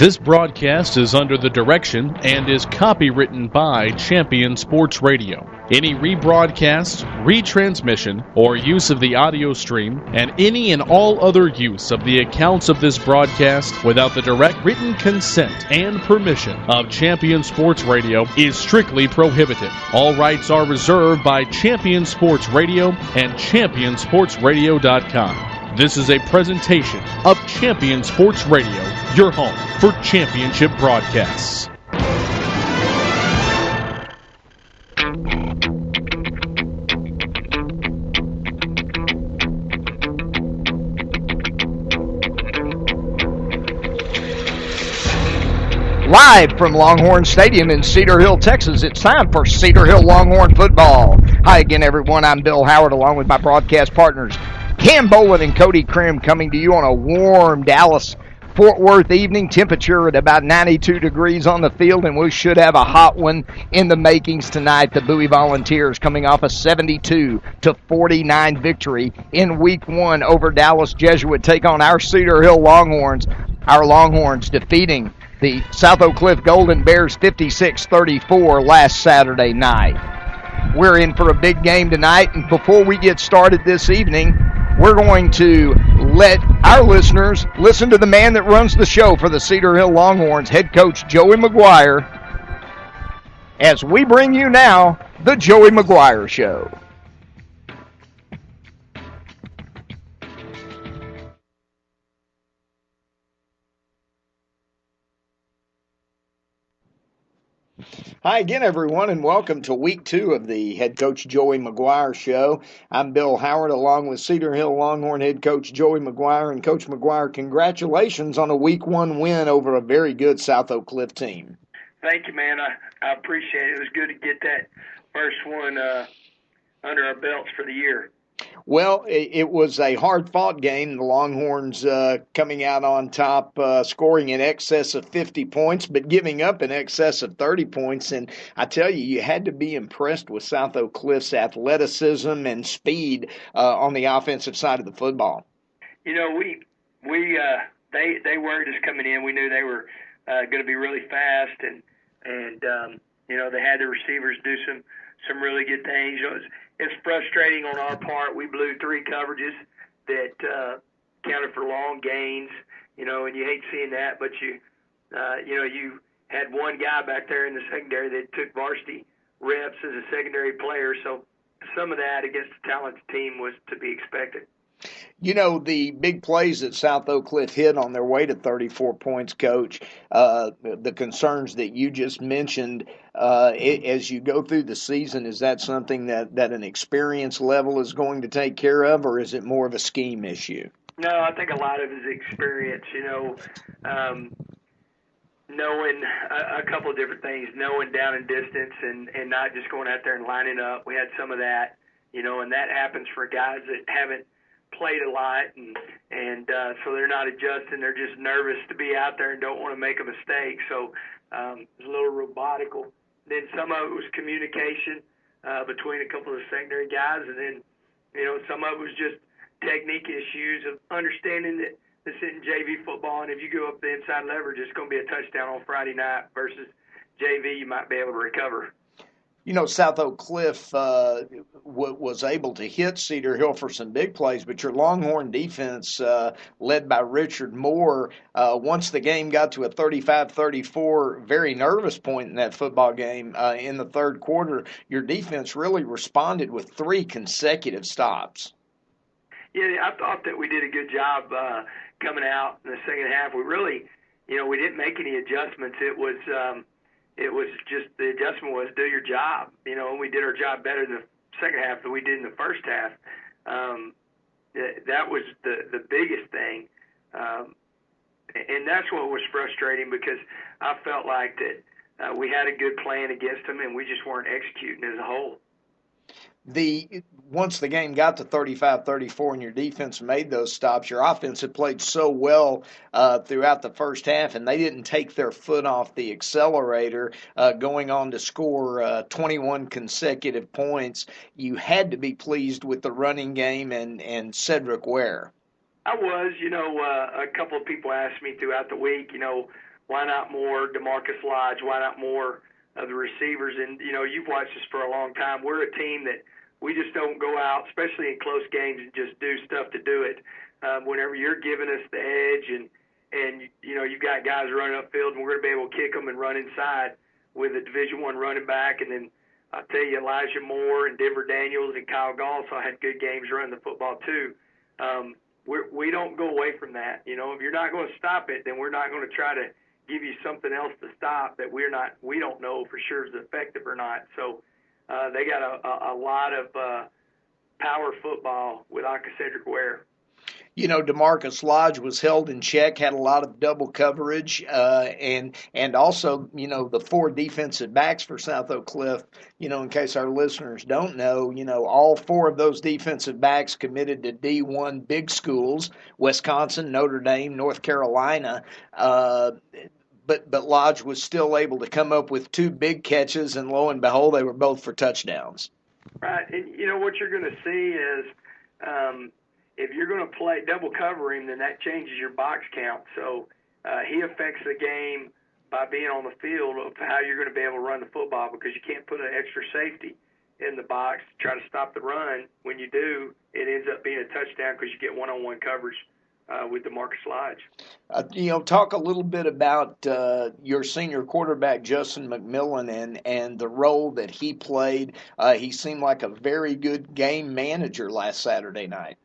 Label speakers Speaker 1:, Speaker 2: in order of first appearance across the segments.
Speaker 1: This broadcast is under the direction and is copywritten by Champion Sports Radio. Any rebroadcast, retransmission, or use of the audio stream, and any and all other use of the accounts of this broadcast without the direct written consent and permission of Champion Sports Radio is strictly prohibited. All rights are reserved by Champion Sports Radio and ChampionSportsRadio.com. This is a presentation of Champion Sports Radio, your home for championship broadcasts.
Speaker 2: Live from Longhorn Stadium in Cedar Hill, Texas, it's time for Cedar Hill Longhorn football. Hi again, everyone. I'm Bill Howard, along with my broadcast partners, Cam Bolin and Cody Krim, coming to you on a warm Dallas-Fort Worth evening. Temperature at about 92 degrees on the field, and we should have a hot one in the makings tonight. The Bowie Volunteers coming off a 72-49 victory in Week 1 over Dallas Jesuit take on our Cedar Hill Longhorns. Our Longhorns defeating the South Oak Cliff Golden Bears 56-34 last Saturday night. We're in for a big game tonight, and before we get started this evening, we're going to let our listeners listen to the man that runs the show for the Cedar Hill Longhorns, head coach Joey McGuire, as we bring you now the Joey McGuire Show. Hi again, everyone, and welcome to Week 2 of the Head Coach Joey McGuire Show. I'm Bill Howard, along with Cedar Hill Longhorn Head Coach Joey McGuire. And Coach McGuire, congratulations on a Week 1 win over a very good South Oak Cliff team.
Speaker 3: Thank you, man. I appreciate it. It was good to get that first one under our belts for the year.
Speaker 2: Well, it was a hard-fought game. The Longhorns coming out on top, scoring in excess of 50 points, but giving up in excess of 30 points. And I tell you, you had to be impressed with South Oak Cliff's athleticism and speed on the offensive side of the football.
Speaker 3: You know, they worried us coming in. We knew they were going to be really fast, and you know, they had the receivers do some really good things. You know, it's frustrating on our part. We blew 3 coverages that counted for long gains, you know, and you hate seeing that. But you had one guy back there in the secondary that took varsity reps as a secondary player. So some of that against a talented team was to be expected.
Speaker 2: You know, the big plays that South Oak Cliff hit on their way to 34 points, Coach, the concerns that you just mentioned, as you go through the season, is that something that an experience level is going to take care of, or is it more of a scheme issue?
Speaker 3: No, I think a lot of it is experience, you know, knowing a couple of different things, knowing down and distance and not just going out there and lining up. We had some of that, you know, and that happens for guys that haven't played a lot, and so they're not adjusting. They're just nervous to be out there and don't want to make a mistake. So it's a little robotical. Then some of it was communication between a couple of the secondary guys, and then, you know, some of it was just technique issues of understanding that this isn't JV football, and if you go up the inside leverage, it's going to be a touchdown on Friday night versus JV. You might be able to recover.
Speaker 2: You know, South Oak Cliff was able to hit Cedar Hill for some big plays, but your Longhorn defense, led by Richard Moore, once the game got to a 35-34, very nervous point in that football game in the third quarter, your defense really responded with 3 consecutive stops.
Speaker 3: Yeah, I thought that we did a good job coming out in the second half. We really, you know, we didn't make any adjustments. It was just the adjustment was do your job, you know, and we did our job better in the second half than we did in the first half. That was the biggest thing, and that's what was frustrating because I felt like that we had a good plan against them and we just weren't executing as a whole.
Speaker 2: Once the game got to 35-34 and your defense made those stops, your offense had played so well throughout the first half, and they didn't take their foot off the accelerator, going on to score 21 consecutive points. You had to be pleased with the running game and Cedric Ware.
Speaker 3: I was. You know, a couple of people asked me throughout the week, you know, why not more DeMarcus Lodge? Why not more of the receivers? And, you've watched us for a long time. We're a team that we just don't go out, especially in close games, and just do stuff to do it. Whenever you're giving us the edge and you've got guys running upfield, and we're going to be able to kick them and run inside with a Division I running back. And then I'll tell you, Elijah Moore and Denver Daniels and Kyle Goss all had good games running the football too. We don't go away from that. If you're not going to stop it, then we're not going to try to give you something else to stop that we don't know for sure is effective or not. So they got a lot of power football with Cedric Ware.
Speaker 2: DeMarcus Lodge was held in check, had a lot of double coverage, and also, the 4 defensive backs for South Oak Cliff, in case our listeners don't know, all 4 of those defensive backs committed to D1 big schools, Wisconsin, Notre Dame, North Carolina, but Lodge was still able to come up with 2 big catches, and lo and behold, they were both for touchdowns.
Speaker 3: Right, and what you're going to see is if you're going to play double cover him, then that changes your box count. So he affects the game by being on the field of how you're going to be able to run the football, because you can't put an extra safety in the box to try to stop the run. When you do, it ends up being a touchdown because you get one-on-one coverage with DeMarcus Lodge.
Speaker 2: Talk a little bit about your senior quarterback, Justin McMillan, and the role that he played. He seemed like a very good game manager last Saturday night.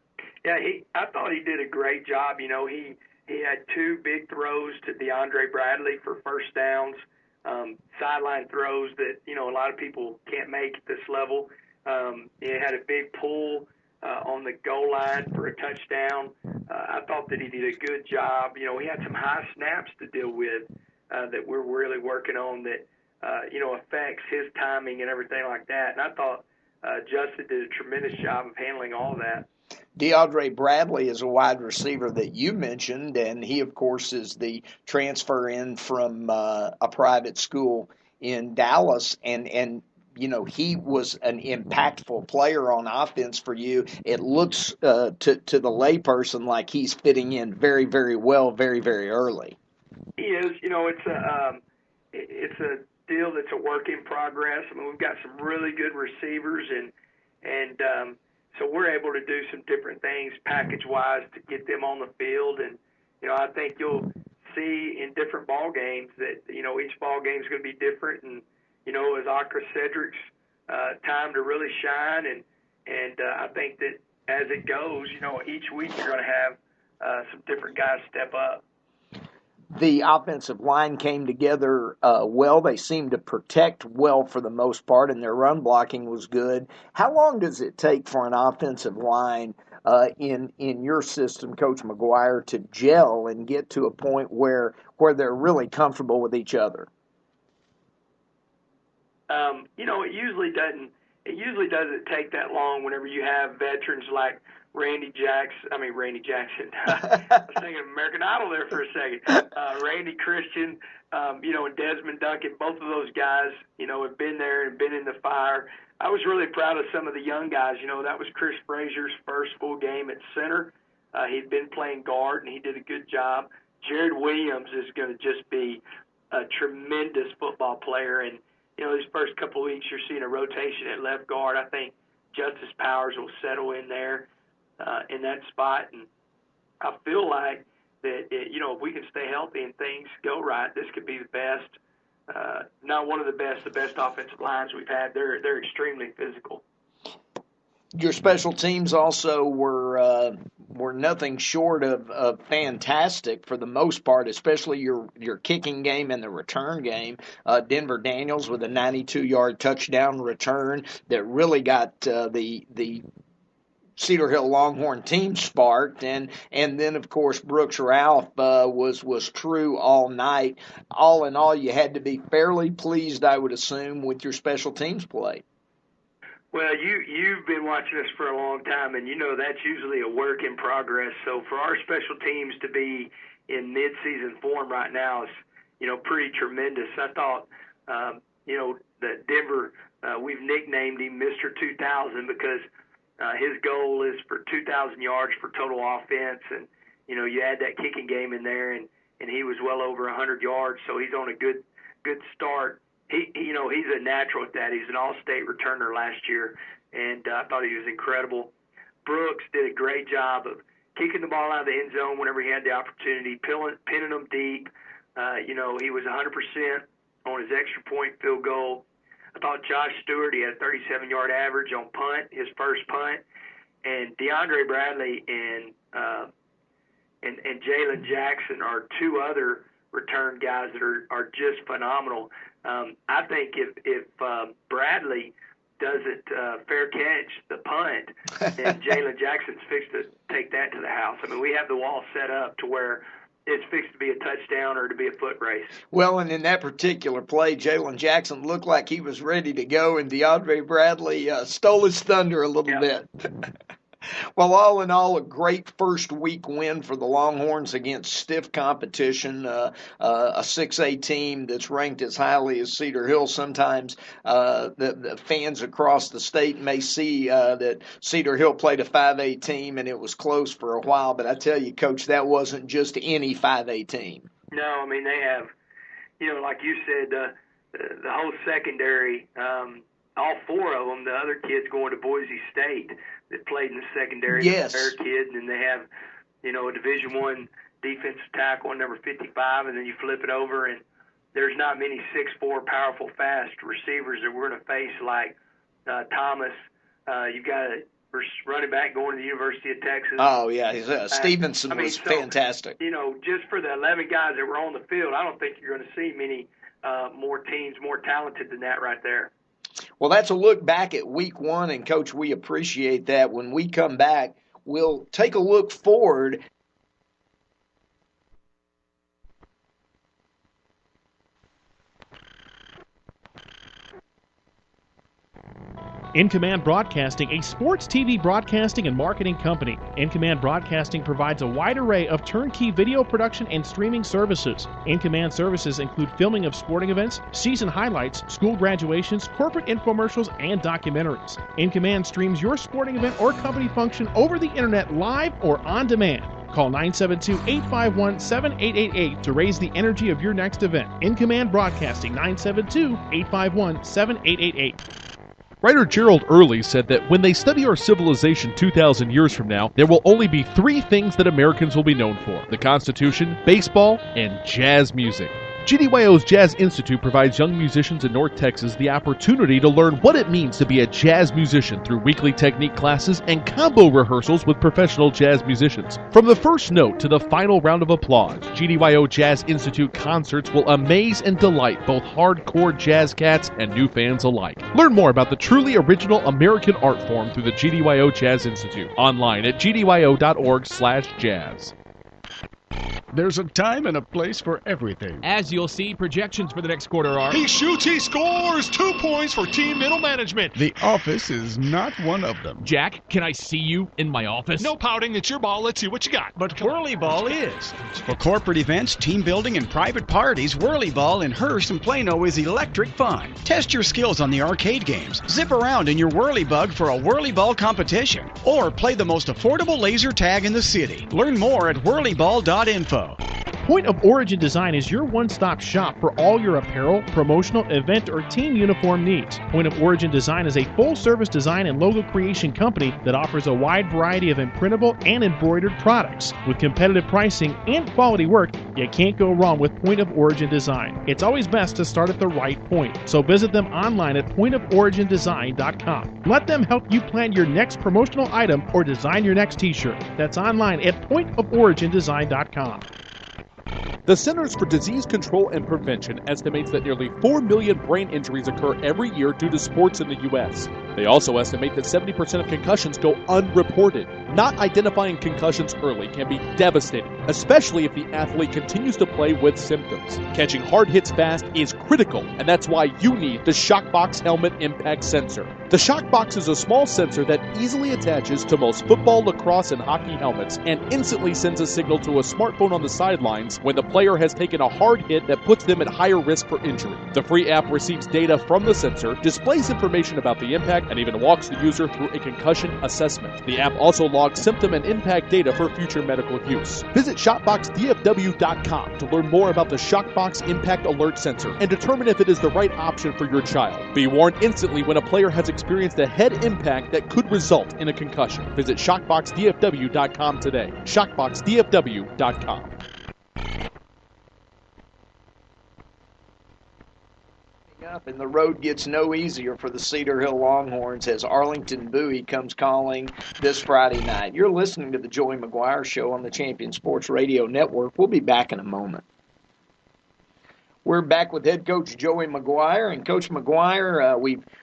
Speaker 3: Yeah, I thought he did a great job. He had 2 big throws to DeAndre Bradley for first downs, sideline throws that, a lot of people can't make at this level. He had a big pull on the goal line for a touchdown. I thought that he did a good job. He had some high snaps to deal with that we're really working on that, affects his timing and everything like that. And I thought Justin did a tremendous job of handling all that.
Speaker 2: DeAndre Bradley is a wide receiver that you mentioned, and he, of course, is the transfer in from a private school in Dallas, and he was an impactful player on offense for you. It looks to the layperson like he's fitting in very, very well, very, very early.
Speaker 3: He is. It's a deal that's a work in progress. I mean, we've got some really good receivers, and so we're able to do some different things package-wise to get them on the field. And, I think you'll see in different ball games that, each ball game is going to be different. And, as Cedric's time to really shine. And I think that as it goes, each week you're going to have some different guys step up.
Speaker 2: The offensive line came together well. They seemed to protect well for the most part, and their run blocking was good. How long does it take for an offensive line in your system, Coach McGuire, to gel and get to a point where they're really comfortable with each other?
Speaker 3: It usually doesn't take that long whenever you have veterans like Randy Jackson. I was thinking American Idol there for a second. Randy Christian, and Desmond Duncan, both of those guys, have been there and been in the fire. I was really proud of some of the young guys. That was Chris Frazier's first full game at center. He'd been playing guard, and he did a good job. Jared Williams is going to just be a tremendous football player. And, these first couple of weeks you're seeing a rotation at left guard. I think Justice Powers will settle in there in that spot. And I feel like that, if we can stay healthy and things go right, this could be the best, not one of the best offensive lines we've had. They're extremely physical.
Speaker 2: Your special teams also were nothing short of fantastic for the most part, especially your kicking game and the return game. Denver Daniels with a 92-yard touchdown return that really got the Cedar Hill Longhorn team sparked, and then of course Brooks Ralph was true all night. All in all, you had to be fairly pleased, I would assume, with your special teams play.
Speaker 3: Well, you've been watching us for a long time, and that's usually a work in progress. So for our special teams to be in mid-season form right now is, pretty tremendous. I thought, that Denver, we've nicknamed him Mr. 2000 because his goal is for 2,000 yards for total offense, and you add that kicking game in there, and and he was well over 100 yards, so he's on a good start. He's a natural at that. He's an all-state returner last year, and I thought he was incredible. Brooks did a great job of kicking the ball out of the end zone whenever he had the opportunity, pinning them deep. He was 100% on his extra point field goal. I thought Josh Stewart, he had a 37-yard average on punt, his first punt. And DeAndre Bradley and Jalen Jackson are two other return guys that are just phenomenal. I think if Bradley doesn't fair catch the punt, then Jalen Jackson's fixed to take that to the house. I mean, we have the wall set up to where it's fixed to be a touchdown or to be a foot race.
Speaker 2: Well, and in that particular play, Jalen Jackson looked like he was ready to go, and DeAndre Bradley stole his thunder a little bit. Well, all in all, a great first week win for the Longhorns against stiff competition, a 6A team that's ranked as highly as Cedar Hill. Sometimes the fans across the state may see that Cedar Hill played a 5A team and it was close for a while, but I tell you, Coach, that wasn't just any 5A team.
Speaker 3: No, I mean, they have, like you said, the whole secondary, all four of them, the other kids going to Boise State that played in the secondary,
Speaker 2: yes.
Speaker 3: Their kids, and they have, a Division I defensive tackle on number 55, and then you flip it over, and there's not many 6'4", powerful, fast receivers that we're going to face like Thomas. You've got a running back going to the University of Texas.
Speaker 2: Oh, yeah. Stevenson was fantastic.
Speaker 3: Just for the 11 guys that were on the field, I don't think you're going to see many more teams more talented than that right there.
Speaker 2: Well, that's a look back at week one, and, Coach, we appreciate that. When we come back, we'll take a look forward.
Speaker 1: In Command Broadcasting, a sports TV broadcasting and marketing company. In Command Broadcasting provides a wide array of turnkey video production and streaming services. In Command services include filming of sporting events, season highlights, school graduations, corporate infomercials, and documentaries. In Command streams your sporting event or company function over the internet live or on demand. Call 972-851-7888 to raise the energy of your next event. In Command Broadcasting, 972-851-7888. Writer Gerald Early said that when they study our civilization 2,000 years from now, there will only be three things that Americans will be known for: the Constitution, baseball, and jazz music. GDYO's Jazz Institute provides young musicians in North Texas the opportunity to learn what it means to be a jazz musician through weekly technique classes and combo rehearsals with professional jazz musicians. From the first note to the final round of applause, GDYO Jazz Institute concerts will amaze and delight both hardcore jazz cats and new fans alike. Learn more about the truly original American art form through the GDYO Jazz Institute online at gdyo.org/jazz.
Speaker 4: There's a time and a place for everything.
Speaker 5: As you'll see, projections for the next quarter are...
Speaker 6: He shoots, he scores! 2 points for team middle management.
Speaker 4: The office is not one of them.
Speaker 5: Jack, can I see you in my office?
Speaker 6: No pouting, it's your ball. Let's see what you got.
Speaker 7: But Whirly Ball is. For corporate events, team building, and private parties, Whirly Ball in Hearst and Plano is electric fun. Test your skills on the arcade games. Zip around in your Whirly Bug for a Whirly Ball competition. Or play the most affordable laser tag in the city. Learn more at whirlyball.info.
Speaker 1: Point of Origin Design is your one-stop shop for all your apparel, promotional, event, or team uniform needs. Point of Origin Design is a full-service design and logo creation company that offers a wide variety of imprintable and embroidered products. With competitive pricing and quality work, you can't go wrong with Point of Origin Design. It's always best to start at the right point, so visit them online at pointoforigindesign.com. Let them help you plan your next promotional item or design your next t-shirt. That's online at pointoforigindesign.com. The Centers for Disease Control and Prevention estimates that nearly 4 million brain injuries occur every year due to sports in the U.S. They also estimate that 70% of concussions go unreported. Not identifying concussions early can be devastating, especially if the athlete continues to play with symptoms. Catching hard hits fast is critical, and that's why you need the Shockbox Helmet Impact Sensor. The Shockbox is a small sensor that easily attaches to most football, lacrosse, and hockey helmets and instantly sends a signal to a smartphone on the sidelines when the player has taken a hard hit that puts them at higher risk for injury. The free app receives data from the sensor, displays information about the impact, and even walks the user through a concussion assessment. The app also logs catalog symptom and impact data for future medical use. Visit ShopboxDFW.com to learn more about the Shockbox Impact Alert Sensor and determine if it is the right option for your child. Be warned instantly when a player has experienced a head impact that could result in a concussion. Visit ShockboxDFW.com today. ShockboxDFW.com.
Speaker 2: And the road gets no easier for the Cedar Hill Longhorns as Arlington Bowie comes calling this Friday night. You're listening to the Joey McGuire Show on the Champion Sports Radio Network. We'll be back in a moment. We're back with head coach Joey McGuire. And Coach McGuire,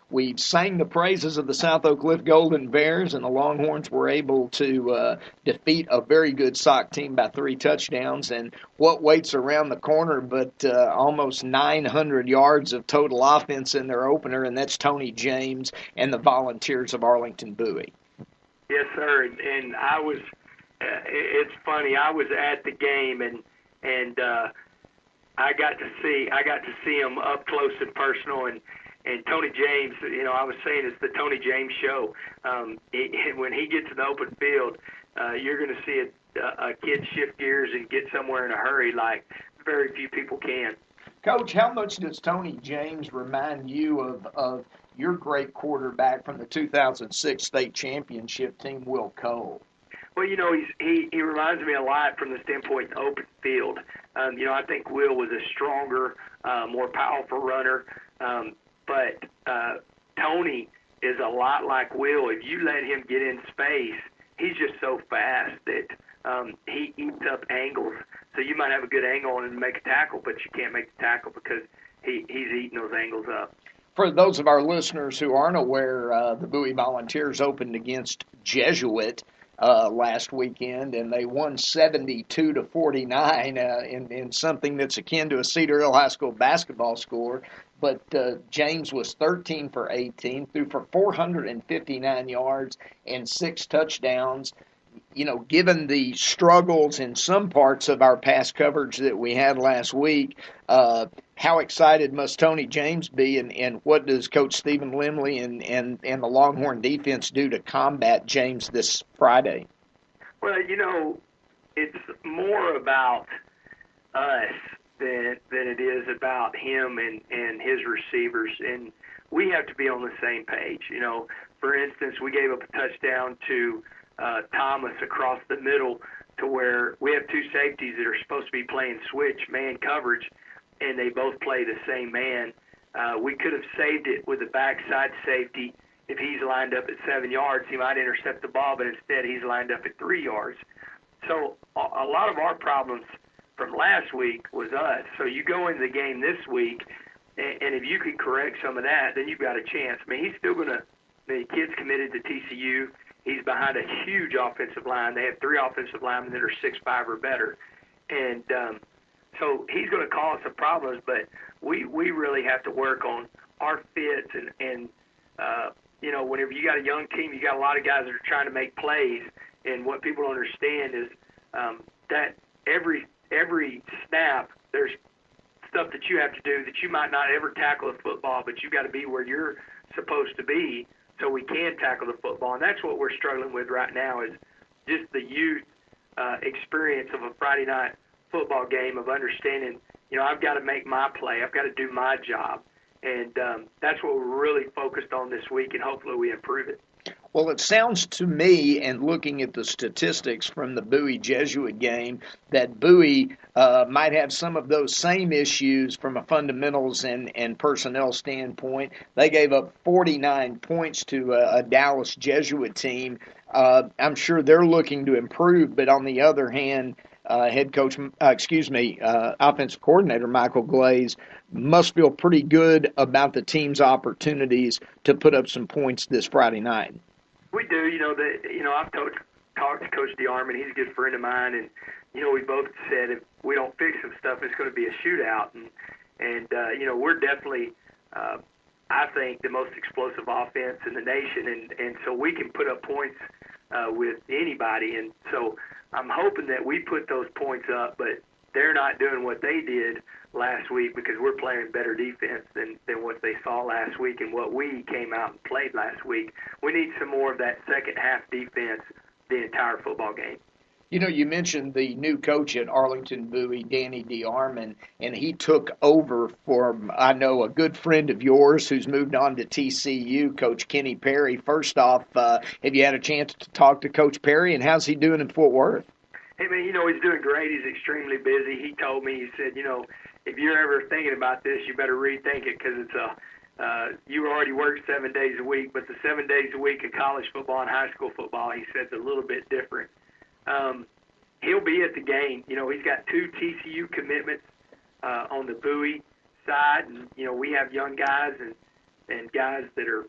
Speaker 2: we've sang the praises of the South Oak Cliff Golden Bears, and the Longhorns were able to defeat a very good Sock team by 3 touchdowns. And what waits around the corner but almost 900 yards of total offense in their opener, and that's Tony James and the Volunteers of Arlington Bowie.
Speaker 3: Yes, sir. And I was it's funny. I was at the game, and I got to see him up close and personal, and Tony James, I was saying it's the Tony James show. When he gets in the open field, you're going to see a kid shift gears and get somewhere in a hurry like very few people can.
Speaker 2: Coach, how much does Tony James remind you of your great quarterback from the 2006 state championship team, Will Cole?
Speaker 3: Well, he reminds me a lot from the standpoint of the open field. I think Will was a stronger, more powerful runner, but Tony is a lot like Will. If you let him get in space, he's just so fast that he eats up angles. So you might have a good angle and make a tackle, but you can't make the tackle because he's eating those angles up.
Speaker 2: For those of our listeners who aren't aware, the Bowie Volunteers opened against Jesuit last weekend, and they won 72-49 in something that's akin to a Cedar Hill High School basketball score. But James was 13 for 18, threw for 459 yards and 6 touchdowns. Given the struggles in some parts of our pass coverage that we had last week, how excited must Tony James be, and what does Coach Stephen Limley and the Longhorn defense do to combat James this Friday?
Speaker 3: Well, it's more about us than it is about him and his receivers, and we have to be on the same page. For instance, we gave up a touchdown to Thomas across the middle to where we have 2 safeties that are supposed to be playing switch man coverage, and they both play the same man. We could have saved it with a backside safety. If he's lined up at 7 yards, he might intercept the ball, but instead he's lined up at 3 yards. So a lot of our problems from last week was us. So you go into the game this week, and if you can correct some of that, then you've got a chance. I mean, he's still going to – the kid's committed to TCU. He's behind a huge offensive line. They have 3 offensive linemen that are 6'5" or better. And so he's going to cause some problems, but we really have to work on our fits. And whenever you got a young team, you got a lot of guys that are trying to make plays. And what people don't understand is that every snap there's stuff that you have to do that you might not ever tackle a football, but you got to be where you're supposed to be so we can tackle the football. And that's what we're struggling with right now is just the youth experience of a Friday night football game of understanding, I've got to make my play. I've got to do my job. And that's what we're really focused on this week, and hopefully we improve it.
Speaker 2: Well, it sounds to me, and looking at the statistics from the Bowie Jesuit game, that Bowie might have some of those same issues from a fundamentals and personnel standpoint. They gave up 49 points to a Dallas Jesuit team. I'm sure they're looking to improve, but on the other hand, offensive coordinator Michael Glaze must feel pretty good about the team's opportunities to put up some points this Friday night.
Speaker 3: We do. I've talked to Coach DeArmond. He's a good friend of mine, and we both said if we don't fix some stuff, it's going to be a shootout. And we're definitely, I think, the most explosive offense in the nation, and so we can put up points with anybody. And so I'm hoping that we put those points up, but they're not doing what they did last week because we're playing better defense than what they saw last week and what we came out and played last week. We need some more of that second half defense the entire football game.
Speaker 2: You know, you mentioned the new coach at Arlington Bowie, Danny DeArmond, and he took over from, I know, a good friend of yours who's moved on to TCU, Coach Kenny Perry. First off, have you had a chance to talk to Coach Perry, and how's he doing in Fort Worth?
Speaker 3: Hey, man, he's doing great. He's extremely busy. He told me, he said, if you're ever thinking about this, you better rethink it because you already work 7 days a week, but the 7 days a week of college football and high school football, he said, is a little bit different. He'll be at the game. He's got 2 TCU commitments on the Bowie side, and we have young guys and guys that are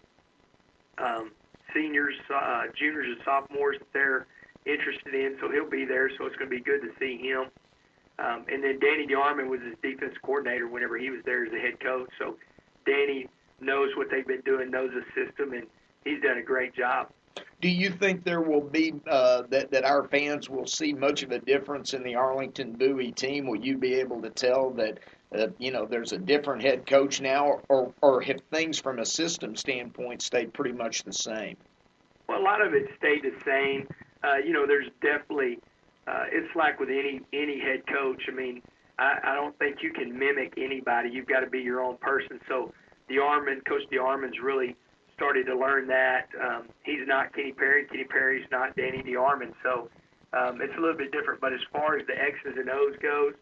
Speaker 3: seniors, juniors, and sophomores that they're interested in. So he'll be there. So it's going to be good to see him. And then Danny DeArmond was his defense coordinator whenever he was there as the head coach. So Danny knows what they've been doing, knows the system, and he's done a great job.
Speaker 2: Do you think there will be that our fans will see much of a difference in the Arlington Bowie team? Will you be able to tell that there's a different head coach now, or have things from a system standpoint stayed pretty much the same?
Speaker 3: Well, a lot of it stayed the same. There's definitely it's like with any head coach. I mean, I don't think you can mimic anybody. You've got to be your own person. So Coach DeArmond's really started to learn that. He's not Kenny Perry. Kenny Perry's not Danny DeArmond. So it's a little bit different. But as far as the X's and O's goes,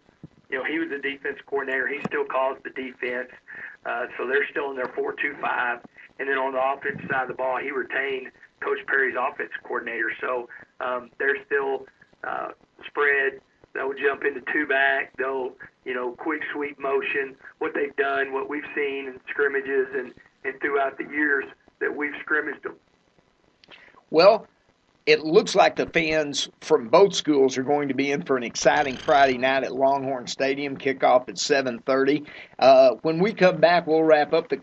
Speaker 3: he was the defense coordinator. He still calls the defense. So they're still in their 4-2-5. And then on the offensive side of the ball, he retained Coach Perry's offensive coordinator. So they're still spread. They'll jump into 2-back. They'll, quick sweep motion, what they've done, what we've seen in scrimmages and throughout the years that we've scrimmaged them.
Speaker 2: Well, it looks like the fans from both schools are going to be in for an exciting Friday night at Longhorn Stadium, kickoff at 7:30. When we come back, we'll wrap up the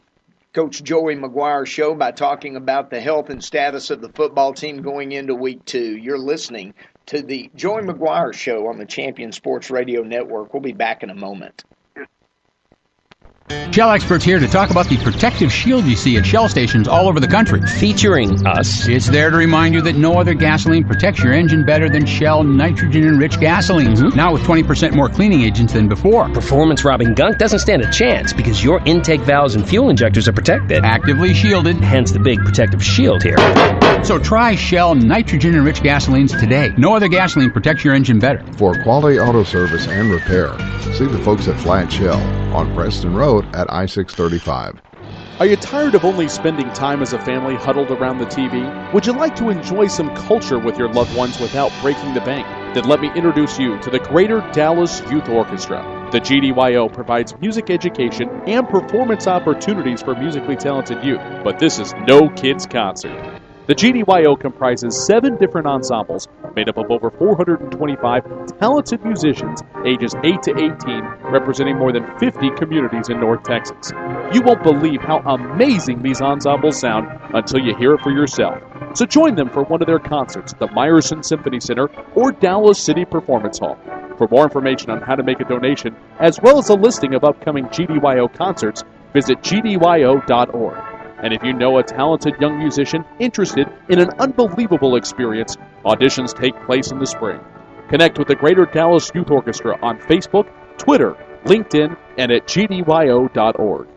Speaker 2: Coach Joey McGuire show by talking about the health and status of the football team going into Week 2. You're listening to the Joey McGuire show on the Champion Sports Radio Network. We'll be back in a moment.
Speaker 8: Shell experts here to talk about the protective shield you see at Shell stations all over the country.
Speaker 9: Featuring us.
Speaker 8: It's there to remind you that no other gasoline protects your engine better than Shell nitrogen-enriched gasolines. Mm-hmm. Now with 20% more cleaning agents than before.
Speaker 9: Performance-robbing gunk doesn't stand a chance because your intake valves and fuel injectors are protected.
Speaker 8: Actively shielded.
Speaker 9: Hence the big protective shield here.
Speaker 8: So try Shell nitrogen-enriched gasolines today. No other gasoline protects your engine better.
Speaker 10: For quality auto service and repair, see the folks at Flat Shell on Preston Road at I-635.
Speaker 1: Are you tired of only spending time as a family huddled around the TV? Would you like to enjoy some culture with your loved ones without breaking the bank? Then let me introduce you to the Greater Dallas Youth Orchestra. The GDYO provides music education and performance opportunities for musically talented youth, but this is no kids' concert. The GDYO comprises 7 different ensembles made up of over 425 talented musicians ages 8 to 18, representing more than 50 communities in North Texas. You won't believe how amazing these ensembles sound until you hear it for yourself. So join them for one of their concerts at the Meyerson Symphony Center or Dallas City Performance Hall. For more information on how to make a donation, as well as a listing of upcoming GDYO concerts, visit gdyo.org. And if you know a talented young musician interested in an unbelievable experience, auditions take place in the spring. Connect with the Greater Dallas Youth Orchestra on Facebook, Twitter, LinkedIn, and at gdyo.org.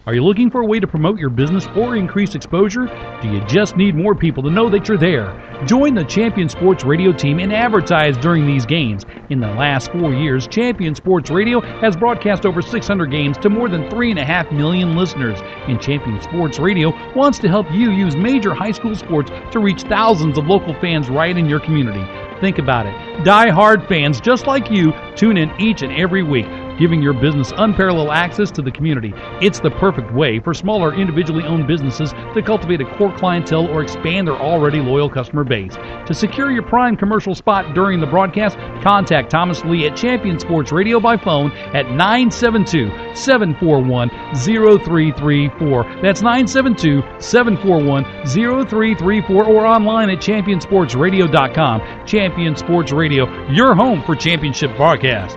Speaker 11: Are you looking for a way to promote your business or increase exposure? Do you just need more people to know that you're there? Join the Champion Sports Radio team and advertise during these games. In the last 4 years, Champion Sports Radio has broadcast over 600 games to more than 3.5 million listeners. And Champion Sports Radio wants to help you use major high school sports to reach thousands of local fans right in your community. Think about it. Die-hard fans just like you tune in each and every week, giving your business unparalleled access to the community. It's the perfect way for smaller individually owned businesses to cultivate a core clientele or expand their already loyal customer base. To secure your prime commercial spot during the broadcast, contact Thomas Lee at Champion Sports Radio by phone at 972-741-0334. That's 972-741-0334 or online at championsportsradio.com. Champion Sports Radio, your home for championship broadcast.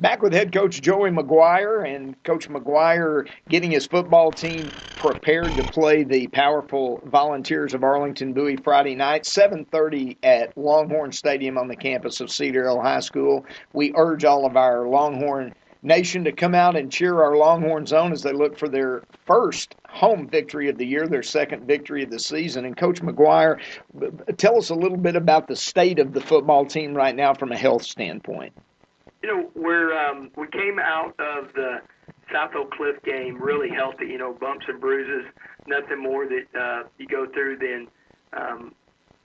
Speaker 2: Back with head coach Joey McGuire, and Coach McGuire getting his football team prepared to play the powerful Volunteers of Arlington Bowie Friday night, 7:30 at Longhorn Stadium on the campus of Cedar Hill High School. We urge all of our Longhorn Nation to come out and cheer our Longhorns on as they look for their first home victory of the year, their second victory of the season. And Coach McGuire, tell us a little bit about the state of the football team right now from a health standpoint.
Speaker 3: You know, we came out of the South Oak Cliff game really healthy, you know, bumps and bruises, nothing more that you go through than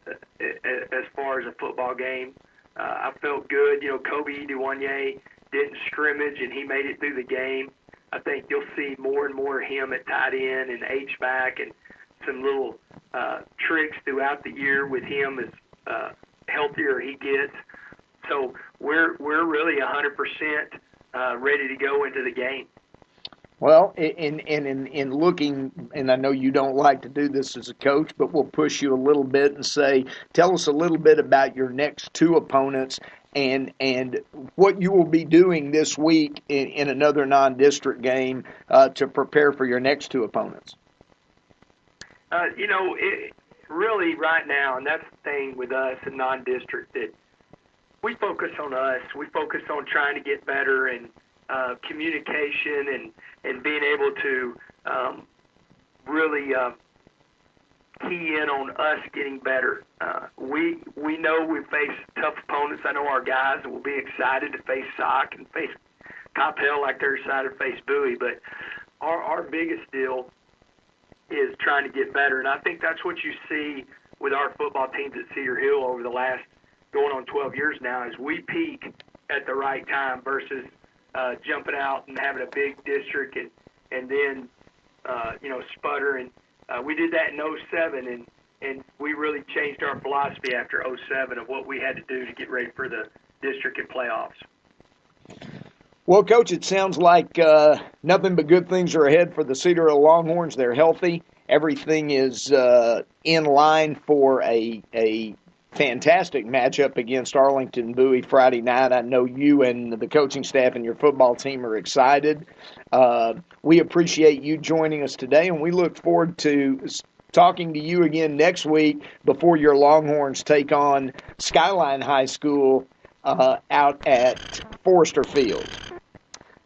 Speaker 3: as far as a football game. I felt good. You know, Kobe Idiwanye didn't scrimmage, and he made it through the game. I think you'll see more and more of him at tight end and H-back, and some little tricks throughout the year with him as healthier he gets. So we're really 100% ready to go into the game.
Speaker 2: Well, in looking, and I know you don't like to do this as a coach, but we'll push you a little bit and say, tell us a little bit about your next two opponents and what you will be doing this week in another non-district game to prepare for your next two opponents.
Speaker 3: You know, really right now, and that's the thing with us in non-district, that we focus on us. We focus on trying to get better and communication and being able to really key in on us getting better. We know we face tough opponents. I know our guys will be excited to face Sock and face Coppell like they're excited to face Bowie, but our biggest deal is trying to get better, and I think that's what you see with our football teams at Cedar Hill over the last going on 12 years now, is we peak at the right time versus jumping out and having a big district and then sputter. And we did that in 07, and we really changed our philosophy after 07 of what we had to do to get ready for the district and playoffs.
Speaker 2: Well, Coach, it sounds like nothing but good things are ahead for the Cedar Hill Longhorns. They're healthy. Everything is in line for a fantastic matchup against Arlington Bowie Friday night. I know you and the coaching staff and your football team are excited. We appreciate you joining us today, and we look forward to talking to you again next week before your Longhorns take on Skyline High School out at Forrester Field.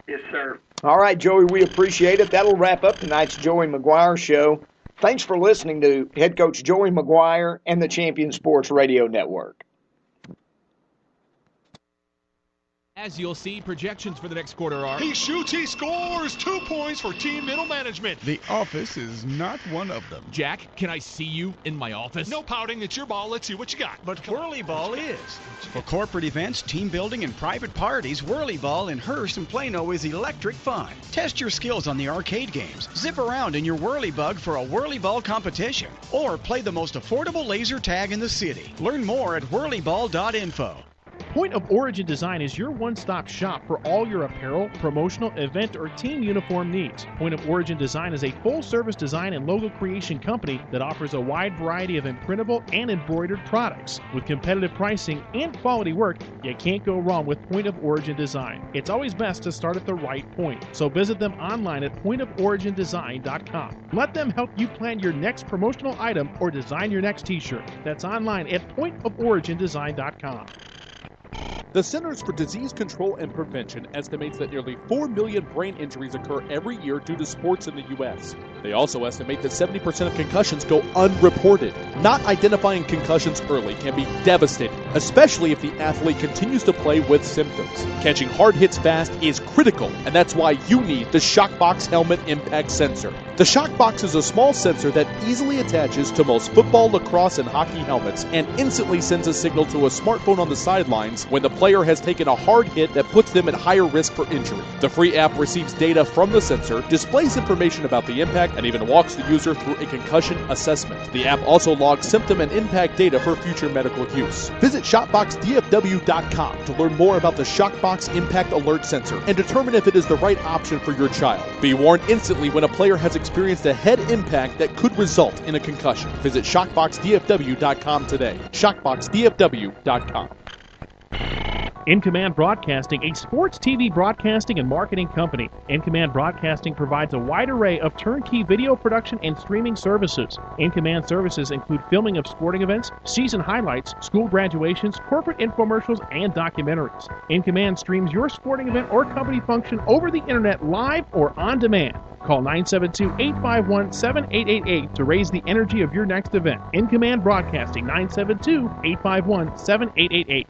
Speaker 3: Yes, sir.
Speaker 2: All right, Joey, we appreciate it. That'll wrap up tonight's Joey McGuire Show. Thanks for listening to head coach Joey McGuire and the Champion Sports Radio Network.
Speaker 5: As you'll see, projections for the next quarter are...
Speaker 6: He shoots, he scores! 2 points for team middle management.
Speaker 4: The office is not one of them.
Speaker 5: Jack, can I see you in my office?
Speaker 6: No pouting, it's your ball. Let's see what you got.
Speaker 7: But Whirly Ball is. For corporate events, team building, and private parties, Whirly Ball in Hearst and Plano is electric fun. Test your skills on the arcade games. Zip around in your Whirly Bug for a Whirly Ball competition. Or play the most affordable laser tag in the city. Learn more at whirlyball.info.
Speaker 11: Point of Origin Design is your one-stop shop for all your apparel, promotional, event, or team uniform needs. Point of Origin Design is a full-service design and logo creation company that offers a wide variety of imprintable and embroidered products. With competitive pricing and quality work, you can't go wrong with Point of Origin Design. It's always best to start at the right point, so visit them online at pointoforigindesign.com. Let them help you plan your next promotional item or design your next t-shirt. That's online at pointoforigindesign.com.
Speaker 1: The Centers for Disease Control and Prevention estimates that nearly 4 million brain injuries occur every year due to sports in the U.S. They also estimate that 70% of concussions go unreported. Not identifying concussions early can be devastating, especially if the athlete continues to play with symptoms. Catching hard hits fast is critical, and that's why you need the Shockbox Helmet Impact Sensor. The Shockbox is a small sensor that easily attaches to most football, lacrosse, and hockey helmets and instantly sends a signal to a smartphone on the sidelines when the player has taken a hard hit that puts them at higher risk for injury. The free app receives data from the sensor, displays information about the impact, and even walks the user through a concussion assessment. The app also logs symptom and impact data for future medical use. Visit ShopboxDFW.com to learn more about the Shockbox Impact Alert Sensor and determine if it is the right option for your child. Be warned instantly when a player has experienced a head impact that could result in a concussion. Visit ShopboxDFW.com today. ShopboxDFW.com.
Speaker 11: In Command Broadcasting, a sports TV broadcasting and marketing company. In Command Broadcasting provides a wide array of turnkey video production and streaming services. In Command services include filming of sporting events, season highlights, school graduations, corporate infomercials, and documentaries. In Command streams your sporting event or company function over the internet live or on demand. Call 972-851-7888 to raise the energy of your next event. In Command Broadcasting, 972-851-7888.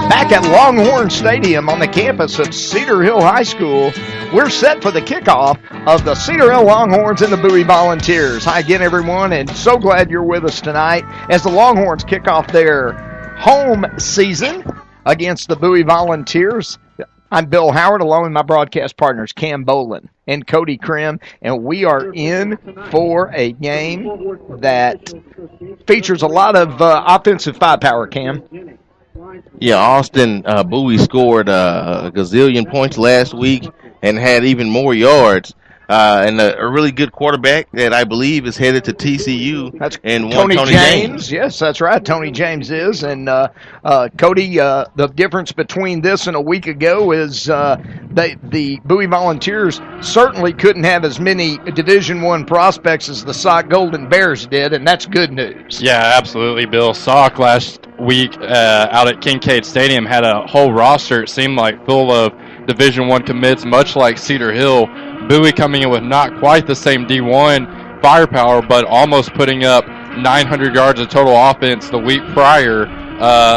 Speaker 2: Back at Longhorn Stadium on the campus of Cedar Hill High School, we're set for the kickoff of the Cedar Hill Longhorns and the Bowie Volunteers. Hi again, everyone, and so glad you're with us tonight as the Longhorns kick off their home season against the Bowie Volunteers. I'm Bill Howard, along with my broadcast partners, Cam Bolin and Cody Krim, and we are in for a game that features a lot of offensive firepower, Cam.
Speaker 12: Yeah, Austin Bowie scored a gazillion points last week and had even more yards. And a really good quarterback that I believe is headed to TCU.
Speaker 2: That's
Speaker 12: and
Speaker 2: Tony James. Yes, that's right. Tony James is. And Cody, the difference between this and a week ago is the Bowie Volunteers certainly couldn't have as many Division I prospects as the Sauk Golden Bears did, and that's good news.
Speaker 13: Yeah, absolutely, Bill. Sauk last week out at Kincaid Stadium had a whole roster, it seemed like, full of Division I commits, much like Cedar Hill. Bowie coming in with not quite the same D1 firepower, but almost putting up 900 yards of total offense the week prior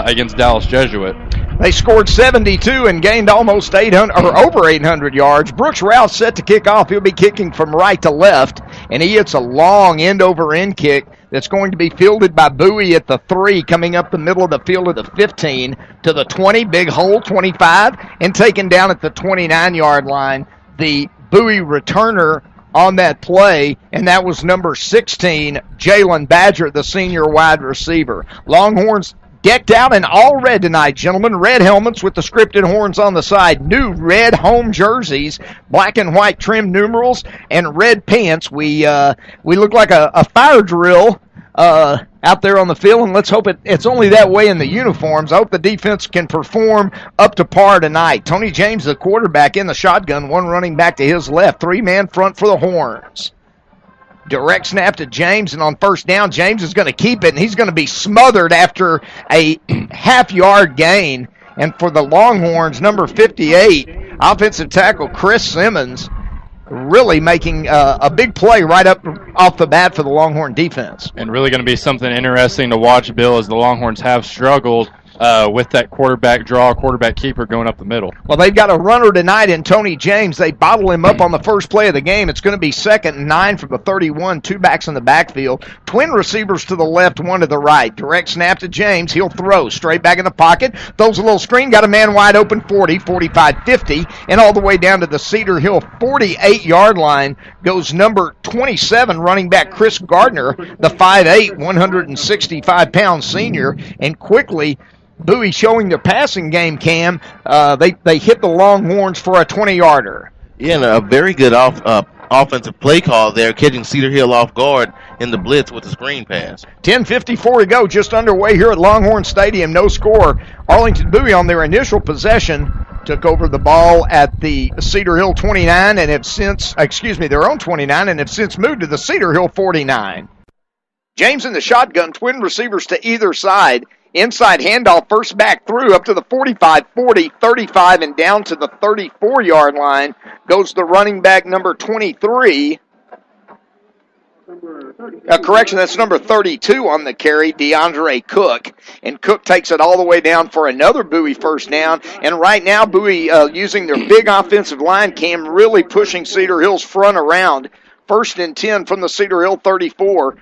Speaker 13: against Dallas Jesuit.
Speaker 2: They scored 72 and gained almost 800 or over 800 yards. Brooks Rouse set to kick off. He'll be kicking from right to left, and he hits a long end-over-end kick that's going to be fielded by Bowie at the 3, coming up the middle of the field of the 15 to the 20, big hole, 25, and taken down at the 29-yard line. The Bowie returner on that play, and that was number 16, Jalen Badger, the senior wide receiver. Longhorns decked out in all red tonight, gentlemen. Red helmets with the scripted horns on the side. New red home jerseys, black and white trim numerals, and red pants. We look like a fire drill out there on the field, and let's hope it's only that way in the uniforms. I hope the defense can perform up to par tonight. Tony James, the quarterback, in the shotgun, one running back to his left. 3-man front for the Horns. Direct snap to James, and on first down, James is going to keep it, and he's going to be smothered after a half-yard gain. And for the Longhorns, number 58, offensive tackle Chris Simmons, really making a big play right up off the bat for the Longhorn defense.
Speaker 13: And really going to be something interesting to watch, Bill, as the Longhorns have struggled with that quarterback draw, quarterback keeper going up the middle.
Speaker 2: Well, they've got a runner tonight in Tony James. They bottle him up on the first play of the game. It's going to be 2nd and 9 from the 31, 2 backs in the backfield. Twin receivers to the left, 1 to the right. Direct snap to James. He'll throw straight back in the pocket. Throws a little screen, got a man wide open, 40, 45, 50, and all the way down to the Cedar Hill 48-yard line goes number 27, running back Chris Gardner, the 5'8", 165-pound senior, and quickly Bowie showing their passing game, Cam. They hit the Longhorns for a 20-yarder.
Speaker 12: Yeah, and a very good offensive play call there, catching Cedar Hill off guard in the blitz with the screen pass.
Speaker 2: 10:54 to go, just underway here at Longhorn Stadium. No score. Arlington Bowie on their initial possession took over the ball at the Cedar Hill 29 and have since, their own 29, and have since moved to the Cedar Hill 49. James in the shotgun, twin receivers to either side. Inside handoff, first back through up to the 45, 40, 35, and down to the 34-yard line goes the running back number 23. Correction, that's number 32 on the carry, DeAndre Cook. And Cook takes it all the way down for another Bowie first down. And right now, Bowie using their big offensive line, Cam, really pushing Cedar Hill's front around. 1st and 10 from the Cedar Hill 34.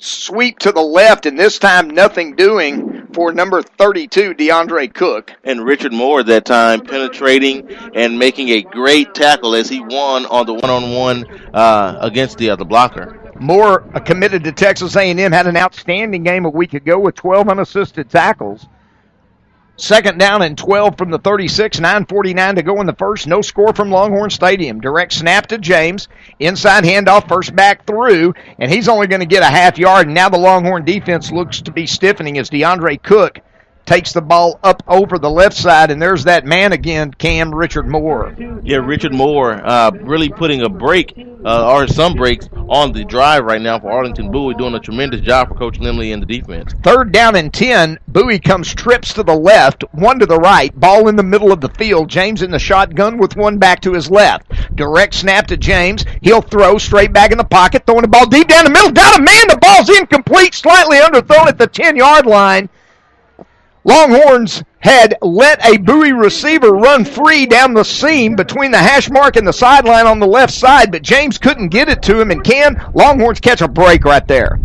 Speaker 2: Sweep to the left, and this time nothing doing for number 32, DeAndre Cook.
Speaker 12: And Richard Moore that time penetrating and making a great tackle as he won on the one-on-one against the other blocker.
Speaker 2: Moore, committed to Texas A&M, had an outstanding game a week ago with 12 unassisted tackles. Second down and 12 from the 36, 9:49 to go in the first. No score from Longhorn Stadium. Direct snap to James. Inside handoff, first back through, and he's only going to get a half yard. And now the Longhorn defense looks to be stiffening as DeAndre Cook takes the ball up over the left side, and there's that man again, Cam, Richard Moore.
Speaker 12: Yeah, Richard Moore really putting a break, or some breaks, on the drive right now for Arlington Bowie, doing a tremendous job for Coach Limley and the defense.
Speaker 2: Third down and 10. Bowie comes trips to the left, one to the right, ball in the middle of the field. James in the shotgun with one back to his left. Direct snap to James. He'll throw straight back in the pocket, throwing the ball deep down the middle. Got a man, the ball's incomplete, slightly underthrown at the 10-yard line. Longhorns had let a Bowie receiver run free down the seam between the hash mark and the sideline on the left side, but James couldn't get it to him, and Longhorns catch a break right there.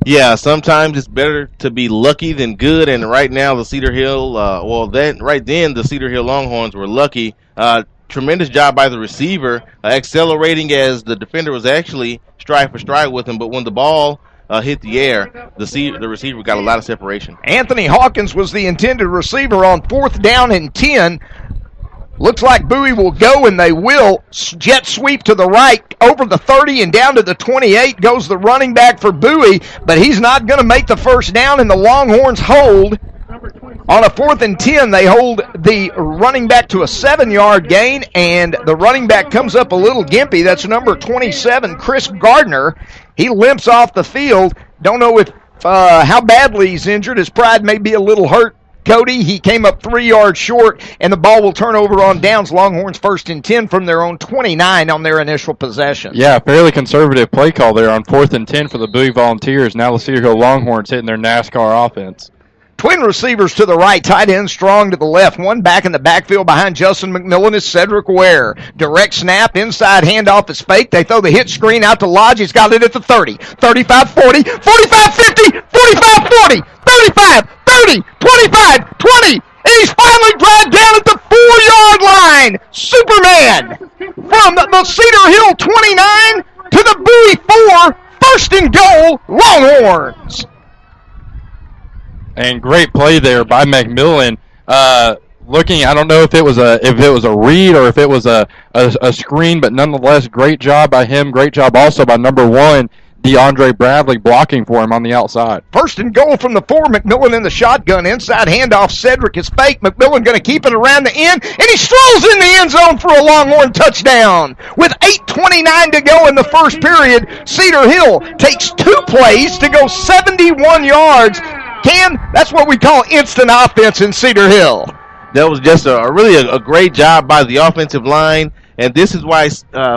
Speaker 12: Yeah, sometimes it's better to be lucky than good, and right now the Cedar Hill, the Cedar Hill Longhorns were lucky. Tremendous job by the receiver, accelerating as the defender was actually stride for stride with him, but when the ball hit the air, the receiver got a lot of separation.
Speaker 2: Anthony Hawkins was the intended receiver on fourth down and 10. Looks like Bowie will go, and they will. Jet sweep to the right, over the 30 and down to the 28 goes the running back for Bowie, but he's not going to make the first down, and the Longhorns hold. On a 4th and 10, they hold the running back to a 7-yard gain, and the running back comes up a little gimpy. That's number 27, Chris Gardner. He limps off the field. Don't know if how badly he's injured. His pride may be a little hurt. Cody, he came up 3 yards short, and the ball will turn over on downs. Longhorns 1st and 10 from their own 29 on their initial possession.
Speaker 13: Yeah, fairly conservative play call there on 4th and 10 for the Bowie Volunteers. Now the Cedar Hill Longhorns hitting their NASCAR offense.
Speaker 2: Twin receivers to the right, tight end Strong to the left. One back in the backfield behind Justin McMillan is Cedric Ware. Direct snap, inside handoff is fake. They throw the hit screen out to Lodge. He's got it at the 30, 35, 40, 45, 50, 45, 40, 35, 30, 25, 20. And he's finally dragged down at the 4-yard line. Superman from the Cedar Hill 29 to the Bowie 4. 1st and goal, Longhorns.
Speaker 13: And great play there by McMillan. Looking, I don't know if it was a read or if it was a screen, but nonetheless, great job by him. Great job also by number 1, DeAndre Bradley, blocking for him on the outside.
Speaker 2: 1st and goal from the 4. McMillan in the shotgun. Inside handoff. Cedric is fake. McMillan going to keep it around the end, and he strolls in the end zone for a Longhorn touchdown. With 8:29 to go in the first period, Cedar Hill takes 2 plays to go 71 yards. Cam, that's what we call instant offense in Cedar Hill.
Speaker 12: That was just a great job by the offensive line, and this is why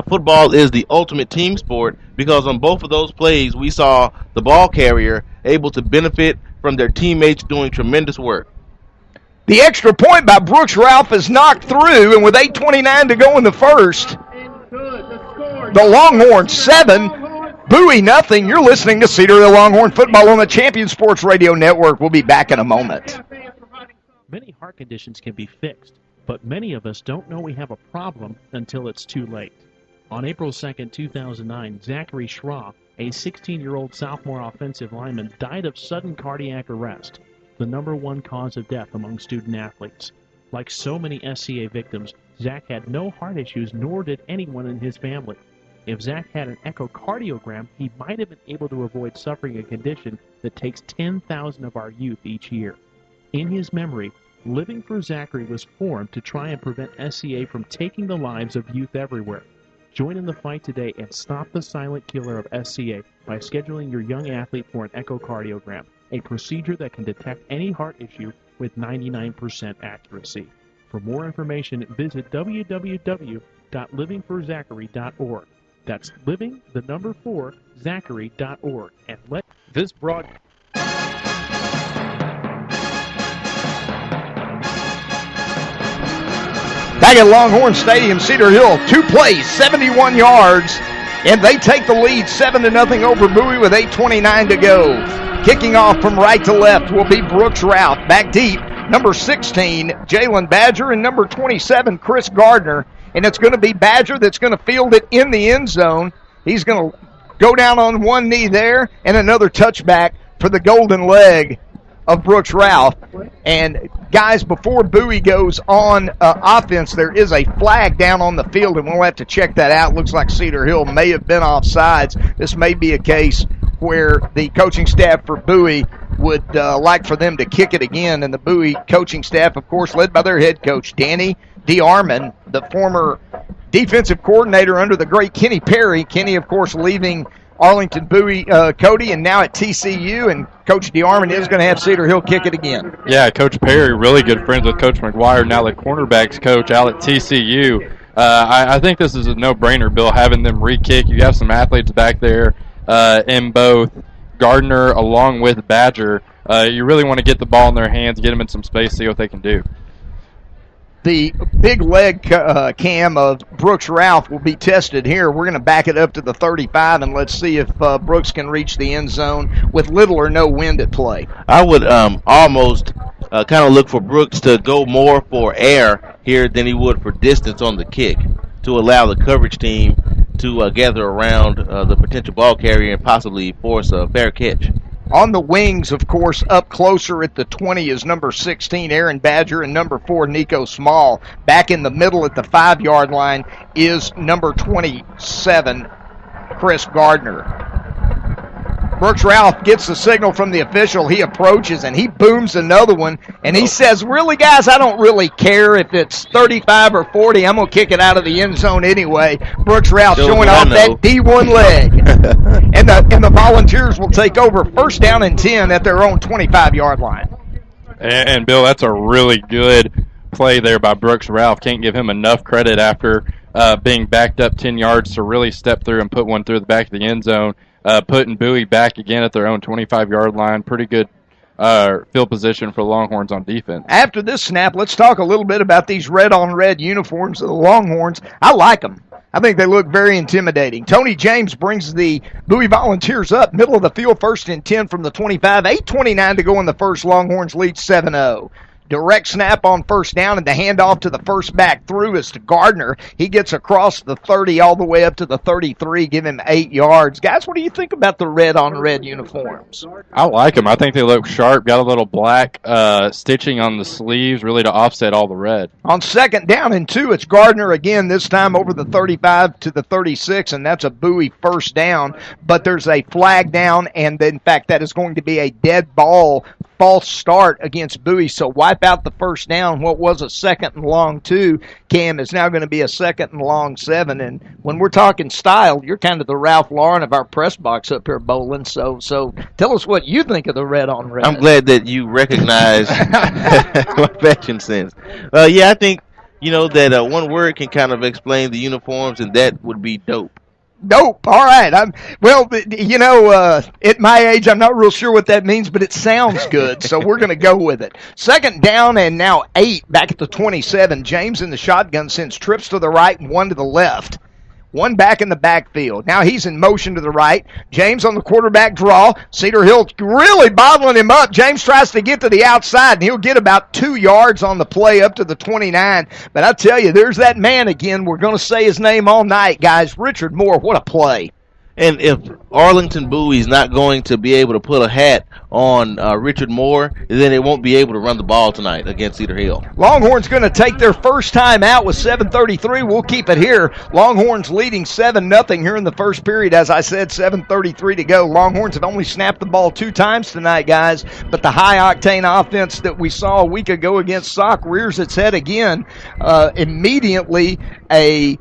Speaker 12: football is the ultimate team sport, because on both of those plays we saw the ball carrier able to benefit from their teammates doing tremendous work.
Speaker 2: The extra point by Brooks Ralph is knocked through, and with 8:29 to go in the first, the Longhorns 7, Bowie nothing. You're listening to Cedar Hill Longhorn football on the Champion Sports Radio Network. We'll be back in a moment.
Speaker 11: Many heart conditions can be fixed, but many of us don't know we have a problem until it's too late. On April 2nd, 2009, Zachary Schroff, a 16-year-old sophomore offensive lineman, died of sudden cardiac arrest, the number 1 cause of death among student athletes. Like so many SCA victims, Zach had no heart issues, nor did anyone in his family. If Zach had an echocardiogram, he might have been able to avoid suffering a condition that takes 10,000 of our youth each year. In his memory, Living for Zachary was formed to try and prevent SCA from taking the lives of youth everywhere. Join in the fight today and stop the silent killer of SCA by scheduling your young athlete for an echocardiogram, a procedure that can detect any heart issue with 99% accuracy. For more information, visit www.livingforzachary.org. That's Zachary.org, and let this broadcast.
Speaker 2: Back at Longhorn Stadium, Cedar Hill, 2 plays, 71 yards, and they take the lead 7-0 over Bowie with 8:29 to go. Kicking off from right to left will be Brooks Ralph. Back deep, number 16, Jalen Badger, and number 27, Chris Gardner. And it's going to be Badger that's going to field it in the end zone. He's going to go down on one knee there, and another touchback for the golden leg of Brooks Ralph. And, guys, before Bowie goes on offense, there is a flag down on the field, and we'll have to check that out. Looks like Cedar Hill may have been offsides. This may be a case where the coaching staff for Bowie would like for them to kick it again. And the Bowie coaching staff, of course, led by their head coach, Danny DeArmond, the former defensive coordinator under the great Kenny Perry. Kenny, of course, leaving Arlington Bowie, Cody, and now at TCU, and Coach DeArmond is going to have Cedar Hill kick it again.
Speaker 13: Yeah, Coach Perry, really good friends with Coach McGuire, now the cornerbacks coach out at TCU. I think this is a no-brainer, Bill, having them re-kick. You have some athletes back there in both Gardner along with Badger. You really want to get the ball in their hands, get them in some space, see what they can do.
Speaker 2: The big leg cam of Brooks Ralph will be tested here. We're going to back it up to the 35, and let's see if Brooks can reach the end zone with little or no wind at play.
Speaker 12: I would almost kind of look for Brooks to go more for air here than he would for distance on the kick to allow the coverage team to gather around the potential ball carrier and possibly force a fair catch.
Speaker 2: On the wings, of course, up closer at the 20 is number 16, Aaron Badger, and number 4, Nico Small. Back in the middle at the 5-yard line is number 27, Chris Gardner. Brooks Ralph gets the signal from the official. He approaches, and he booms another one, and he says, really, guys, I don't really care if it's 35 or 40. I'm going to kick it out of the end zone anyway. Brooks Ralph showing off that D1 leg. and the Volunteers will take over first down and 10 at their own 25-yard line.
Speaker 13: And, Bill, that's a really good play there by Brooks Ralph. Can't give him enough credit after being backed up 10 yards to really step through and put one through the back of the end zone. Putting Bowie back again at their own 25-yard line. Pretty good field position for the Longhorns on defense.
Speaker 2: After this snap, let's talk a little bit about these red-on-red uniforms of the Longhorns. I like them. I think they look very intimidating. Tony James brings the Bowie Volunteers up, middle of the field, 1st and 10 from the 25. 8:29 to go in the first. Longhorns lead 7-0. Direct snap on first down, and the handoff to the first back through is to Gardner. He gets across the 30 all the way up to the 33, give him 8 yards. Guys, what do you think about the red-on-red uniforms?
Speaker 13: I like them. I think they look sharp. Got a little black stitching on the sleeves, really to offset all the red.
Speaker 2: On 2nd down and 2, it's Gardner again, this time over the 35 to the 36, and that's a Bowie first down. But there's a flag down, and in fact, that is going to be a dead ball false start against Bowie, so wipe out the first down. What was a 2nd and long 2, Cam, is now going to be a 2nd and long 7. And when we're talking style, you're kind of the Ralph Lauren of our press box up here, Bolin. So tell us what you think of the red on red.
Speaker 12: I'm glad that you recognize my fashion sense. Yeah, I think, that one word can kind of explain the uniforms, and that would be dope.
Speaker 2: Dope. All right. At my age, I'm not real sure what that means, but it sounds good, so we're going to go with it. 2nd down and now 8 back at the 27. James in the shotgun sends trips to the right and 1 to the left. 1 back in the backfield. Now he's in motion to the right. James on the quarterback draw. Cedar Hill really bottling him up. James tries to get to the outside, and he'll get about 2 yards on the play up to the 29. But I tell you, there's that man again. We're going to say his name all night, guys. Richard Moore, what a play.
Speaker 12: And if Arlington Bowie's not going to be able to put a hat on Richard Moore, then they won't be able to run the ball tonight against Cedar Hill.
Speaker 2: Longhorns going to take their first time out with 7:33. We'll keep it here. Longhorns leading 7-0 here in the first period. As I said, 7:33 to go. Longhorns have only snapped the ball 2 times tonight, guys, but the high-octane offense that we saw a week ago against Sauk rears its head again. Immediately, a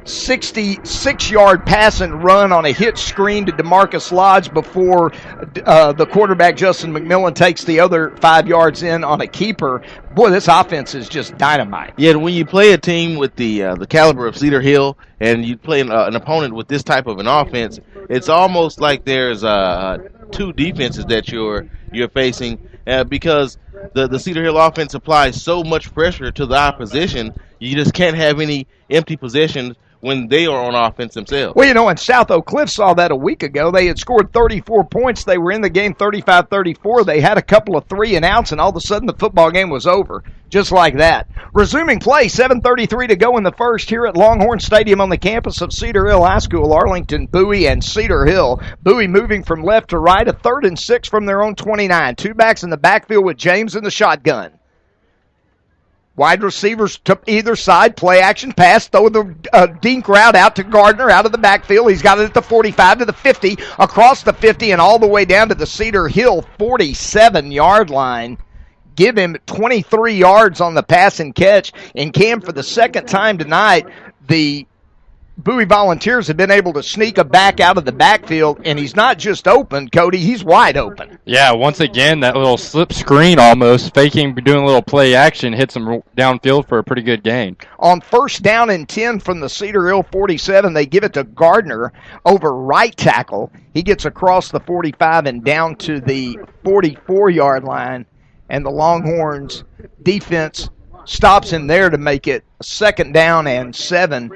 Speaker 2: 66-yard pass and run on a hit screen to DeMarcus Lodge before the quarterback, Justin McMillan, takes the other 5 yards in on a keeper. Boy, this offense is just dynamite.
Speaker 12: Yeah, when you play a team with the caliber of Cedar Hill and you play an opponent with this type of an offense, it's almost like there's 2 defenses that you're facing because the Cedar Hill offense applies so much pressure to the opposition. You just can't have any empty possessions when they are on offense themselves.
Speaker 2: Well, you know, and South Oak Cliff saw that a week ago. They had scored 34 points. They were in the game 35-34. They had a couple of 3-and-outs, and all of a sudden the football game was over, just like that. Resuming play, 7:33 to go in the first here at Longhorn Stadium on the campus of Cedar Hill High School. Arlington, Bowie, and Cedar Hill. Bowie moving from left to right, a 3rd and 6 from their own 29. Two backs in the backfield with James in the shotgun. Wide receivers to either side, play action pass, throw the dink route out to Gardner out of the backfield. He's got it at the 45 to the 50, across the 50, and all the way down to the Cedar Hill 47-yard line. Give him 23 yards on the pass and catch. And Cam, for the second time tonight, the Bowie Volunteers have been able to sneak a back out of the backfield, and he's not just open, Cody, he's wide open.
Speaker 13: Yeah, once again, that little slip screen almost, faking, doing a little play action, hits him downfield for a pretty good gain.
Speaker 2: On 1st down and 10 from the Cedar Hill 47, they give it to Gardner over right tackle. He gets across the 45 and down to the 44-yard line, and the Longhorns defense stops him there to make it 2nd down and 7.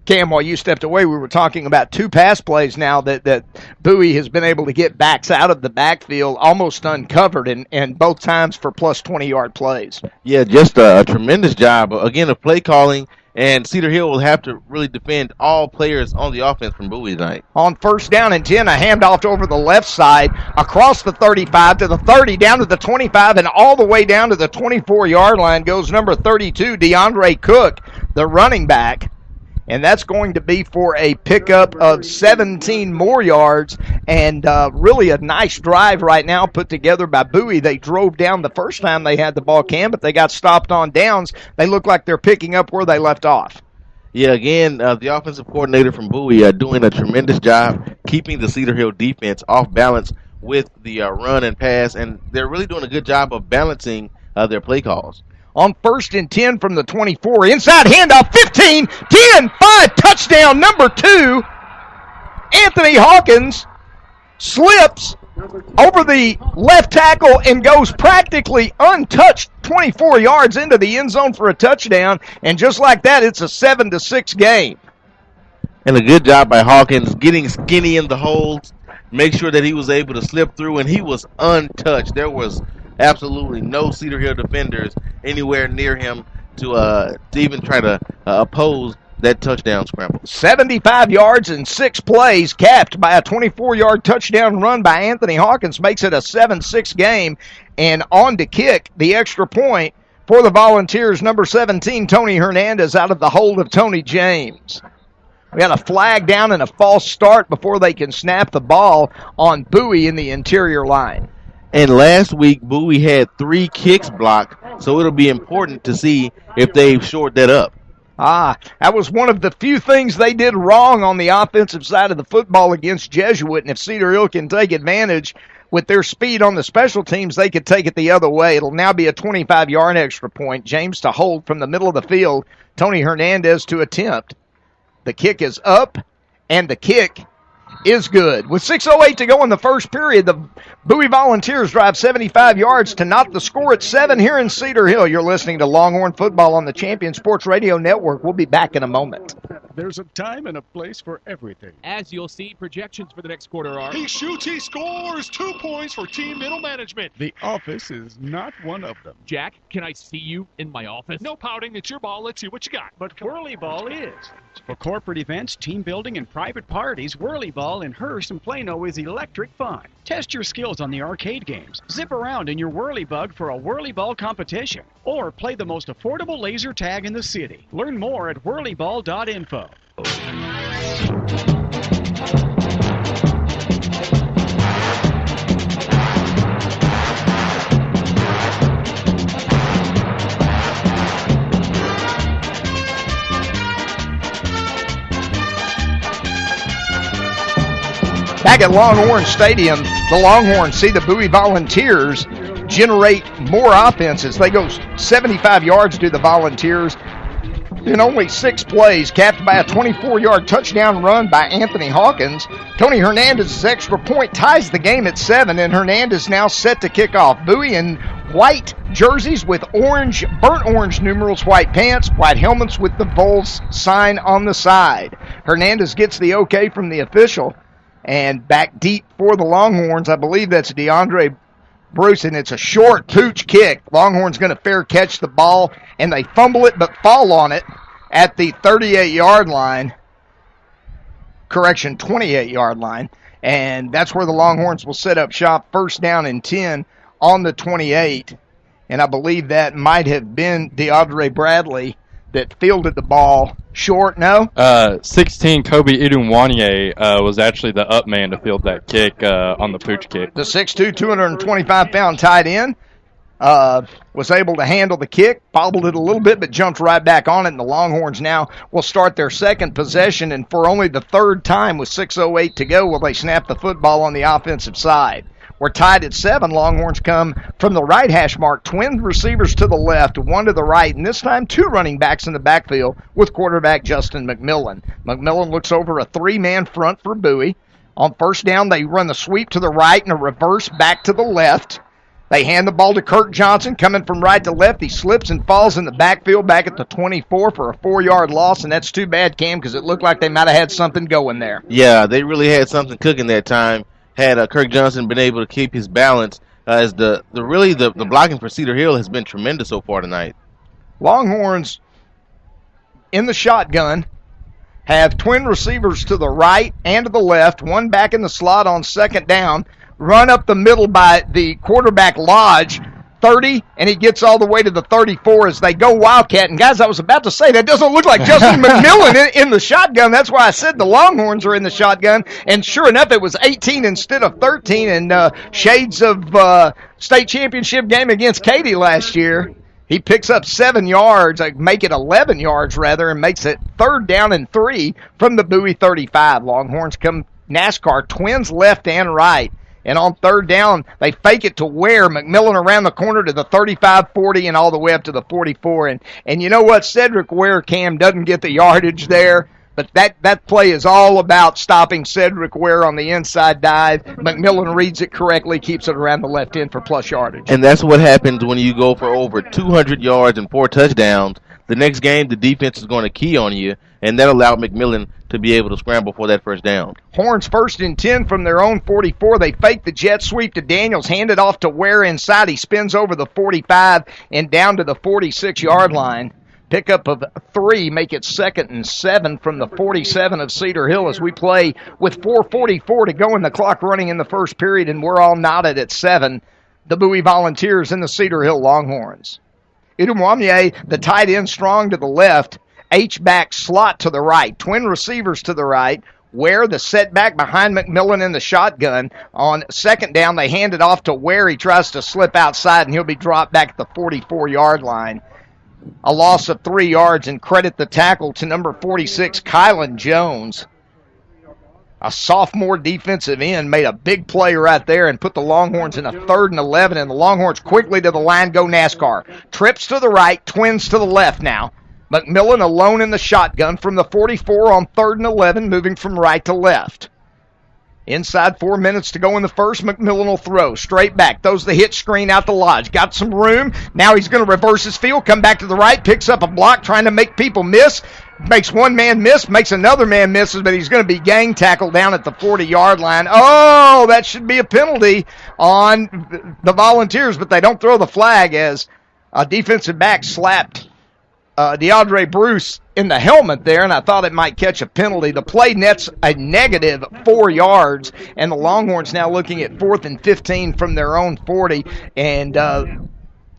Speaker 2: Cam, while you stepped away, we were talking about 2 pass plays now that Bowie has been able to get backs out of the backfield almost uncovered, and both times for plus 20-yard plays.
Speaker 12: Yeah, just a tremendous job, again, of play calling, and Cedar Hill will have to really defend all players on the offense from Bowie tonight.
Speaker 2: On 1st down and 10, a handoff over the left side, across the 35 to the 30, down to the 25, and all the way down to the 24-yard line goes number 32, DeAndre Cook, the running back. And that's going to be for a pickup of 17 more yards, and really a nice drive right now put together by Bowie. They drove down the first time they had the ball, Cam, but they got stopped on downs. They look like they're picking up where they left off.
Speaker 12: Yeah, again, the offensive coordinator from Bowie doing a tremendous job keeping the Cedar Hill defense off balance with the run and pass, and they're really doing a good job of balancing their play calls.
Speaker 2: On 1st and 10 from the 24. Inside handoff, 15, 10, 5, touchdown, number 2. Anthony Hawkins slips over the left tackle and goes practically untouched 24 yards into the end zone for a touchdown. And just like that, it's a 7-6 game.
Speaker 12: And a good job by Hawkins getting skinny in the holes, make sure that he was able to slip through, and he was untouched. There was absolutely no Cedar Hill defenders anywhere near him to even try to oppose that touchdown scramble.
Speaker 2: 75 yards and 6 plays, capped by a 24-yard touchdown run by Anthony Hawkins, makes it a 7-6 game. And on to kick the extra point for the Volunteers, number 17, Tony Hernandez, out of the hold of Tony James. We got a flag down and a false start before they can snap the ball on Bowie in the interior line.
Speaker 12: And last week, Bowie had 3 kicks blocked, so it'll be important to see if they've shored that up.
Speaker 2: That was one of the few things they did wrong on the offensive side of the football against Jesuit, and if Cedar Hill can take advantage with their speed on the special teams, they could take it the other way. It'll now be a 25-yard extra point. James to hold from the middle of the field. Tony Hernandez to attempt. The kick is up, and the kick is good. With 6:08 to go in the first period, the Bowie Volunteers drive 75 yards to knot the score at 7 here in Cedar Hill. You're listening to Longhorn Football on the Champion Sports Radio Network. We'll be back in a moment.
Speaker 4: There's a time and a place for everything.
Speaker 5: As you'll see, projections for the next quarter are...
Speaker 6: He shoots, he scores. 2 points for team middle management.
Speaker 4: The office is not one of them.
Speaker 5: Jack, can I see you in my office?
Speaker 6: No pouting. It's your ball. Let's see what you got.
Speaker 7: But Whirly Ball is. For corporate events, team building, and private parties, Whirly Ball in Hearst and Plano is electric fun. Test your skills on the arcade games. Zip around in your Whirly Bug for a Whirly Ball competition. Or play the most affordable laser tag in the city. Learn more at whirlyball.info.
Speaker 2: Back at Longhorn Stadium, the Longhorns see the Bowie Volunteers generate more offenses. They go 75 yards to the Volunteers. in only 6 plays, capped by a 24-yard touchdown run by Anthony Hawkins. Tony Hernandez's extra point ties the game at 7, and Hernandez now set to kick off. Bowie in white jerseys with burnt orange numerals, white pants, white helmets with the Vols sign on the side. Hernandez gets the okay from the official, and back deep for the Longhorns. I believe that's DeAndre Bruce, and it's a short pooch kick. Longhorns going to fair catch the ball, and they fumble it but fall on it at the 38-yard line. 28-yard line. And that's where the Longhorns will set up shop, first down and 10 on the 28. And I believe that might have been DeAndre Bradley that fielded the ball short, no?
Speaker 13: 16, Kobe Idunwanye was actually the up man to field that kick on the pooch kick.
Speaker 2: The 6'2", 225-pound tight end was able to handle the kick, bobbled it a little bit, but jumped right back on it, and the Longhorns now will start their second possession, and for only the third time with 6:08 to go will they snap the football on the offensive side. We're tied at 7. Longhorns come from the right hash mark. Twin receivers to the left, one to the right, and this time 2 running backs in the backfield with quarterback Justin McMillan. McMillan looks over a 3-man front for Bowie. On first down, they run the sweep to the right and a reverse back to the left. They hand the ball to Kirk Johnson, coming from right to left. He slips and falls in the backfield back at the 24 for a 4-yard loss, and that's too bad, Cam, because it looked like they might have had something going there.
Speaker 12: Yeah, they really had something cooking that time. Had Kirk Johnson been able to keep his balance, as the blocking for Cedar Hill has been tremendous so far tonight.
Speaker 2: Longhorns in the shotgun have twin receivers to the right and to the left, one back in the slot on second down, run up the middle by the quarterback Lodge, 30, and he gets all the way to the 34 as they go Wildcat. And, guys, I was about to say, that doesn't look like Justin McMillan in the shotgun. That's why I said the Longhorns are in the shotgun. And sure enough, it was 18 instead of 13, and shades of state championship game against Katy last year. He picks up 7 yards, make it 11 yards rather, and makes it 3rd down and 3 from the Bowie 35. Longhorns come NASCAR, twins left and right. And on 3rd down, they fake it to Ware. McMillan around the corner to the 35, 40, and all the way up to the 44. And you know what? Cedric Ware, Cam, doesn't get the yardage there. But that play is all about stopping Cedric Ware on the inside dive. McMillan reads it correctly, keeps it around the left end for plus yardage.
Speaker 12: And that's what happens when you go for over 200 yards and 4 touchdowns. The next game, the defense is going to key on you, and that allowed McMillan to be able to scramble for that first down.
Speaker 2: Horns 1st and 10 from their own 44. They fake the jet sweep to Daniels, hand it off to Ware inside. He spins over the 45 and down to the 46-yard line. Pickup of 3, make it 2nd and 7 from the 47 of Cedar Hill as we play with 4:44 to go in the clock running in the first period, and we're all knotted at 7. The Bowie Volunteers and the Cedar Hill Longhorns. Idumwamye, the tight end, strong to the left. H-back slot to the right. Twin receivers to the right. Ware, the setback behind McMillan in the shotgun. On 2nd down, they hand it off to Ware. He tries to slip outside, and he'll be dropped back at the 44-yard line. A loss of 3 yards, and credit the tackle to number 46, Kylan Jones. A sophomore defensive end made a big play right there and put the Longhorns in a 3rd and 11, and the Longhorns quickly to the line go NASCAR. Trips to the right, twins to the left now. McMillan alone in the shotgun from the 44 on 3rd and 11, moving from right to left. Inside 4 minutes to go in the first, McMillan will throw. Straight back, throws the hitch screen out to Lodge. Got some room. Now he's going to reverse his field, come back to the right, picks up a block, trying to make people miss. Makes one man miss, makes another man misses, but he's going to be gang tackled down at the 40-yard line. Oh, that should be a penalty on the Volunteers, but they don't throw the flag as a defensive back slapped DeAndre Bruce in the helmet there, and I thought it might catch a penalty. The play nets a negative 4 yards, and the Longhorns now looking at 4th and 15 from their own 40, and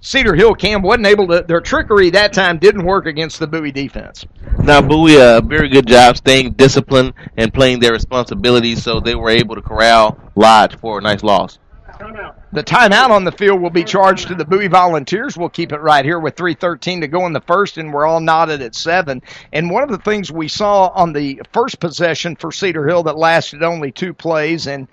Speaker 2: Cedar Hill, Cam, wasn't able to, their trickery that time didn't work against the Bowie defense.
Speaker 12: Now, Bowie, a very good job staying disciplined and playing their responsibilities, so they were able to corral Lodge for a nice loss.
Speaker 2: The timeout on the field will be charged to the Bowie Volunteers. We'll keep it right here with 3:13 to go in the first, and we're all knotted at 7. And one of the things we saw on the first possession for Cedar Hill that lasted only 2 plays and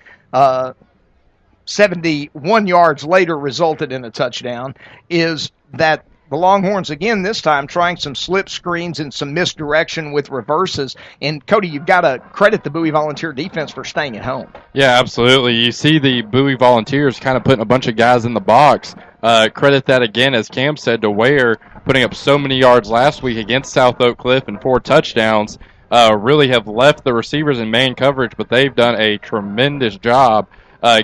Speaker 2: 71 yards later resulted in a touchdown is that the Longhorns again this time trying some slip screens and some misdirection with reverses. And, Cody, you've got to credit the Bowie Volunteer defense for staying at home.
Speaker 13: Yeah, absolutely. You see the Bowie Volunteers kind of putting a bunch of guys in the box. Credit that again, as Cam said, to Ware, putting up so many yards last week against South Oak Cliff and 4 touchdowns. Really have left the receivers in man coverage, but they've done a tremendous job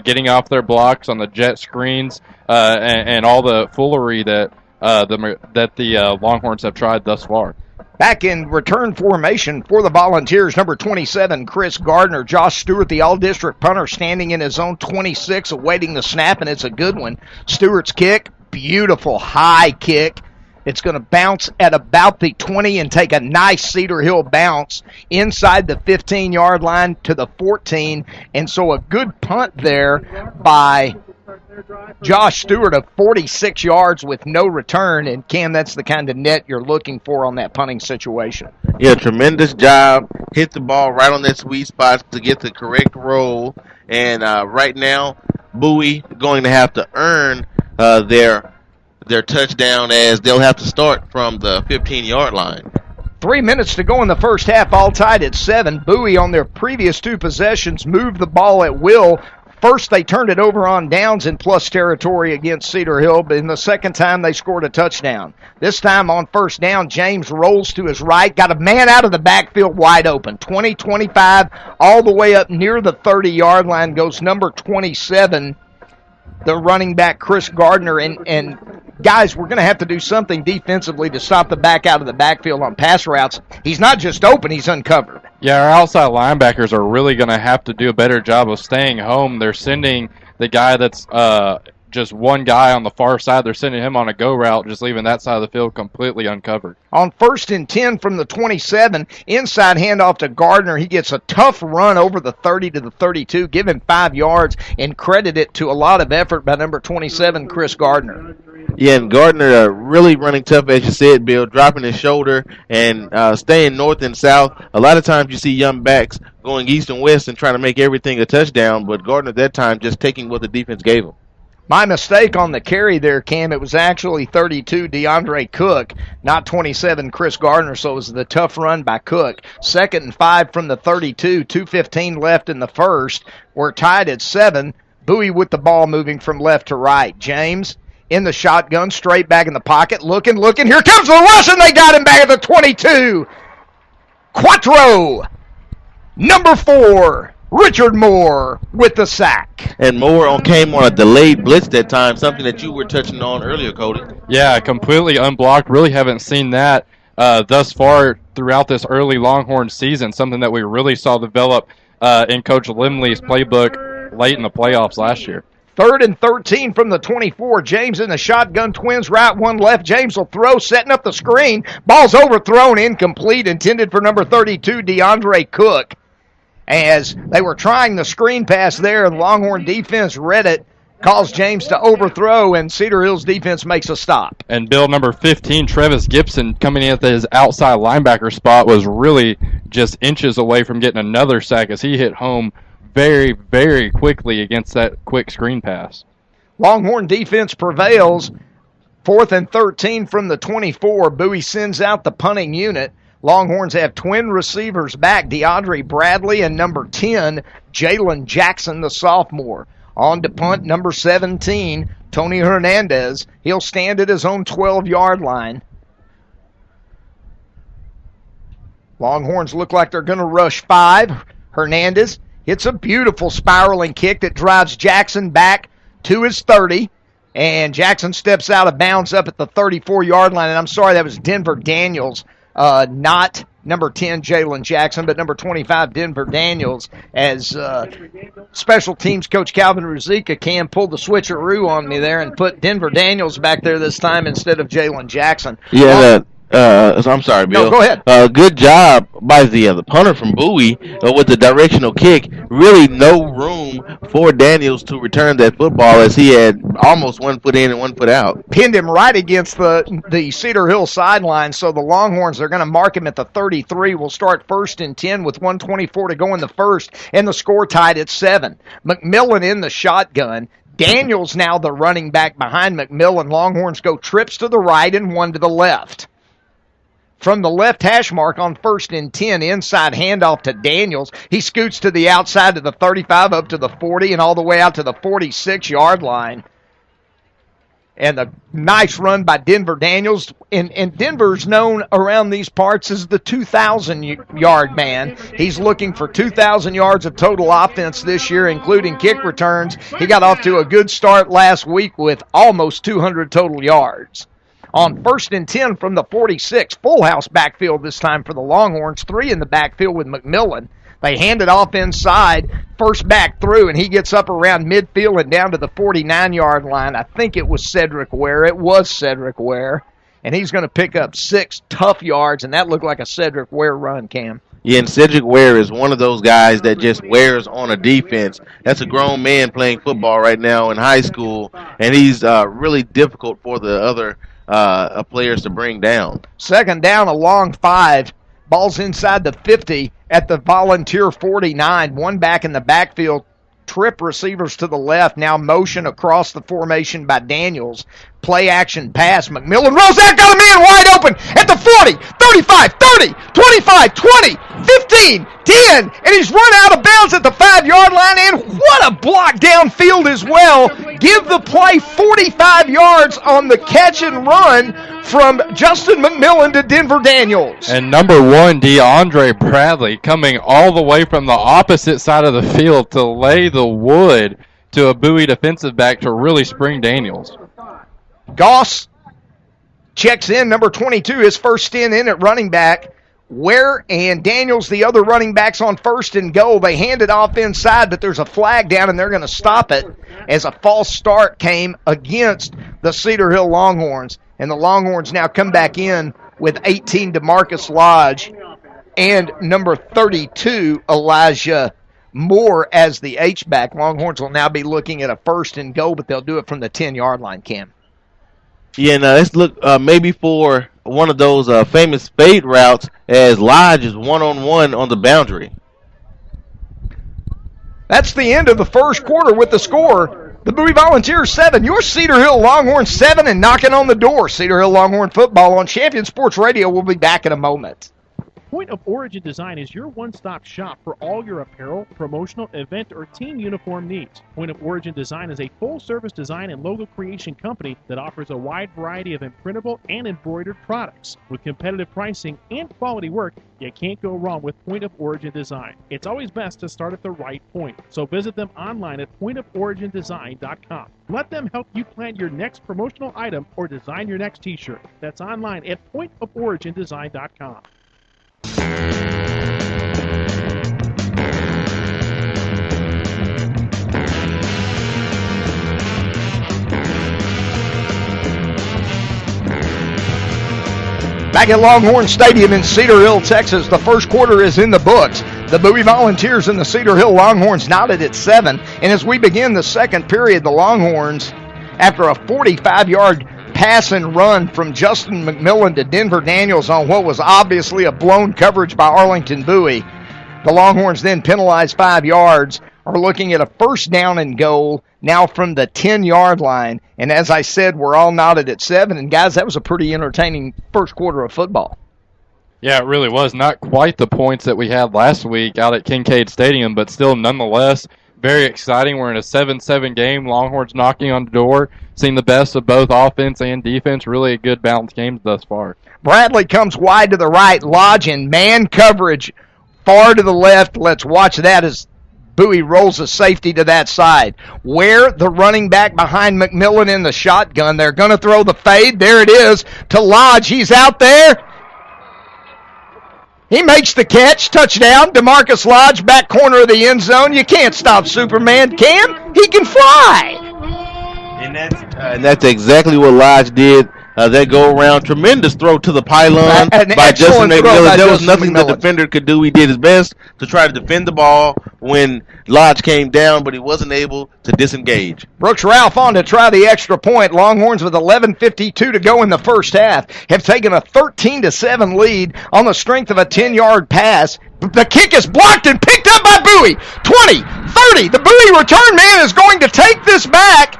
Speaker 13: getting off their blocks on the jet screens and all the foolery that the Longhorns have tried thus far.
Speaker 2: Back in return formation for the Volunteers, number 27, Chris Gardner. Josh Stewart, the all-district punter, standing in his own 26, awaiting the snap, and it's a good one. Stewart's kick, beautiful high kick. It's going to bounce at about the 20 and take a nice Cedar Hill bounce inside the 15-yard line to the 14. And so a good punt there by Josh Stewart of 46 yards with no return. And, Cam, that's the kind of net you're looking for on that punting situation.
Speaker 12: Yeah, tremendous job. Hit the ball right on that sweet spot to get the correct roll. And right now, Bowie going to have to earn their touchdown, as they'll have to start from the 15-yard line.
Speaker 2: 3 minutes to go in the first half, all tied at 7. Bowie, on their previous 2 possessions, moved the ball at will. First, they turned it over on downs in plus territory against Cedar Hill, but in the second time, they scored a touchdown. This time on first down, James rolls to his right, got a man out of the backfield wide open. 20, 25, all the way up near the 30-yard line goes number 27, the running back, Chris Gardner. And guys, we're going to have to do something defensively to stop the back out of the backfield on pass routes. He's not just open, he's uncovered.
Speaker 13: Yeah, our outside linebackers are really going to have to do a better job of staying home. They're sending the guy that's just one guy on the far side. They're sending him on a go route, just leaving that side of the field completely uncovered.
Speaker 2: On 1st and 10 from the 27, inside handoff to Gardner. He gets a tough run over the 30 to the 32. Give him 5 yards and credit it to a lot of effort by number 27, Chris Gardner.
Speaker 12: Yeah, and Gardner really running tough, as you said, Bill, dropping his shoulder and staying north and south. A lot of times you see young backs going east and west and trying to make everything a touchdown, but Gardner at that time just taking what the defense gave him.
Speaker 2: My mistake on the carry there, Cam. It was actually 32, DeAndre Cook, not 27, Chris Gardner, so it was the tough run by Cook. 2nd and 5 from the 32, 2:15 left in the first. We're tied at 7. Bowie with the ball moving from left to right. James in the shotgun, straight back in the pocket, looking. Here comes the rush, and they got him back at the 22. Quattro, number 4, Richard Moore with the sack.
Speaker 12: And Moore came on a delayed blitz that time, something that you were touching on earlier, Cody.
Speaker 13: Yeah, completely unblocked. Really haven't seen that thus far throughout this early Longhorn season, something that we really saw develop in Coach Limley's playbook late in the playoffs last year.
Speaker 2: 3rd and 13 from the 24. James in the shotgun, twins right, one left. James will throw, setting up the screen. Ball's overthrown, incomplete, intended for number 32, DeAndre Cook. As they were trying the screen pass there, the Longhorn defense read it, calls James to overthrow, and Cedar Hill's defense makes a stop.
Speaker 13: And Bill, number 15, Travis Gibson, coming in at his outside linebacker spot, was really just inches away from getting another sack as he hit home very, very quickly against that quick screen pass.
Speaker 2: Longhorn defense prevails. 4th and 13 from the 24. Bowie sends out the punting unit. Longhorns have twin receivers back, DeAndre Bradley and number 10, Jalen Jackson, the sophomore. On to punt, number 17, Tony Hernandez. He'll stand at his own 12-yard line. Longhorns look like they're going to rush 5. Hernandez hits a beautiful spiraling kick that drives Jackson back to his 30. And Jackson steps out of bounds up at the 34-yard line. And I'm sorry, that was Denver Daniels, not number 10, Jalen Jackson, but number 25, Denver Daniels, as special teams coach Calvin Ruzicka pulled the switcheroo on me there and put Denver Daniels back there this time instead of Jalen Jackson.
Speaker 12: Yeah, I'm sorry, Bill.
Speaker 2: No, go ahead.
Speaker 12: Good job by the punter from Bowie with the directional kick. Really no room for Daniels to return that football, as he had almost 1 foot in and 1 foot out.
Speaker 2: Pinned him right against the Cedar Hill sideline, so the Longhorns are going to mark him at the 33. We'll start 1st and 10 with 1:24 to go in the first, and the score tied at 7. McMillan in the shotgun. Daniels now the running back behind McMillan. Longhorns go trips to the right and one to the left. From the left hash mark on 1st and 10, inside handoff to Daniels. He scoots to the outside to the 35, up to the 40, and all the way out to the 46-yard line. And a nice run by Denver Daniels. And Denver's known around these parts as the 2,000-yard man. He's looking for 2,000 yards of total offense this year, including kick returns. He got off to a good start last week with almost 200 total yards. On 1st and 10 from the 46, full house backfield this time for the Longhorns. 3 in the backfield with McMillan. They hand it off inside, first back through, and he gets up around midfield and down to the 49-yard line. I think it was Cedric Ware. It was Cedric Ware. And he's going to pick up 6 tough yards, and that looked like a Cedric Ware run, Cam.
Speaker 12: Yeah, and Cedric Ware is one of those guys that just wears on a defense. That's a grown man playing football right now in high school, and he's really difficult for the other players to bring down.
Speaker 2: Second down, a long 5. Ball's inside the 50 at the Volunteer 49. One back in the backfield. Trip receivers to the left. Now motion across the formation by Daniels. Play action pass. McMillan rolls out. Got a man wide open at the 40, 35, 30, 25, 20, 15, 10. And he's run out of bounds at the 5-yard line. And what a block downfield as well. Give the play 45 yards on the catch and run from Justin McMillan to Denver Daniels.
Speaker 13: And number 1, DeAndre Bradley, coming all the way from the opposite side of the field to lay the wood to a Bowie defensive back to really spring Daniels.
Speaker 2: Goss checks in, number 22, his first stint in at running back. Ware and Daniels, the other running backs, on 1st and goal. They hand it off inside, but there's a flag down, and they're going to stop it as a false start came against the Cedar Hill Longhorns. And the Longhorns now come back in with 18, DeMarcus Lodge, and number 32, Elijah Moore as the H-back. Longhorns will now be looking at a 1st and goal, but they'll do it from the 10-yard line, Cam.
Speaker 12: Yeah, and let's look maybe for one of those famous fade routes as Lodge is one-on-one on the boundary.
Speaker 2: That's the end of the first quarter with the score. The Bowie Volunteers 7, your Cedar Hill Longhorns 7, and knocking on the door. Cedar Hill Longhorn football on Champion Sports Radio. We'll be back in a moment.
Speaker 11: Point of Origin Design is your one-stop shop for all your apparel, promotional, event, or team uniform needs. Point of Origin Design is a full-service design and logo creation company that offers a wide variety of imprintable and embroidered products. With competitive pricing and quality work, you can't go wrong with Point of Origin Design. It's always best to start at the right point, so visit them online at pointoforigindesign.com. Let them help you plan your next promotional item or design your next t-shirt. That's online at pointoforigindesign.com.
Speaker 2: Back at Longhorn Stadium in Cedar Hill, Texas, the first quarter is in the books. The Bowie Volunteers and the Cedar Hill Longhorns knotted at 7. And as we begin the second period, the Longhorns, after a 45-yard pass and run from Justin McMillan to Denver Daniels on what was obviously a blown coverage by Arlington Bowie, the Longhorns then penalized 5 yards, are looking at a 1st down and goal now from the 10-yard line. And as I said, we're all knotted at 7. And, guys, that was a pretty entertaining first quarter of football.
Speaker 13: Yeah, it really was. Not quite the points that we had last week out at Kincaid Stadium, but still nonetheless very exciting. We're in a 7-7 game. Longhorns knocking on the door, seeing the best of both offense and defense. Really a good balanced game thus far.
Speaker 2: Bradley comes wide to the right. Lodge in man coverage far to the left. Let's watch that as Bowie rolls a safety to that side. Ware, the running back behind McMillan in the shotgun. They're going to throw the fade. There it is to Lodge. He's out there. He makes the catch. Touchdown. DeMarcus Lodge, back corner of the end zone. You can't stop Superman, Cam. He can fly.
Speaker 12: And that's exactly what Lodge did. That go-around, tremendous throw to the pylon by Justin McMillan. There was nothing the defender could do. He did his best to try to defend the ball when Lodge came down, but he wasn't able to disengage.
Speaker 2: Brooks Ralph on to try the extra point. Longhorns with 11:52 to go in the first half have taken a 13-7 lead on the strength of a 10-yard pass. The kick is blocked and picked up by Bowie. 20, 30. The Bowie return man is going to take this back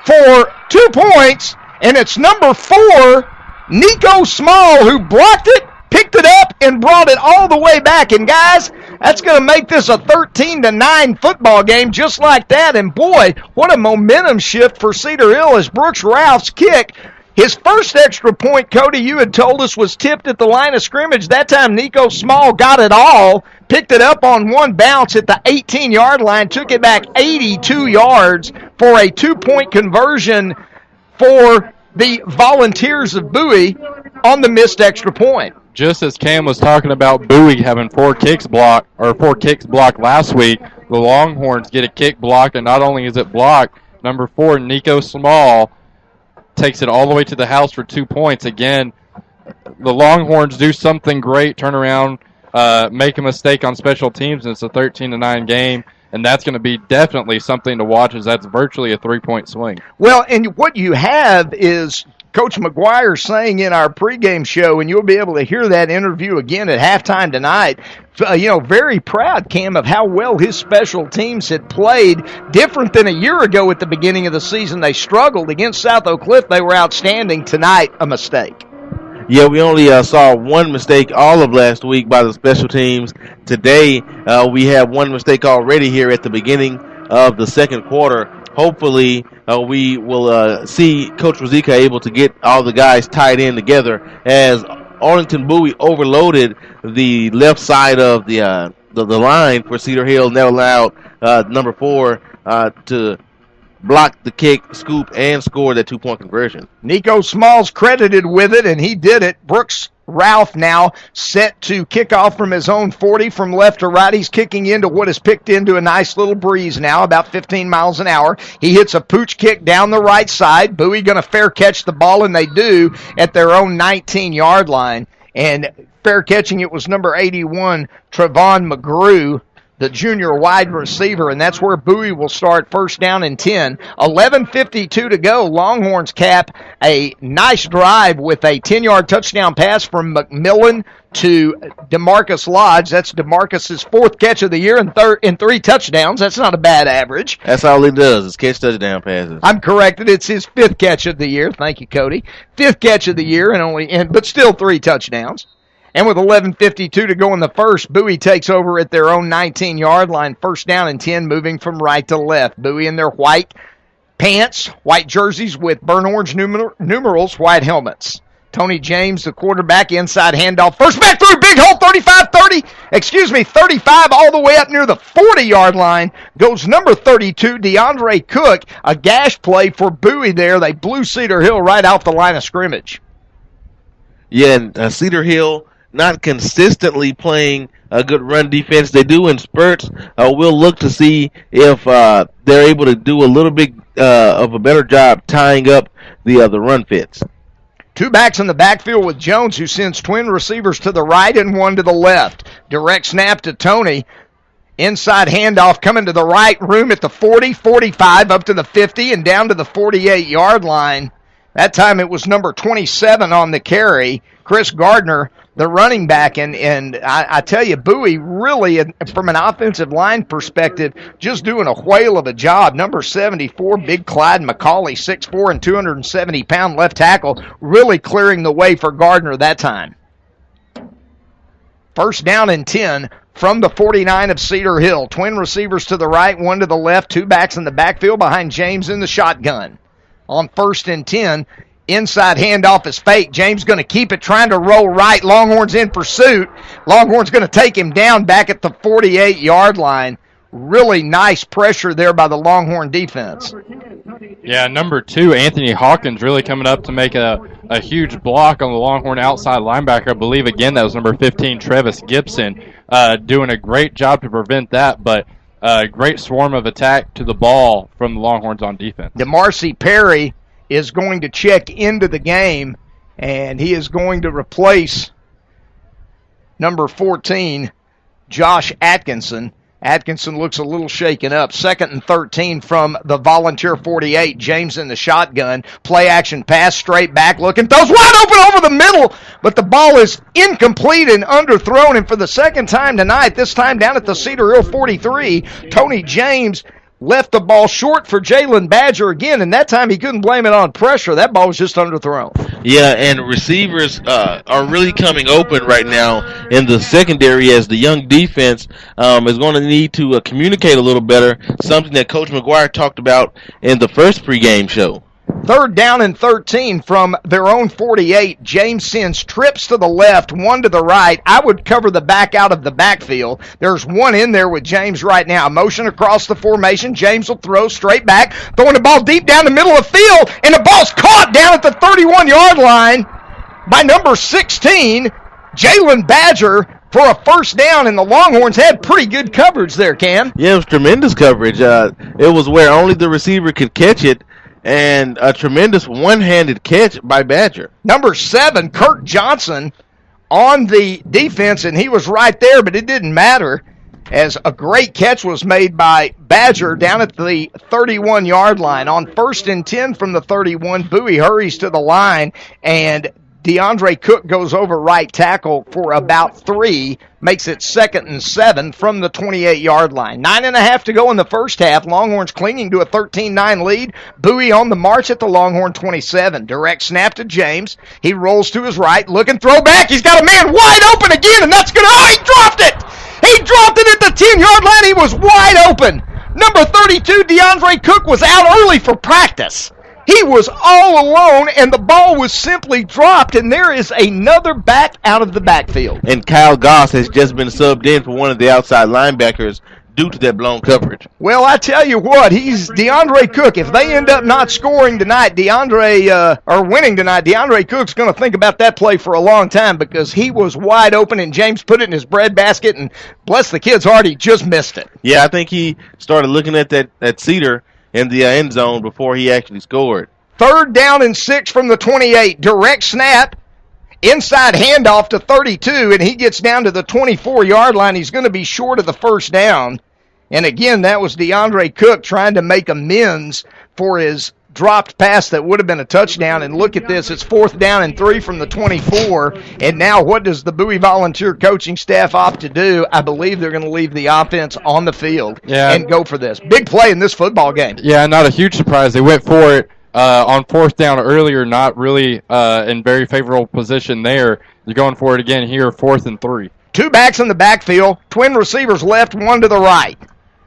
Speaker 2: for 2 points, and it's number 4, Nico Small, who blocked it, picked it up, and brought it all the way back. And, guys, that's going to make this a 13-9 football game just like that. And, boy, what a momentum shift for Cedar Hill as Brooks Ralph's kick. His first extra point, Cody, you had told us, was tipped at the line of scrimmage. That time, Nico Small got it all, picked it up on one bounce at the 18-yard line, took it back 82 yards for a 2-point conversion for the Volunteers of Bowie on the missed extra point.
Speaker 13: Just as Cam was talking about Bowie having 4 kicks blocked last week, the Longhorns get a kick blocked, and not only is it blocked, number 4, Nico Small, takes it all the way to the house for 2 points. Again, the Longhorns do something great, turn around, make a mistake on special teams, and it's a 13-9 game. And that's going to be definitely something to watch, as that's virtually a 3-point swing.
Speaker 2: Well, and what you have is Coach McGuire saying in our pregame show, and you'll be able to hear that interview again at halftime tonight, very proud, Cam, of how well his special teams had played. Different than a year ago at the beginning of the season. They struggled. Against South Oak Cliff, they were outstanding. Tonight, a mistake.
Speaker 12: Yeah, we only saw one mistake all of last week by the special teams. Today, we have one mistake already here at the beginning of the second quarter. Hopefully, we will see Coach Rosica able to get all the guys tied in together, as Arlington Bowie overloaded the left side of the line for Cedar Hill, and that allowed number 4 to blocked the kick, scoop, and scored that 2-point conversion.
Speaker 2: Nico Small's credited with it, and he did it. Brooks Ralph now set to kick off from his own 40 from left to right. He's kicking into what is picked into a nice little breeze now, about 15 miles an hour. He hits a pooch kick down the right side. Bowie going to fair catch the ball, and they do at their own 19-yard line. And fair catching it was number 81, Trevon McGrew, the junior wide receiver, and that's where Bowie will start first down and 10. 11:52 to go. Longhorns cap a nice drive with a 10-yard touchdown pass from McMillan to DeMarcus Lodge. That's DeMarcus's 4th catch of the year and 3 touchdowns. That's not a bad average.
Speaker 12: That's all he does is catch touchdown passes.
Speaker 2: I'm corrected. It's his 5th catch of the year. Thank you, Cody. 5th catch of the year, but still 3 touchdowns. And with 11:52 to go in the first, Bowie takes over at their own 19-yard line, first down and 10, moving from right to left. Bowie in their white pants, white jerseys with burnt orange numerals, white helmets. Tony James, the quarterback, inside handoff. First back through, big hole, 35, all the way up near the 40-yard line. Goes number 32, DeAndre Cook, a gash play for Bowie there. They blew Cedar Hill right off the line of scrimmage.
Speaker 12: Yeah, and Cedar Hill not consistently playing a good run defense. They do in spurts. We'll look to see if they're able to do a little bit of a better job tying up the run fits.
Speaker 2: 2 backs in the backfield with Jones, who sends twin receivers to the right and 1 to the left. Direct snap to Tony. Inside handoff coming to the right, room at the 40, 45, up to the 50, and down to the 48-yard line. That time it was number 27 on the carry, Chris Gardner, the running back. And I tell you, Bowie really, from an offensive line perspective, just doing a whale of a job. Number 74, Big Clyde McCauley, 6'4" and 270-pound left tackle, really clearing the way for Gardner that time. First down and 10 from the 49 of Cedar Hill. Twin receivers to the right, 1 to the left, 2 backs in the backfield behind James in the shotgun. On first and 10, inside handoff is fake. James going to keep it, trying to roll right. Longhorns in pursuit. Longhorns going to take him down back at the 48-yard line. Really nice pressure there by the Longhorn defense.
Speaker 13: Yeah, number 2, Anthony Hawkins, really coming up to make a huge block on the Longhorn outside linebacker. I believe, again, that was number 15, Travis Gibson, doing a great job to prevent that, but great swarm of attack to the ball from the Longhorns on defense.
Speaker 2: DeMarcy Perry is going to check into the game, and he is going to replace number 14, Josh Atkinson. Atkinson looks a little shaken up. 2nd and 13 from the Volunteer 48. James in the shotgun. Play action pass, straight back, looking, throws wide open over the middle, but the ball is incomplete and underthrown. And for the second time tonight, this time down at the Cedar Hill 43, Tony James left the ball short for Jalen Badger again, and that time he couldn't blame it on pressure. That ball was just underthrown.
Speaker 12: Yeah, and receivers are really coming open right now in the secondary as the young defense is going to need to communicate a little better, something that Coach McGuire talked about in the first pregame show.
Speaker 2: 3rd down and 13 from their own 48. James sends trips to the left, one to the right. I would cover the back out of the backfield. There's one in there with James right now. Motion across the formation. James will throw straight back, throwing the ball deep down the middle of the field, and the ball's caught down at the 31-yard line by number 16, Jalen Badger, for a first down, and the Longhorns had pretty good coverage there, Cam.
Speaker 12: Yeah, it was tremendous coverage. It was where only the receiver could catch it, and a tremendous one-handed catch by Badger.
Speaker 2: Number 7, Kirk Johnson, on the defense, and he was right there, but it didn't matter as a great catch was made by Badger down at the 31-yard line. On 1st and 10 from the 31, Bowie hurries to the line, and DeAndre Cook goes over right tackle for about 3, makes it 2nd and 7 from the 28-yard line. 9.5 to go in the first half. Longhorns clinging to a 13-9 lead. Bowie on the march at the Longhorn 27. Direct snap to James. He rolls to his right, looking, throw back. He's got a man wide open again, and that's going to, he dropped it! He dropped it at the 10-yard line. He was wide open. Number 32, DeAndre Cook, was out early for practice. He was all alone, and the ball was simply dropped, and there is another back out of the backfield.
Speaker 12: And Kyle Goss has just been subbed in for one of the outside linebackers due to that blown coverage.
Speaker 2: Well, I tell you what, he's DeAndre Cook. If they end up not scoring tonight, or winning tonight, DeAndre Cook's going to think about that play for a long time because he was wide open, and James put it in his breadbasket, and bless the kid's heart, he just missed it.
Speaker 12: Yeah, I think he started looking at that Cedar in the end zone before he actually scored.
Speaker 2: 3rd down and 6 from the 28. Direct snap. Inside handoff to 32, and he gets down to the 24-yard line. He's going to be short of the first down. And again, that was DeAndre Cook trying to make amends for his dropped pass that would have been a touchdown. And look at this. It's 4th down and 3 from the 24. And now what does the Bowie Volunteer coaching staff opt to do? I believe they're going to leave the offense on the field and go for this. Big play in this football game.
Speaker 13: Yeah, not a huge surprise. They went for it on 4th down earlier, not really in very favorable position there. You're going for it again here, 4th and 3.
Speaker 2: 2 backs in the backfield, twin receivers left, one to the right.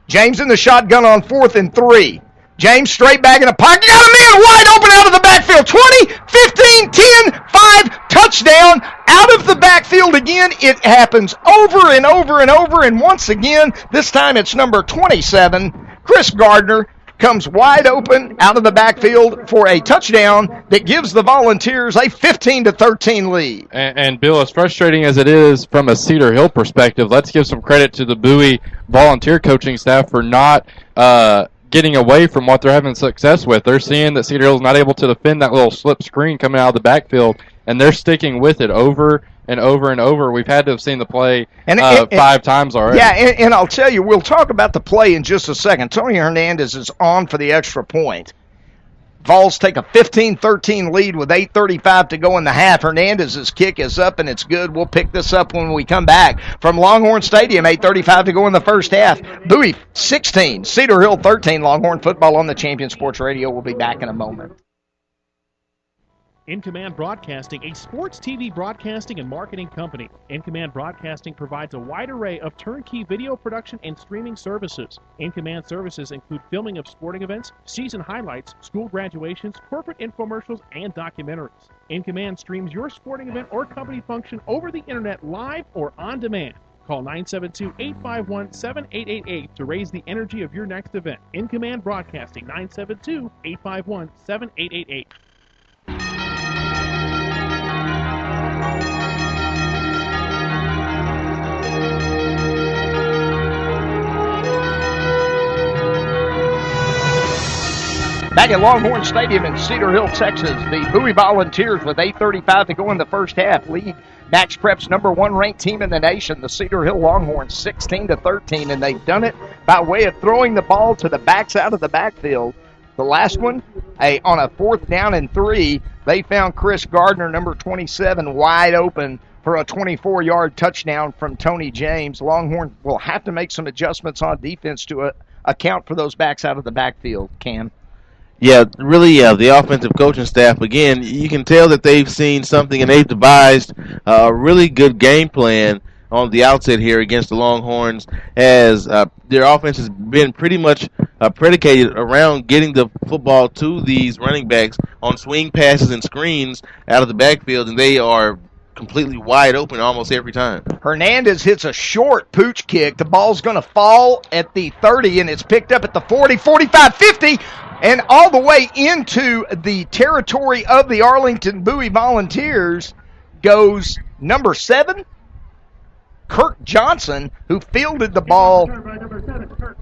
Speaker 2: James in the shotgun on 4th and 3. James straight back in the pocket. Got a man wide open out of the backfield. 20, 15, 10, 5, touchdown. Out of the backfield again. It happens over and over and over. And once again, this time it's number 27, Chris Gardner, comes wide open out of the backfield for a touchdown that gives the Volunteers a 15-13 lead.
Speaker 13: And Bill, as frustrating as it is from a Cedar Hill perspective, let's give some credit to the Bowie Volunteer coaching staff for not getting away from what they're having success with. They're seeing that Cedar Hill is not able to defend that little slip screen coming out of the backfield, and they're sticking with it over and over and over. We've had to have seen the play 5 times already.
Speaker 2: Yeah, and I'll tell you, we'll talk about the play in just a second. Tony Hernandez is on for the extra point. Vols take a 15-13 lead with 8:35 to go in the half. Hernandez's kick is up, and it's good. We'll pick this up when we come back from Longhorn Stadium. 8:35 to go in the first half. Bowie 16, Cedar Hill 13. Longhorn football on the Champion Sports Radio. We'll be back in a moment.
Speaker 11: In Command Broadcasting, a sports TV broadcasting and marketing company. In Command Broadcasting provides a wide array of turnkey video production and streaming services. In Command services include filming of sporting events, season highlights, school graduations, corporate infomercials, and documentaries. In Command streams your sporting event or company function over the internet live or on demand. Call 972-851-7888 to raise the energy of your next event. In Command Broadcasting, 972-851-7888.
Speaker 2: Back at Longhorn Stadium in Cedar Hill, Texas, the Bowie Volunteers with 8:35 to go in the first half lead Max Prep's number 1 ranked team in the nation, the Cedar Hill Longhorns, 16-13, and they've done it by way of throwing the ball to the backside of the backfield. The last one, on a 4th down and 3, they found Chris Gardner, number 27, wide open for a 24-yard touchdown from Tony James. Longhorn will have to make some adjustments on defense to account for those backs out of the backfield, Cam.
Speaker 12: Yeah, really, the offensive coaching staff, again, you can tell that they've seen something and they've devised a really good game plan on the outset here against the Longhorns, as their offense has been pretty much predicated around getting the football to these running backs on swing passes and screens out of the backfield, and they are completely wide open almost every time.
Speaker 2: Hernandez hits a short pooch kick. The ball's going to fall at the 30, and it's picked up at the 40, 45, 50, and all the way into the territory of the Arlington Bowie Volunteers goes number 7, Kirk Johnson, who fielded the ball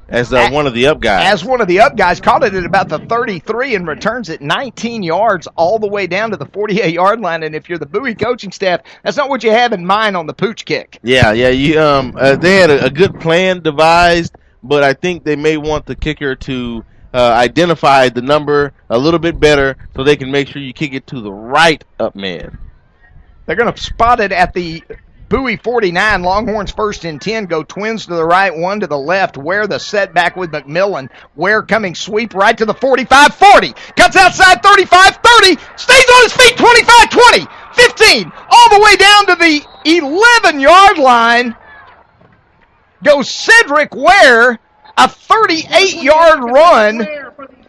Speaker 12: as one of the up guys.
Speaker 2: As one of the up guys, caught it at about the 33 and returns it 19 yards all the way down to the 48-yard line. And if you're the Bowie coaching staff, that's not what you have in mind on the pooch kick.
Speaker 12: Yeah. They had a good plan devised, but I think they may want the kicker to identify the number a little bit better so they can make sure you kick it to the right up man.
Speaker 2: They're going to spot it at the Bowie 49, Longhorns 1st and 10, go twins to the right, one to the left. Ware the setback with McMillan. Ware coming sweep right to the 45, 40. Cuts outside 35, 30. Stays on his feet, 25, 20, 15. All the way down to the 11-yard line goes Cedric Ware, a 38-yard run.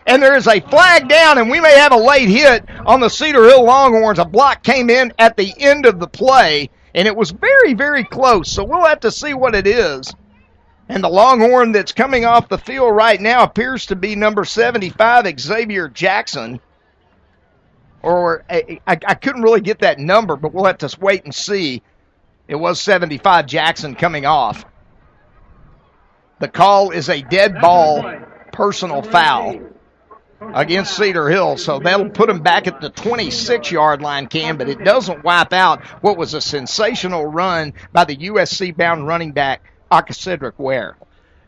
Speaker 2: And there is a flag down, and we may have a late hit on the Cedar Hill Longhorns. A block came in at the end of the play, and it was very, very close, so we'll have to see what it is. And the Longhorn that's coming off the field right now appears to be number 75, Xavier Jackson. Or I couldn't really get that number, but we'll have to wait and see. It was 75 Jackson coming off. The call is a dead ball personal foul against Cedar Hill, so that'll put him back at the 26-yard line, Cam, but it doesn't wipe out what was a sensational run by the USC-bound running back, Cedric Ware.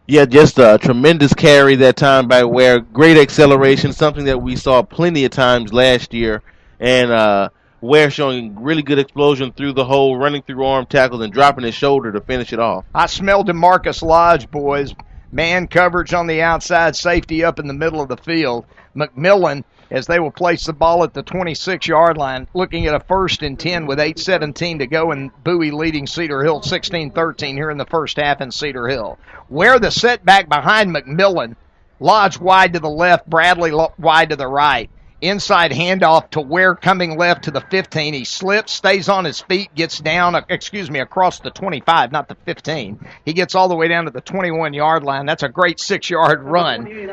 Speaker 12: Yeah, just a tremendous carry that time by Ware. Great acceleration, something that we saw plenty of times last year, and Ware showing really good explosion through the hole, running through arm tackles and dropping his shoulder to finish it off.
Speaker 2: I smelled DeMarcus Lodge, boys. Man coverage on the outside, safety up in the middle of the field. McMillan, as they will place the ball at the 26-yard line, looking at a 1st and 10 with 8:17 to go, and Bowie leading Cedar Hill 16-13 here in the first half in Cedar Hill. Where the setback behind McMillan, Lodge wide to the left, Bradley wide to the right. Inside handoff to Ware coming left to the 15. He slips, stays on his feet, gets down, across the 25, not the 15. He gets all the way down to the 21-yard line. That's a great 6-yard run.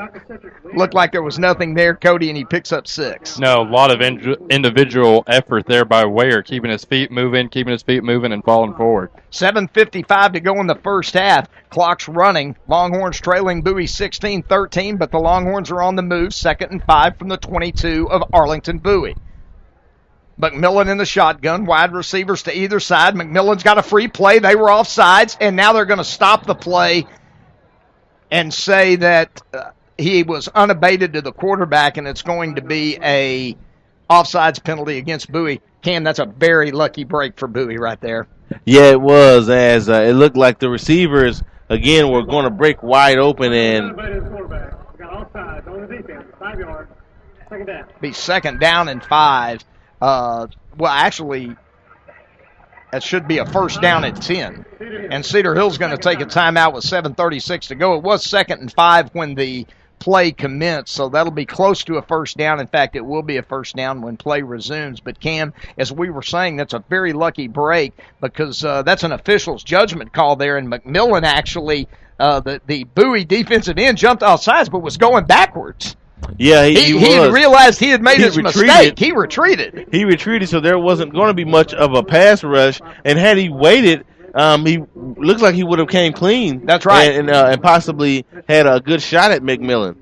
Speaker 2: Looked like there was nothing there, Cody, and he picks up 6.
Speaker 13: No, a lot of individual effort there by Ware, keeping his feet moving, and falling forward.
Speaker 2: 7:55 to go in the first half. Clock's running. Longhorns trailing Bowie 16-13, but the Longhorns are on the move. 2nd and 5 from the 22 of Arlington Bowie. McMillan in the shotgun, wide receivers to either side. McMillan's got a free play. They were offsides, and now they're going to stop the play and say that he was unabated to the quarterback, and it's going to be a offsides penalty against Bowie. Cam, that's a very lucky break for Bowie right there.
Speaker 12: Yeah, it was, as it looked like the receivers, again, were going to break wide open. And
Speaker 2: be 2nd down and 5. Well, actually, that should be a 1st down and 10. And Cedar Hill's going to take a timeout with 7:36 to go. It was 2nd and 5 when the play commenced, so that'll be close to a 1st down. In fact, it will be a 1st down when play resumes. But Cam, as we were saying, that's a very lucky break because that's an official's judgment call there, and McMillan actually, the Bowie defensive end, jumped off sides but was going backwards.
Speaker 12: Yeah, he
Speaker 2: realized he had made his mistake. He retreated,
Speaker 12: so there wasn't going to be much of a pass rush, and had he waited, he looks like he would have came clean.
Speaker 2: That's right.
Speaker 12: And possibly had a good shot at McMillan.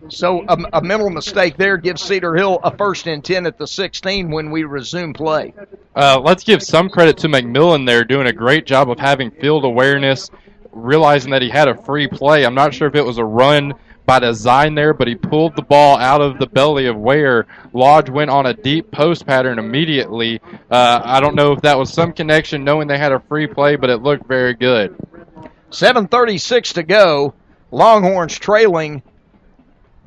Speaker 2: So a mental mistake there gives Cedar Hill a 1st and 10 at the 16 when we resume play.
Speaker 13: Let's give some credit to McMillan there, doing a great job of having field awareness, realizing that he had a free play. I'm not sure if it was a run by design there, but he pulled the ball out of the belly of Ware. Lodge went on a deep post pattern immediately. I don't know if that was some connection knowing they had a free play, but it looked very good.
Speaker 2: 7:36 to go. Longhorns trailing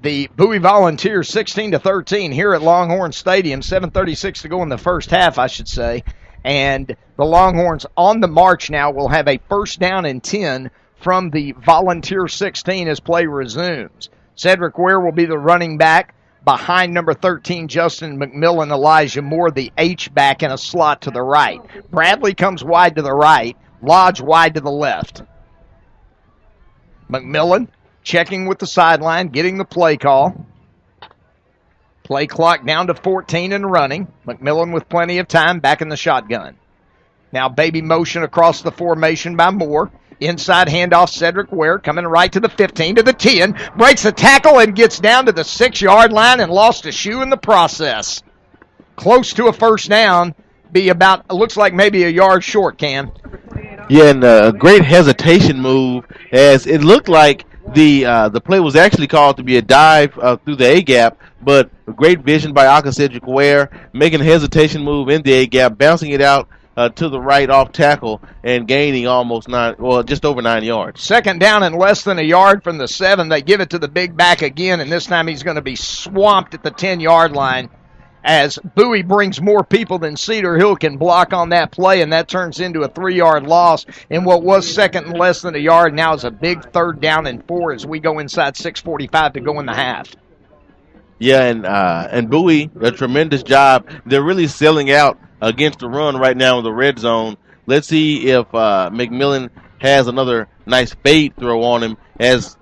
Speaker 2: the Bowie Volunteers 16-13 here at Longhorn Stadium. 7:36 to go in the first half, I should say. And the Longhorns on the march now will have a 1st down and 10 from the Volunteer 16 as play resumes. Cedric Ware will be the running back behind number 13, Justin McMillan, Elijah Moore, the H-back in a slot to the right. Bradley comes wide to the right, Lodge wide to the left. McMillan checking with the sideline, getting the play call. Play clock down to 14 and running. McMillan with plenty of time back in the shotgun. Now baby motion across the formation by Moore. Inside handoff, Cedric Ware coming right to the 15, to the 10. Breaks the tackle and gets down to the 6-yard line and lost a shoe in the process. Close to a 1st down. Be about, looks like maybe a yard short, Cam.
Speaker 12: Yeah, and a great hesitation move, as it looked like the play was actually called to be a dive through the A-gap, but a great vision by Cedric Ware, making a hesitation move in the A-gap, bouncing it out to the right off tackle and gaining just over 9 yards.
Speaker 2: 2nd down and less than a yard from the 7. They give it to the big back again, and this time he's going to be swamped at the 10-yard line as Bowie brings more people than Cedar Hill can block on that play, and that turns into a 3-yard loss. And what was 2nd and less than a yard now is a big 3rd down and 4 as we go inside 6:45 to go in the half.
Speaker 12: Yeah, and Bowie, a tremendous job. They're really selling out against the run right now in the red zone. Let's see if McMillan has another nice fade throw on him, as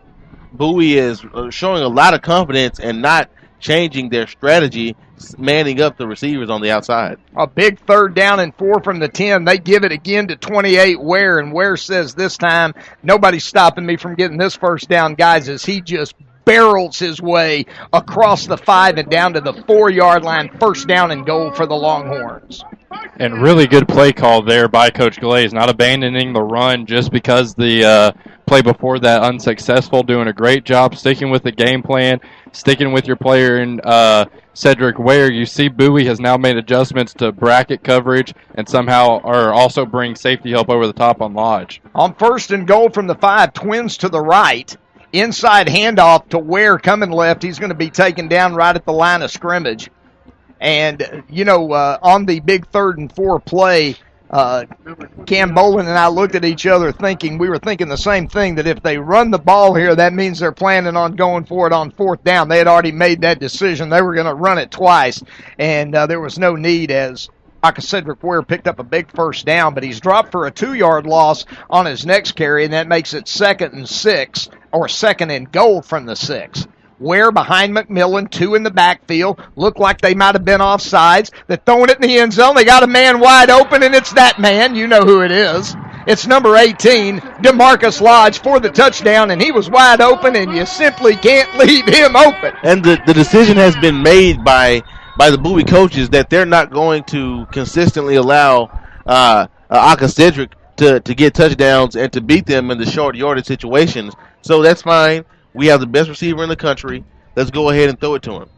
Speaker 12: Bowie is showing a lot of confidence and not changing their strategy, manning up the receivers on the outside.
Speaker 2: A big 3rd down and 4 from the 10. They give it again to 28 Ware, and Ware says this time, nobody's stopping me from getting this 1st down, guys, as he just barrels his way across the 5 and down to the 4-yard line. 1st down and goal for the Longhorns.
Speaker 13: And really good play call there by Coach Glaze, not abandoning the run just because the play before that unsuccessful, doing a great job sticking with the game plan, sticking with your player in Cedric Ware. You see Bowie has now made adjustments to bracket coverage and somehow or also bring safety help over the top on Lodge.
Speaker 2: On 1st and goal from the 5, twins to the right. Inside handoff to Ware coming left. He's going to be taken down right at the line of scrimmage. And, on the big 3rd and 4 play, Cam Bolin and I looked at each other we were thinking the same thing, that if they run the ball here, that means they're planning on going for it on 4th down. They had already made that decision. They were going to run it twice, and there was no need, as Cedric Ware picked up a big 1st down, but he's dropped for a 2-yard loss on his next carry, and that makes it 2nd and 6, or 2nd and goal from the 6. Ware behind McMillan, 2 in the backfield. Looked like they might have been offsides. They're throwing it in the end zone. They got a man wide open, and it's that man. You know who it is. It's number 18, DeMarcus Lodge, for the touchdown, and he was wide open, and you simply can't leave him open.
Speaker 12: And the decision has been made by the Bowie coaches that they're not going to consistently allow Cedric to get touchdowns and to beat them in the short yardage situations. So that's fine. We have the best receiver in the country. Let's go ahead and throw it to him.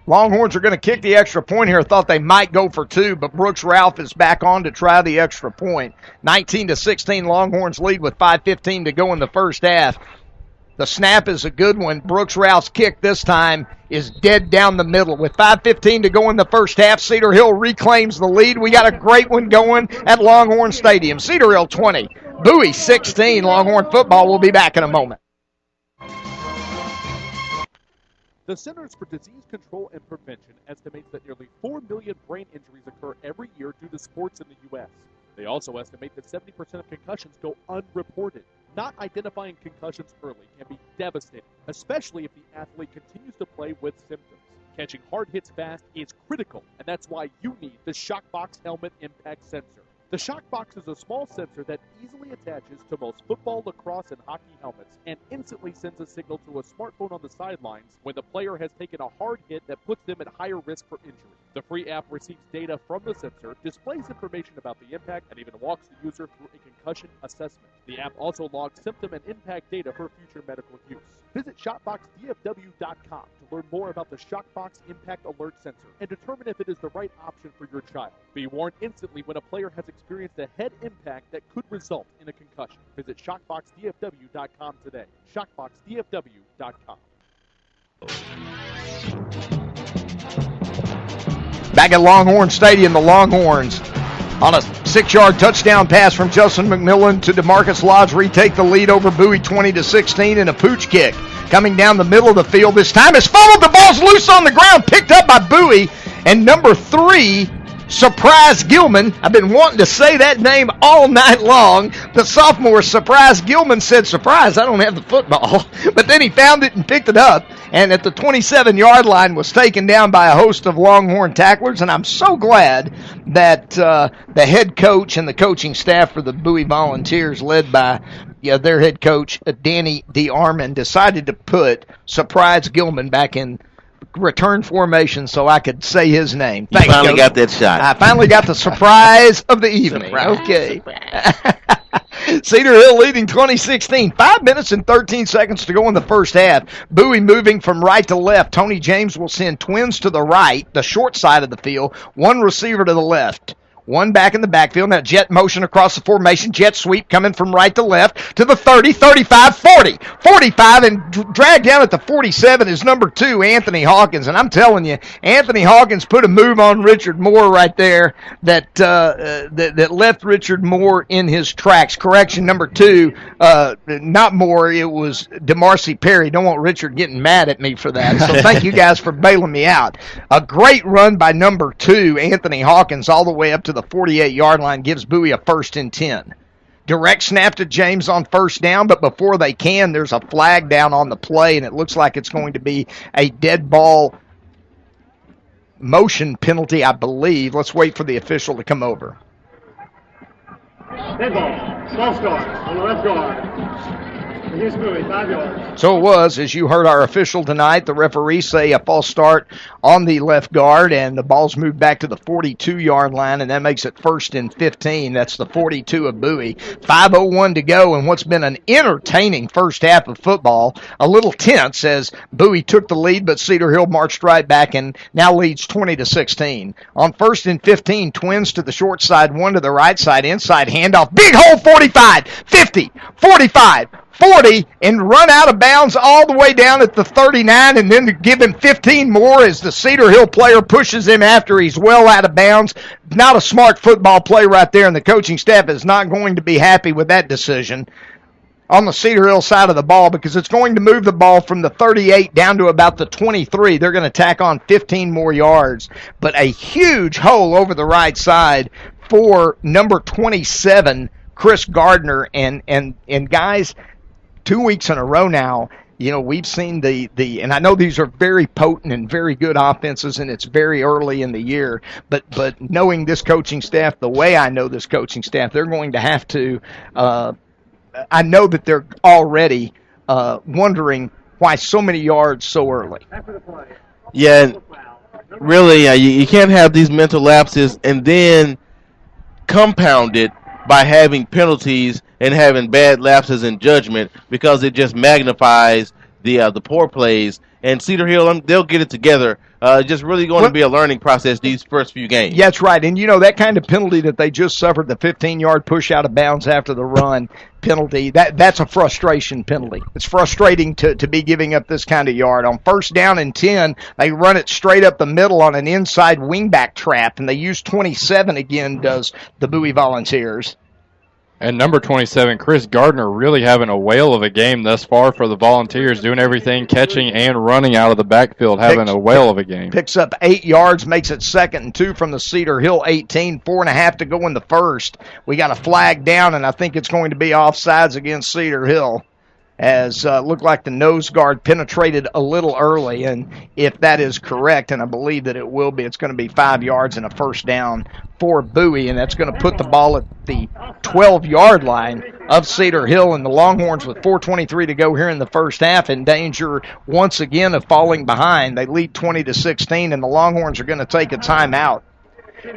Speaker 2: Longhorns are going to kick the extra point here. Thought they might go for 2, but Brooks Ralph is back on to try the extra point. 19-16, Longhorns lead with 5:15 to go in the first half. The snap is a good one. Brooks Ralph's kick this time is dead down the middle. With 5:15 to go in the first half, Cedar Hill reclaims the lead. We got a great one going at Longhorn Stadium. Cedar Hill 20, Bowie 16. Longhorn football will be back in a moment.
Speaker 1: The Centers for Disease Control and Prevention estimates that nearly 4 million brain injuries occur every year due to sports in the U.S. They also estimate that 70% of concussions go unreported. Not identifying concussions early can be devastating, especially if the athlete continues to play with symptoms. Catching hard hits fast is critical, and that's why you need the Shockbox Helmet Impact Sensor. The Shockbox is a small sensor that easily attaches to most football, lacrosse, and hockey helmets and instantly sends a signal to a smartphone on the sidelines when the player has taken a hard hit that puts them at higher risk for injury. The free app receives data from the sensor, displays information about the impact, and even walks the user through a concussion assessment. The app also logs symptom and impact data for future medical use. Visit ShockboxDFW.com to learn more about the Shockbox Impact Alert Sensor and determine if it is the right option for your child. Be warned instantly when a player has experienced a head impact that could result in a concussion. Visit ShockboxDFW.com today. ShockboxDFW.com.
Speaker 2: Back at Longhorn Stadium, the Longhorns on a 6-yard touchdown pass from Justin McMillan to DeMarcus Lodge retake the lead over Bowie 20-16 in a pooch kick. Coming down the middle of the field this time is fumbled. The ball's loose on the ground, picked up by Bowie. And number 3, Surprise Gilman. I've been wanting to say that name all night long. The sophomore Surprise Gilman said, "Surprise, I don't have the football." But then he found it and picked it up. And at the 27-yard line was taken down by a host of Longhorn tacklers. And I'm so glad that the head coach and the coaching staff for the Bowie Volunteers, led by their head coach, Danny D. Armand, decided to put Surprise Gilman back in return formation so I could say his name.
Speaker 12: You finally got that shot.
Speaker 2: I finally got the surprise of the evening. Okay. Cedar Hill leading 20-16. 5 minutes and 13 seconds to go in the first half. Bowie moving from right to left. Tony James will send twins to the right, the short side of the field. One receiver to the left. One back in the backfield. Now jet motion across the formation. Jet sweep coming from right to left to the 30, 35, 40. 45 and dragged down at the 47 is number 2, Anthony Hawkins. And I'm telling you, Anthony Hawkins put a move on Richard Moore right there that left Richard Moore in his tracks. Correction, number 2, not Moore. It was DeMarcy Perry. Don't want Richard getting mad at me for that. So thank you guys for bailing me out. A great run by number 2, Anthony Hawkins, all the way up to the 48-yard line, gives Bowie a 1st and 10. Direct snap to James on first down, but before they can, there's a flag down on the play, and it looks like it's going to be a dead ball motion penalty, I believe. Let's wait for the official to come over.
Speaker 14: Dead ball. Small start on the left guard. Against Bowie, 5 yards.
Speaker 2: So it was, as you heard our official tonight, the referee say a false start on the left guard, and the ball's moved back to the 42-yard line, and that makes it 1st and 15. That's the 42 of Bowie. 5:01 to go, and what's been an entertaining first half of football. A little tense as Bowie took the lead, but Cedar Hill marched right back and now leads 20-16. On 1st and 15, twins to the short side, one to the right side, inside handoff. Big hole, 45, 50, 45, 40, and run out of bounds all the way down at the 39, and then to give him 15 more as the Cedar Hill player pushes him after he's well out of bounds. Not a smart football play right there, and the coaching staff is not going to be happy with that decision on the Cedar Hill side of the ball, because it's going to move the ball from the 38 down to about the 23. They're going to tack on 15 more yards, but a huge hole over the right side for number 27, Chris Gardner, and guys, 2 weeks in a row now, we've seen the and I know these are very potent and very good offenses, and it's very early in the year, but knowing this coaching staff the way I know this coaching staff, they're going to have to, I know that they're already wondering why so many yards so early.
Speaker 12: Yeah, really, you can't have these mental lapses and then compound it by having penalties and having bad lapses in judgment, because it just magnifies the poor plays. And Cedar Hill, they'll get it together. Just really going to be a learning process these first few games.
Speaker 2: Yeah, that's right. And, that kind of penalty that they just suffered, the 15-yard push out of bounds after the run penalty, that's a frustration penalty. It's frustrating to be giving up this kind of yard. On 1st down and 10, they run it straight up the middle on an inside wingback trap, and they use 27 again, does the Bowie Volunteers.
Speaker 13: And number 27, Chris Gardner, really having a whale of a game thus far for the Volunteers, doing everything, catching and running out of the backfield, having a whale of a game.
Speaker 2: Picks up 8 yards, makes it 2nd and 2 from the Cedar Hill 18, 4.5 to go in the first. We got a flag down, and I think it's going to be offsides against Cedar Hill. as looked like the nose guard penetrated a little early. And if that is correct, and I believe that it will be, it's going to be 5 yards and a first down for Bowie, and that's going to put the ball at the 12-yard line of Cedar Hill, and the Longhorns with 4:23 to go here in the first half in danger once again of falling behind. They lead 20-16, and the Longhorns are going to take a timeout.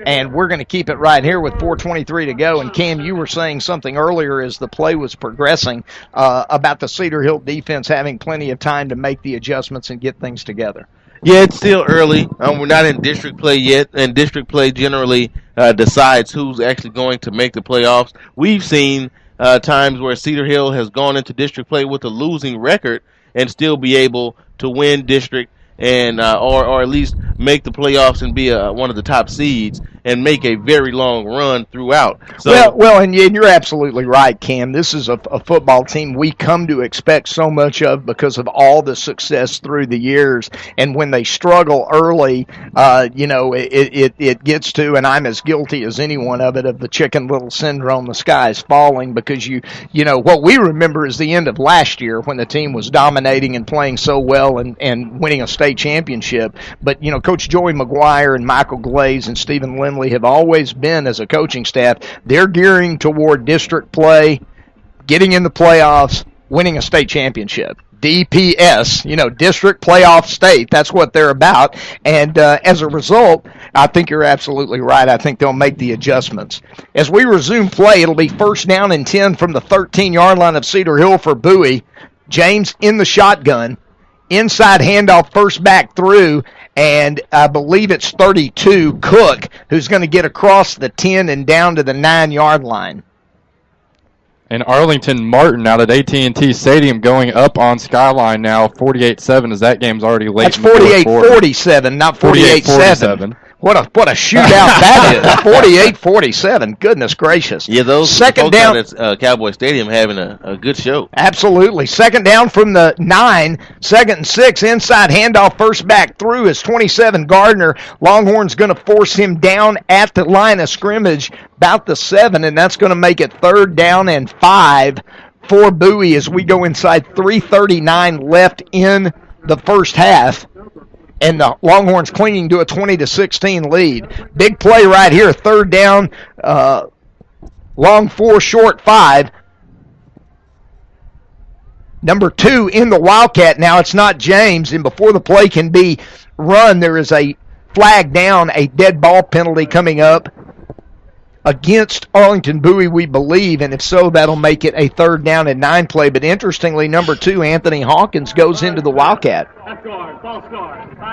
Speaker 2: And we're going to keep it right here with 4:23 to go. And Cam, you were saying something earlier as the play was progressing about the Cedar Hill defense having plenty of time to make the adjustments and get things together.
Speaker 12: Yeah, it's still early. We're not in district play yet, and district play generally decides who's actually going to make the playoffs. We've seen times where Cedar Hill has gone into district play with a losing record and still be able to win district and or at least make the playoffs and be one of the top seeds and make a very long run throughout. So,
Speaker 2: well, and you're absolutely right, Cam. This is a football team we come to expect so much of because of all the success through the years. And when they struggle early, it gets to, and I'm as guilty as anyone of it, of the Chicken Little syndrome. The sky is falling because you know what we remember is the end of last year when the team was dominating and playing so well and winning a state championship. But Coach Joey McGuire and Michael Glaze and Stephen Lindley have always been, as a coaching staff, they're gearing toward district play, getting in the playoffs, winning a state championship. DPS, district playoff state. That's what they're about. And as a result, I think you're absolutely right. I think they'll make the adjustments. As we resume play, it'll be first down and 10 from the 13-yard line of Cedar Hill for Bowie. James in the shotgun. Inside handoff, first back through, and I believe it's 32, Cook, who's going to get across the 10 and down to the 9-yard line.
Speaker 13: And Arlington Martin out at AT&T Stadium going up on Skyline now, 48-7, as that game's already late.
Speaker 2: That's 48-47, not 48-7. What a shootout that is. 48-47. Goodness gracious.
Speaker 12: Yeah, those
Speaker 2: second down
Speaker 12: at Cowboy Stadium having a good show.
Speaker 2: Absolutely. Second down from the 9, 2nd and 6. Inside handoff, first back through is 27 Gardner. Longhorn's going to force him down at the line of scrimmage, about the 7, and that's going to make it 3rd down and 5 for Bowie as we go inside 3:39 left in the first half. And the Longhorns clinging to a 20-16 lead. Big play right here, 3rd down, long 4, short 5. Number 2 in the Wildcat now. It's not James, and before the play can be run, there is a flag down, a dead ball penalty coming up against Arlington Bowie, we believe, and if so, that'll make it a 3rd down and 9 play. But interestingly, number 2, Anthony Hawkins, goes into the Wildcat.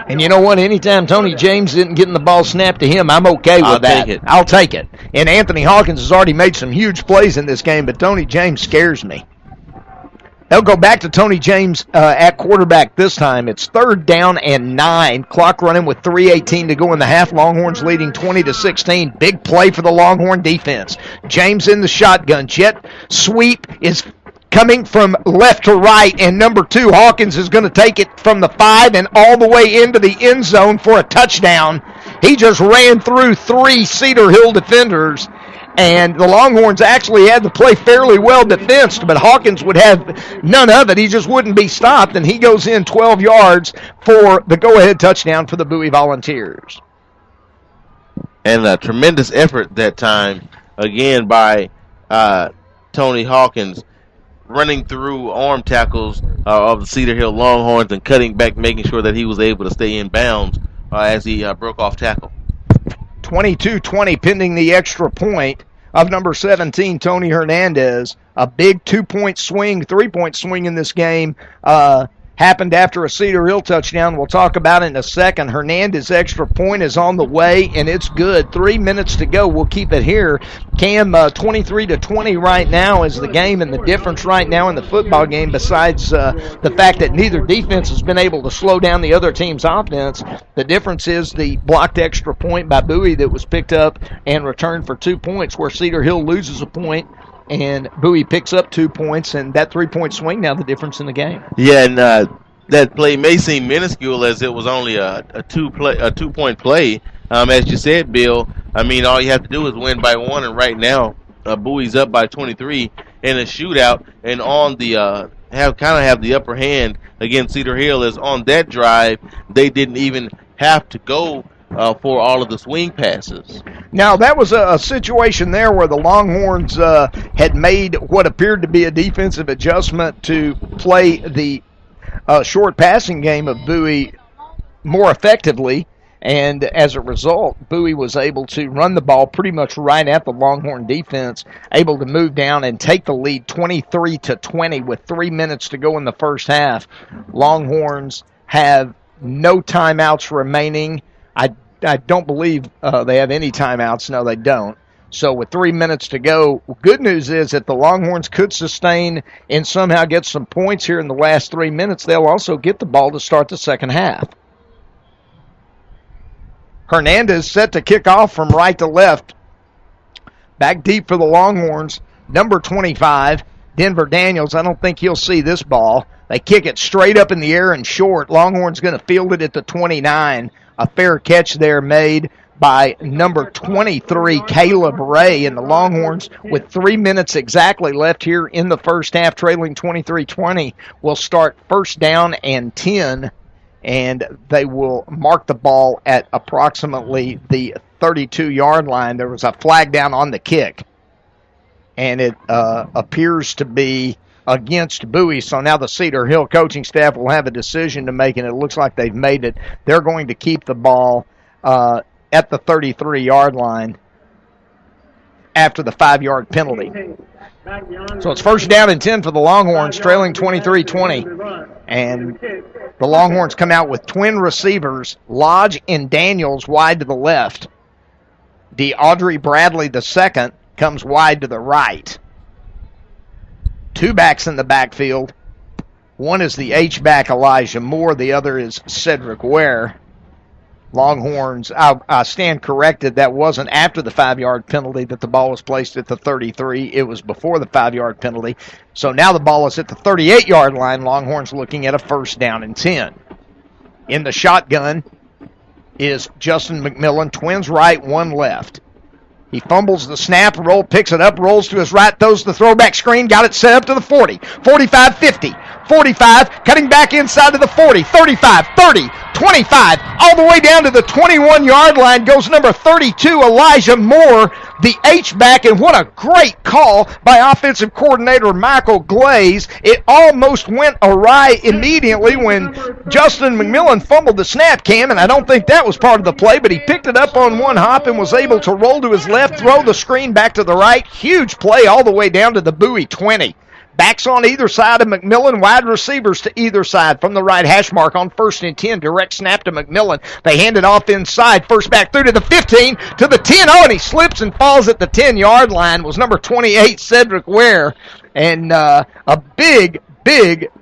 Speaker 2: And you know what? Anytime Tony James isn't getting the ball snapped to him, I'm okay with that. I'll take it. And Anthony Hawkins has already made some huge plays in this game, but Tony James scares me. They'll go back to Tony James at quarterback this time. It's 3rd down and 9. Clock running with 3:18 to go in the half. Longhorns leading 20-16. Big play for the Longhorn defense. James in the shotgun. Jet sweep is coming from left to right, and number 2, Hawkins, is going to take it from the 5 and all the way into the end zone for a touchdown. He just ran through 3 Cedar Hill defenders. And the Longhorns actually had the play fairly well defensed, but Hawkins would have none of it. He just wouldn't be stopped, and he goes in 12 yards for the go-ahead touchdown for the Bowie Volunteers.
Speaker 12: And a tremendous effort that time, again, by Tony Hawkins, running through arm tackles of the Cedar Hill Longhorns and cutting back, making sure that he was able to stay in bounds as he broke off tackle.
Speaker 2: 22-20 pending the extra point of number 17, Tony Hernandez. A big 2-point swing, 3-point swing in this game happened after a Cedar Hill touchdown. We'll talk about it in a second. Hernandez' extra point is on the way, and it's good. 3 minutes to go. We'll keep it here. Cam, 23-20 right now is the game, and the difference right now in the football game, besides the fact that neither defense has been able to slow down the other team's offense, the difference is the blocked extra point by Bowie that was picked up and returned for 2 points, where Cedar Hill loses a point and Bowie picks up 2 points, and that 3-point swing now the difference in the game.
Speaker 12: Yeah, and that play may seem minuscule as it was only a 2-point play. As you said, Bill, I mean, all you have to do is win by 1, and right now Bowie's up by 23 in a shootout, and on the have the upper hand against Cedar Hill, as on that drive they didn't even have to go for all of the swing passes.
Speaker 2: Now, that was a situation there where the Longhorns had made what appeared to be a defensive adjustment to play the short passing game of Bowie more effectively, and as a result, Bowie was able to run the ball pretty much right at the Longhorn defense, able to move down and take the lead 23-20 with 3 minutes to go in the first half. Longhorns have no timeouts remaining. I don't believe they have any timeouts. No, they don't. So with 3 minutes to go, good news is that the Longhorns could sustain and somehow get some points here in the last 3 minutes. They'll also get the ball to start the second half. Hernandez set to kick off from right to left. Back deep for the Longhorns, number 25, Denver Daniels. I don't think he'll see this ball. They kick it straight up in the air and short. Longhorns going to field it at the 29. A fair catch there made by number 23, Caleb Ray. And the Longhorns, with 3 minutes exactly left here in the first half, trailing 23-20, will start first down and 10. And they will mark the ball at approximately the 32-yard line. There was a flag down on the kick, and it appears to be against Bowie. So now the Cedar Hill coaching staff will have a decision to make, and it looks like they've made it. They're going to keep the ball at the 33-yard line after the 5-yard penalty. So it's first down and 10 for the Longhorns, trailing 23-20. And the Longhorns come out with twin receivers, Lodge and Daniels, wide to the left. DeAudrey Bradley II comes wide to the right. Two backs in the backfield. One is the H-back Elijah Moore. The other is Cedric Ware. Longhorns, I stand corrected, that wasn't after the 5-yard penalty that the ball was placed at the 33. It was before the 5-yard penalty. So now the ball is at the 38-yard line. Longhorns looking at a first down and 10. In the shotgun is Justin McMillan, twins right, one left. He fumbles the snap, picks it up, rolls to his right, throws the throwback screen, got it set up to the 40, 45, 50, 45, cutting back inside to the 40, 35, 30, 25, all the way down to the 21-yard line goes number 32, Elijah Moore, the H-back, and what a great call by offensive coordinator Michael Glaze. It almost went awry immediately when Justin McMillan fumbled the snap, Cam, and I don't think that was part of the play, but he picked it up on one hop and was able to roll to his left, throw the screen back to the right. Huge play all the way down to the Bowie 20. Backs on either side of McMillan, wide receivers to either side from the right hash mark on first and 10. Direct snap to McMillan. They hand it off inside. First back through to the 15, to the 10. Oh, and he slips and falls at the 10-yard line. Was number 28, Cedric Ware. And a big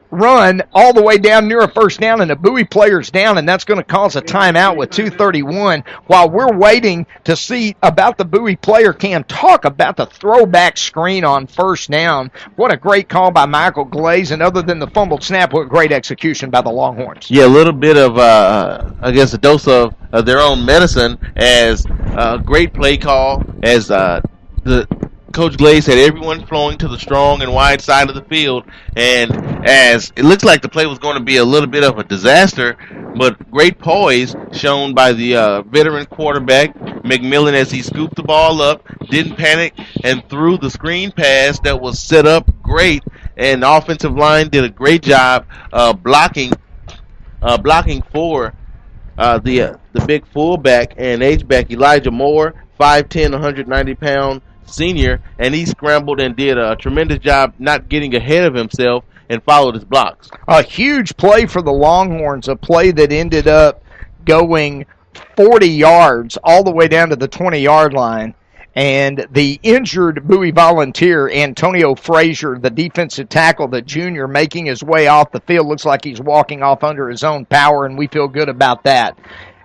Speaker 2: run all the way down near a first down, and the Bowie player's down, and that's going to cause a timeout with 2:31. While we're waiting to see about the Bowie player, Cam, talk about the throwback screen on first down. What a great call by Michael Glaze, and other than the fumbled snap, what great execution by the Longhorns.
Speaker 12: Yeah, a little bit of, I guess, a dose of their own medicine, as a great play call, as the Coach Glaze had everyone flowing to the strong and wide side of the field, and as it looks like the play was going to be a little bit of a disaster, but great poise shown by the veteran quarterback, McMillan, as he scooped the ball up, didn't panic, and threw the screen pass that was set up great, and the offensive line did a great job blocking for the big fullback and H-back Elijah Moore, 5'10", 190-pound senior, and he scrambled and did a tremendous job not getting ahead of himself and followed his blocks.
Speaker 2: A huge play for the Longhorns, a play that ended up going 40 yards all the way down to the 20-yard line. And the injured Bowie volunteer, Antonio Frazier, the defensive tackle, the junior, making his way off the field. Looks like he's walking off under his own power, and we feel good about that.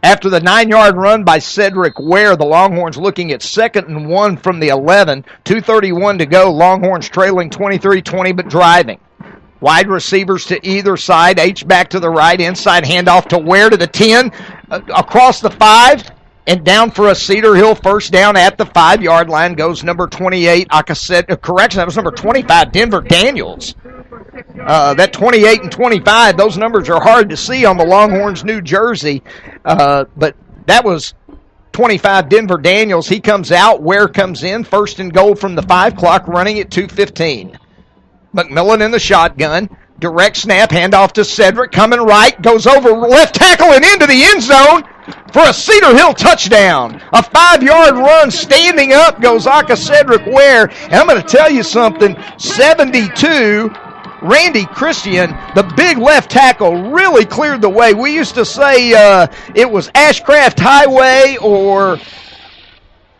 Speaker 2: After the 9-yard run by Cedric Ware, the Longhorns looking at 2nd and 1 from the 11. 2:31 to go. Longhorns trailing 23-20, but driving. Wide receivers to either side. H-back to the right. Inside handoff to Ware to the 10. Across the 5. And down for a Cedar Hill first down at the 5-yard line goes number 28. Correction, that was number 25, Denver Daniels. That 28 and 25, those numbers are hard to see on the Longhorns' new jersey. But that was 25 Denver Daniels. He comes out. Ware comes in. First and goal from the 5 clock, running at 2:15. McMillan in the shotgun. Direct snap, handoff to Cedric, coming right, goes over left tackle and into the end zone for a Cedar Hill touchdown. A 5-yard run, standing up goes Cedric Ware. And I'm going to tell you something, 72, Randy Christian, the big left tackle, really cleared the way. We used to say it was Ashcraft Highway or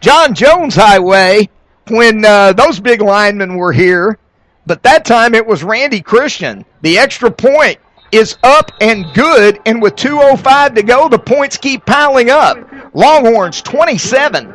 Speaker 2: John Jones Highway when those big linemen were here. But that time it was Randy Christian. The extra point is up and good, and with 2:05 to go, the points keep piling up. Longhorns 27,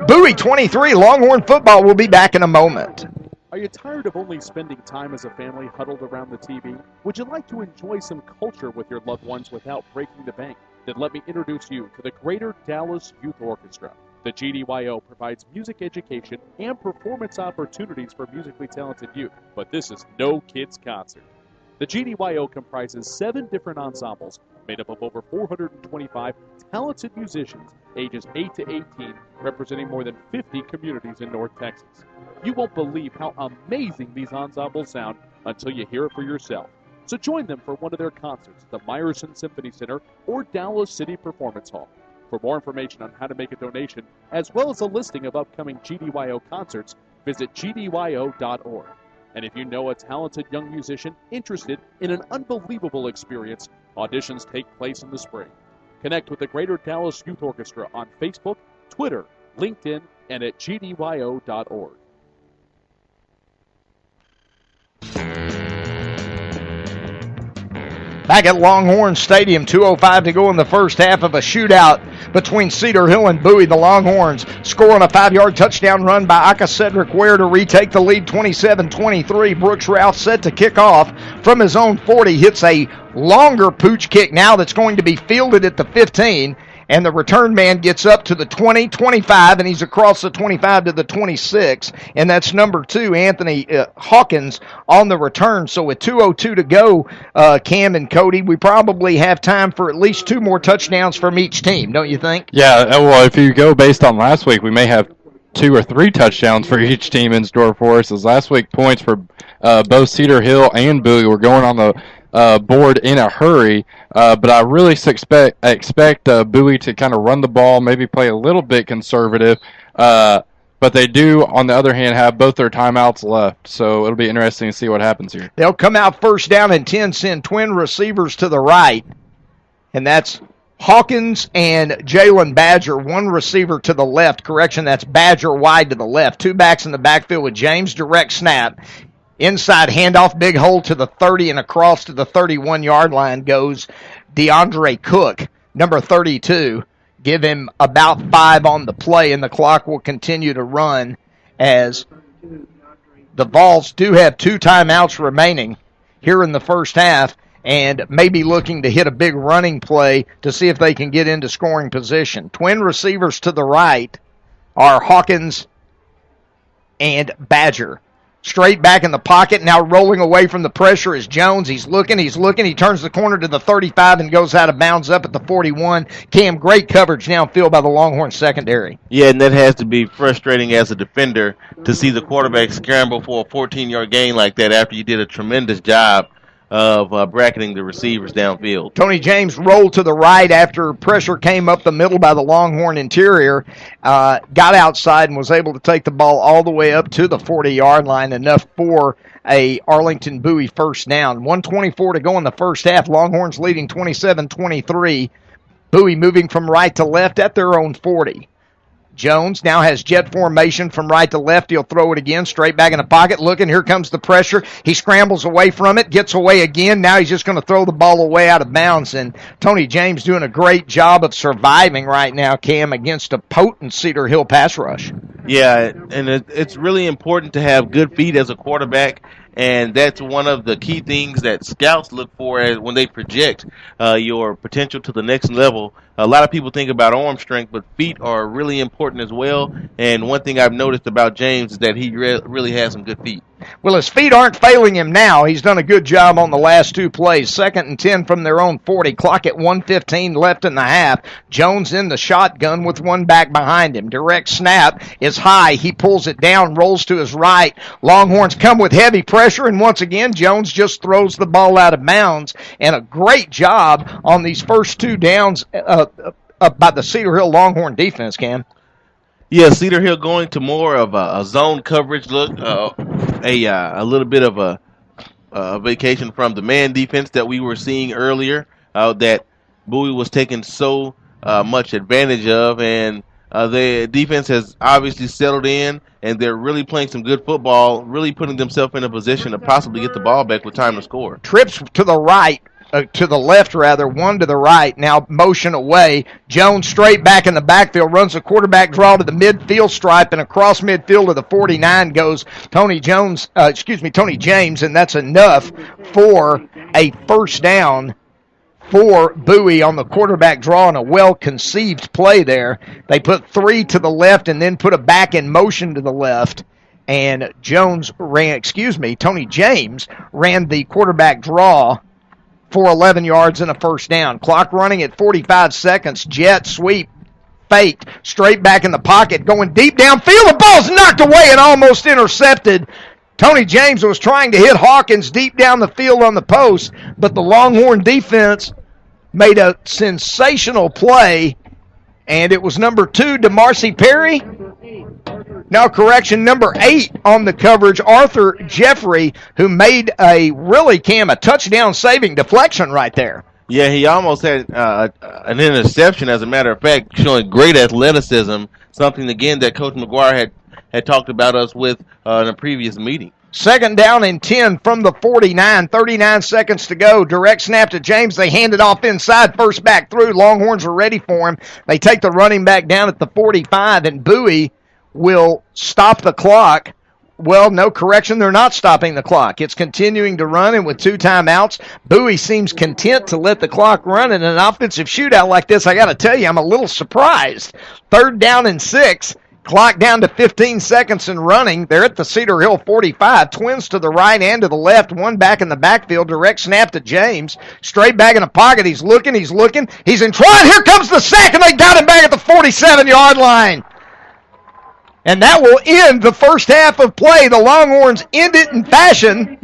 Speaker 2: Bowie 23. Longhorn football will be back in a moment.
Speaker 1: Are you tired of only spending time as a family huddled around the TV? Would you like to enjoy some culture with your loved ones without breaking the bank? Then let me introduce you to the Greater Dallas Youth Orchestra. The GDYO provides music education and performance opportunities for musically talented youth, but this is no kids' concert. The GDYO comprises 7 different ensembles made up of over 425 talented musicians ages 8 to 18, representing more than 50 communities in North Texas. You won't believe how amazing these ensembles sound until you hear it for yourself. So join them for one of their concerts at the Meyerson Symphony Center or Dallas City Performance Hall. For more information on how to make a donation, as well as a listing of upcoming GDYO concerts, visit gdyo.org. And if you know a talented young musician interested in an unbelievable experience, auditions take place in the spring. Connect with the Greater Dallas Youth Orchestra on Facebook, Twitter, LinkedIn, and at gdyo.org.
Speaker 2: Back at Longhorn Stadium, 2:05 to go in the first half of a shootout between Cedar Hill and Bowie. The Longhorns score on a 5-yard touchdown run by Cedric Ware to retake the lead 27-23. Brooks Routh set to kick off from his own 40. Hits a longer pooch kick now that's going to be fielded at the 15. And the return man gets up to the 20, 25, and he's across the 25 to the 26. And that's number 2, Anthony Hawkins, on the return. So with 2:02 to go, Cam and Cody, we probably have time for at least 2 more touchdowns from each team, don't you think?
Speaker 13: Yeah, well, if you go based on last week, we may have 2 or 3 touchdowns for each team in store for us. As last week, points for both Cedar Hill and Bowie were going on the board in a hurry, but I really expect Bowie to kind of run the ball, maybe play a little bit conservative, but they do, on the other hand, have both their timeouts left, so it'll be interesting to see what happens here.
Speaker 2: They'll come out first down and 10, send twin receivers to the right, and that's Hawkins and Jalen Badger, one receiver to the left. Correction, that's Badger wide to the left. 2 backs in the backfield with James, direct snap. Inside handoff, big hole to the 30 and across to the 31-yard line goes DeAndre Cook, number 32. Give him about 5 on the play, and the clock will continue to run as the Vols do have 2 timeouts remaining here in the first half and maybe looking to hit a big running play to see if they can get into scoring position. Twin receivers to the right are Hawkins and Badger. Straight back in the pocket, now rolling away from the pressure is Jones. He's looking, he turns the corner to the 35 and goes out of bounds up at the 41. Cam, great coverage downfield by the Longhorn secondary.
Speaker 12: Yeah, and that has to be frustrating as a defender to see the quarterback scramble for a 14-yard gain like that after you did a tremendous job of bracketing the receivers downfield.
Speaker 2: Tony James rolled to the right after pressure came up the middle by the Longhorn interior, got outside and was able to take the ball all the way up to the 40-yard line, enough for a Arlington Bowie first down. 1:24 to go in the first half. Longhorns leading 27-23. Bowie moving from right to left at their own 40. Jones now has jet formation from right to left. He'll throw it again, straight back in the pocket. Looking, here comes the pressure. He scrambles away from it, gets away again. Now he's just going to throw the ball away out of bounds. And Tony James doing a great job of surviving right now, Cam, against a potent Cedar Hill pass rush.
Speaker 12: Yeah, and it's really important to have good feet as a quarterback. And that's one of the key things that scouts look for when they project your potential to the next level. A lot of people think about arm strength, but feet are really important as well. And one thing I've noticed about James is that he really has some good feet.
Speaker 2: Well, his feet aren't failing him now. He's done a good job on the last two plays. 2nd and 10 from their own 40. Clock at 1:15 left in the half. Jones in the shotgun with one back behind him. Direct snap is high. He pulls it down, rolls to his right. Longhorns come with heavy pressure, and once again, Jones just throws the ball out of bounds. And a great job on these first two downs by the Cedar Hill Longhorn defense, Cam.
Speaker 12: Yeah, Cedar Hill going to more of a zone coverage look, a little bit of a vacation from the man defense that we were seeing earlier, that Bowie was taking so much advantage of, and the defense has obviously settled in, and they're really playing some good football, really putting themselves in a position to possibly get the ball back with time to score.
Speaker 2: Trips to the right. To the left, rather, one to the right. Now motion away. Jones straight back in the backfield, runs a quarterback draw to the midfield stripe, and across midfield to the 49 goes Tony James, and that's enough for a first down for Bowie on the quarterback draw, and a well-conceived play there. They put 3 to the left and then put a back in motion to the left. And Tony James ran the quarterback draw for 11 yards and a first down. Clock running at 45 seconds. Jet sweep, faked, straight back in the pocket, going deep downfield. The ball's knocked away and almost intercepted. Tony James was trying to hit Hawkins deep down the field on the post, but the Longhorn defense made a sensational play, and it was number 2, DeMarcy Perry. Now, correction, number 8 on the coverage, Arthur Jeffrey, who made a touchdown-saving deflection right there.
Speaker 12: Yeah, he almost had an interception, as a matter of fact, showing great athleticism, something, again, that Coach McGuire had talked about us with in a previous meeting.
Speaker 2: 2nd down and 10 from the 49, 39 seconds to go. Direct snap to James. They hand it off inside, first back through. Longhorns are ready for him. They take the running back down at the 45, and Bowie will stop the clock. Well, no, correction, they're not stopping the clock. It's continuing to run, and with 2 timeouts, Bowie seems content to let the clock run. In an offensive shootout like this, I got to tell you, I'm a little surprised. 3rd down and 6. Clock down to 15 seconds and running. They're at the Cedar Hill 45. Twins to the right and to the left. One back in the backfield. Direct snap to James. Straight back in the pocket. He's looking. He's in trying. Here comes the sack, and they got him back at the 47-yard line. And that will end the first half of play. The Longhorns end it in fashion.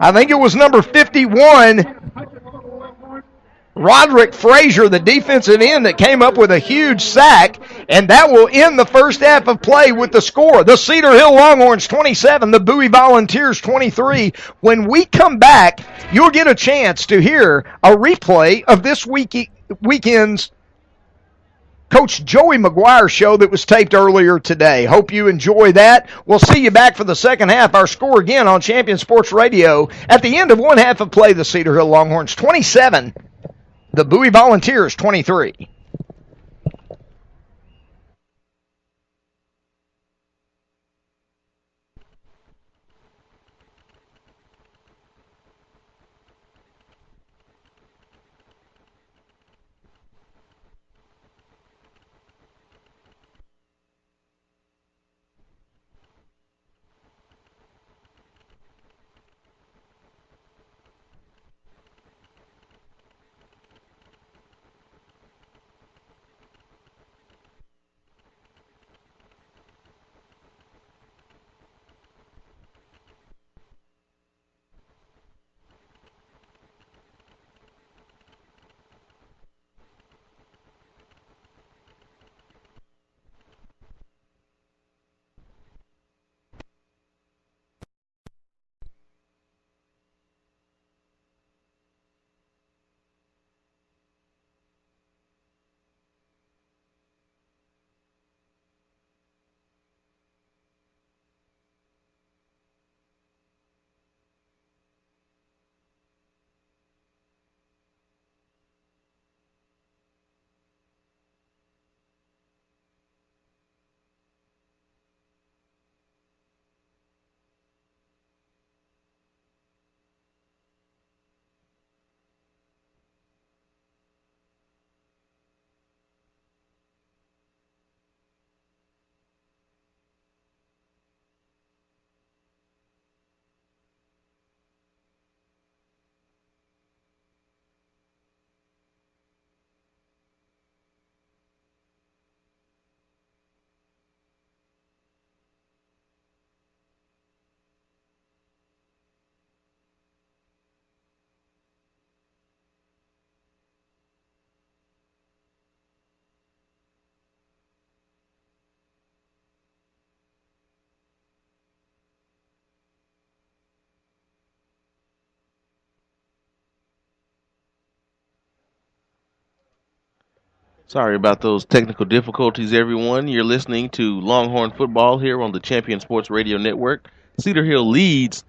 Speaker 2: I think it was number 51, Roderick Frazier, the defensive end, that came up with a huge sack, and that will end the first half of play with the score. The Cedar Hill Longhorns 27, the Bowie Volunteers 23. When we come back, you'll get a chance to hear a replay of this weekend's Coach Joey McGuire show that was taped earlier today. Hope you enjoy that. We'll see you back for the second half. Our score again on Champion Sports Radio. At the end of one half of play, the Cedar Hill Longhorns 27, the Bowie Volunteers 23.
Speaker 12: Sorry about those technical difficulties, everyone. You're listening to Longhorn Football here on the Champion Sports Radio Network. Cedar Hill leads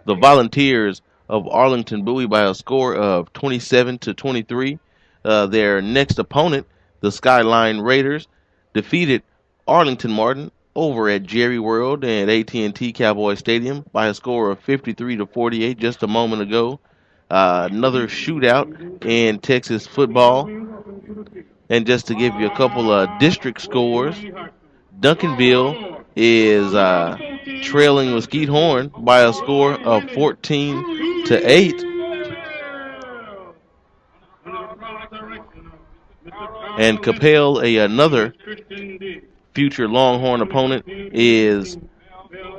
Speaker 12: the Volunteers of Arlington Bowie by a score of 27-23. Their next opponent, the Skyline Raiders, defeated Arlington Martin over at Jerry World and AT&T Cowboy Stadium by a score of 53-48 just a moment ago. Another shootout in Texas football. And just to give you a couple of district scores, Duncanville is trailing Mesquite Horn by a score of 14-8. And Capel, another future Longhorn opponent, is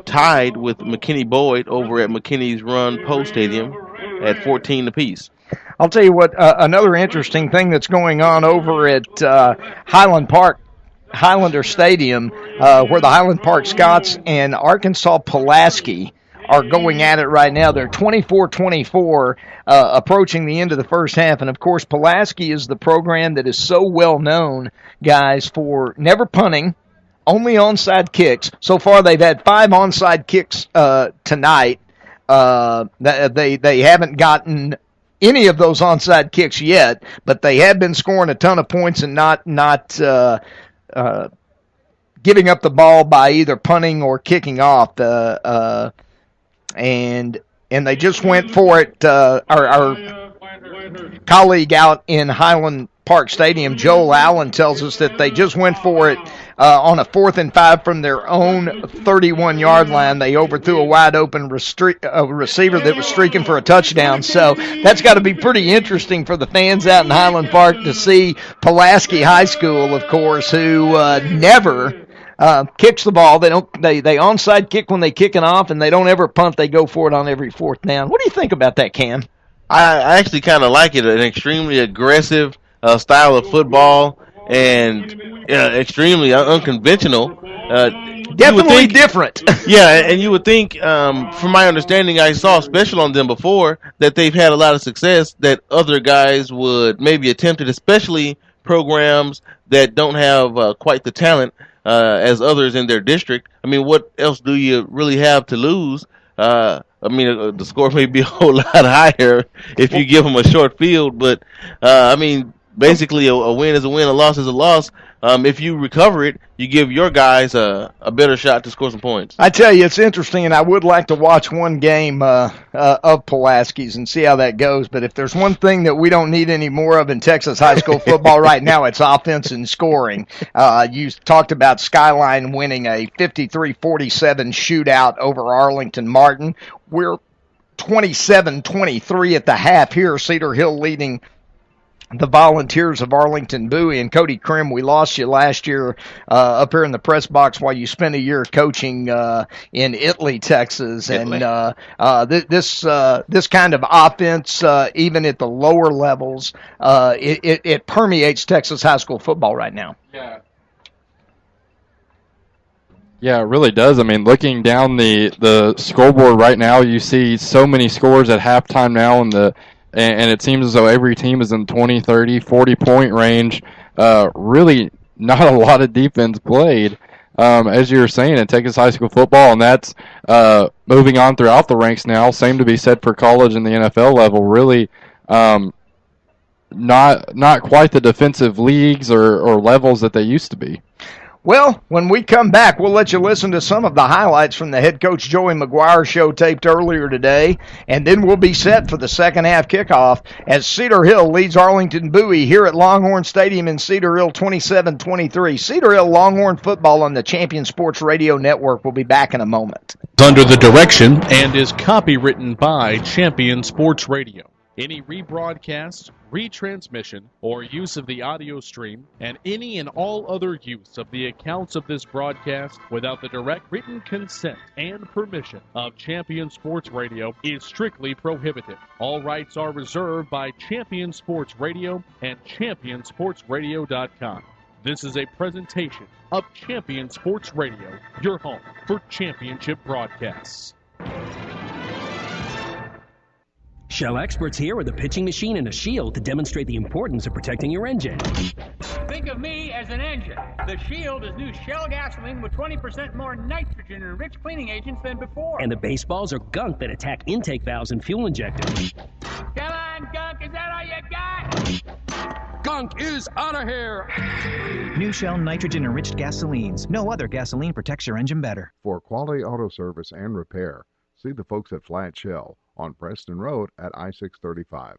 Speaker 12: tied with McKinney Boyd over at McKinney's Run Post Stadium at 14 apiece.
Speaker 2: I'll tell you what, another interesting thing that's going on over at Highland Park, Highlander Stadium, where the Highland Park Scots and Arkansas Pulaski are going at it right now. They're 24-24, approaching the end of the first half. And, of course, Pulaski is the program that is so well known, guys, for never punting, only onside kicks. So far they've had 5 onside kicks tonight. They haven't gotten any of those onside kicks yet, but they have been scoring a ton of points and not giving up the ball by either punting or kicking off. And they just went for it. Our colleague out in Highland Park Stadium, Joel Allen, tells us that they just went for it on a 4th and 5 from their own 31-yard line. They overthrew a wide-open receiver that was streaking for a touchdown. So that's got to be pretty interesting for the fans out in Highland Park to see Pulaski High School, of course, who never kicks the ball. They onside kick when they kick it off, and they don't ever punt. They go for it on every 4th down. What do you think about that, Cam?
Speaker 12: I actually kind of like it. An extremely aggressive style of football and extremely unconventional.
Speaker 2: Definitely different.
Speaker 12: Yeah, and you would think, from my understanding, I saw a special on them before, that they've had a lot of success that other guys would maybe attempt it, especially programs that don't have quite the talent as others in their district. I mean, what else do you really have to lose? The score may be a whole lot higher if you give them a short field, but basically a win is a win, a loss is a loss. If you recover it, you give your guys a better shot to score some points.
Speaker 2: I tell you, it's interesting, and I would like to watch one game of Pulaski's and see how that goes. But if there's one thing that we don't need any more of in Texas high school football right now, it's offense and scoring. You talked about Skyline winning a 53-47 shootout over Arlington Martin. We're 27-23 at the half here. Cedar Hill leading the Volunteers of Arlington Bowie. And Cody Krim, we lost you last year up here in the press box while you spent a year coaching in Italy, Texas.
Speaker 12: Italy.
Speaker 2: And this kind of offense, even at the lower levels, it permeates Texas high school football right now.
Speaker 13: Yeah, it really does. I mean, looking down the scoreboard right now, you see so many scores at halftime now, and it seems as though every team is in 20, 30, 40-point range. Really not a lot of defense played, as you were saying, in Texas high school football, and that's moving on throughout the ranks now. Same to be said for college and the NFL level. Really not quite the defensive leagues or levels that they used to be.
Speaker 2: Well, when we come back, we'll let you listen to some of the highlights from the head coach Joey McGuire show taped earlier today, and then we'll be set for the second half kickoff as Cedar Hill leads Arlington Bowie here at Longhorn Stadium in Cedar Hill 27-23. Cedar Hill Longhorn football on the Champion Sports Radio Network. We'll be back in a moment.
Speaker 1: Under the direction and is copywritten by Champion Sports Radio. Any rebroadcast, retransmission, or use of the audio stream, and any and all other use of the accounts of this broadcast without the direct written consent and permission of Champion Sports Radio is strictly prohibited. All rights are reserved by Champion Sports Radio and ChampionSportsRadio.com. This is a presentation of Champion Sports Radio, your home for championship broadcasts.
Speaker 9: Shell experts here with a pitching machine and a shield to demonstrate the importance of protecting your engine.
Speaker 8: Think of me as an engine. The Shield is new Shell gasoline with 20% more nitrogen and rich cleaning agents than before.
Speaker 9: And the baseballs are gunk that attack intake valves and fuel injectors.
Speaker 8: Come on, Gunk, is that all you got?
Speaker 15: Gunk is out of here!
Speaker 16: New Shell nitrogen-enriched gasolines. No other gasoline protects your engine better.
Speaker 10: For quality auto service and repair, see the folks at Flat Shell on Preston Road at I-635.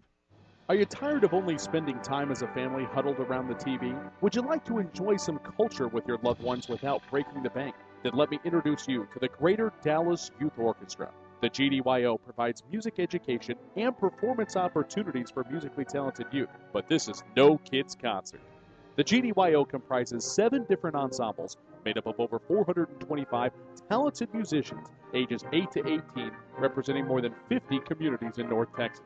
Speaker 1: Are you tired of only spending time as a family huddled around the TV? Would you like to enjoy some culture with your loved ones without breaking the bank? Then let me introduce you to the Greater Dallas Youth Orchestra. The GDYO provides music education and performance opportunities for musically talented youth, but this is no kids' concert. The GDYO comprises 7 different ensembles made up of over 425 talented musicians ages 8 to 18, representing more than 50 communities in North Texas.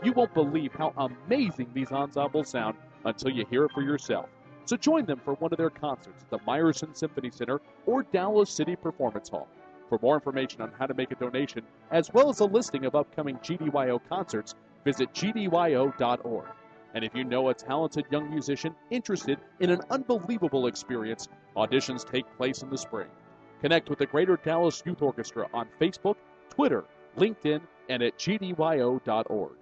Speaker 1: You won't believe how amazing these ensembles sound until you hear it for yourself. So join them for one of their concerts at the Meyerson Symphony Center or Dallas City Performance Hall. For more information on how to make a donation, as well as a listing of upcoming GDYO concerts, visit gdyo.org. And if you know a talented young musician interested in an unbelievable experience, auditions take place in the spring. Connect with the Greater Dallas Youth Orchestra on Facebook, Twitter, LinkedIn, and at gdyo.org.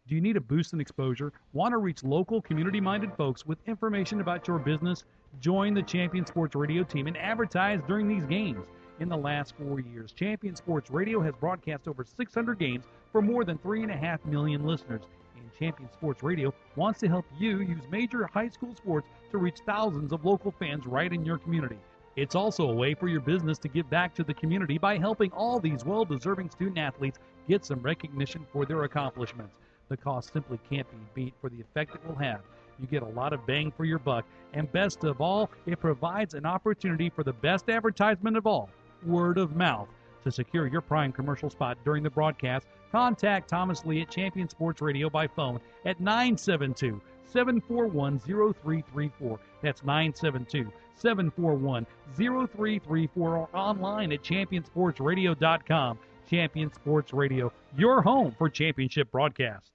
Speaker 11: Do you need a boost in exposure? Want to reach local, community-minded folks with information about your business? Join the Champion Sports Radio team and advertise during these games. In the last 4 years, Champion Sports Radio has broadcast over 600 games for more than 3.5 million listeners. And Champion Sports Radio wants to help you use major high school sports to reach thousands of local fans right in your community. It's also a way for your business to give back to the community by helping all these well-deserving student athletes get some recognition for their accomplishments. The cost simply can't be beat for the effect it will have. You get a lot of bang for your buck, and best of all, it provides an opportunity for the best advertisement of all, word of mouth. To secure your prime commercial spot during the broadcast, contact Thomas Lee at Champion Sports Radio by phone at 972-741-0334. That's 972-741-0334 or online at championsportsradio.com. Champion Sports Radio, your home for championship broadcast.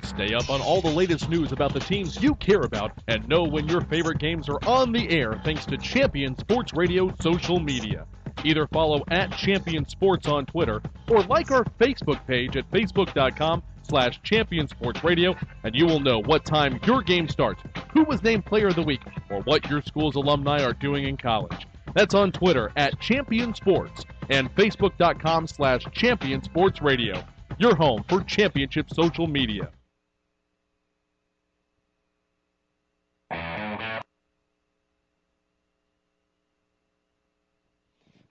Speaker 1: Stay up on all the latest news about the teams you care about and know when your favorite games are on the air thanks to Champion Sports Radio social media. Either follow at Champion Sports on Twitter or like our Facebook page at facebook.com/Champion Sports Radio, and you will know what time your game starts, who was named Player of the Week, or what your school's alumni are doing in college. That's on Twitter at Champion Sports and facebook.com/Champion Sports Radio, your home for championship social media.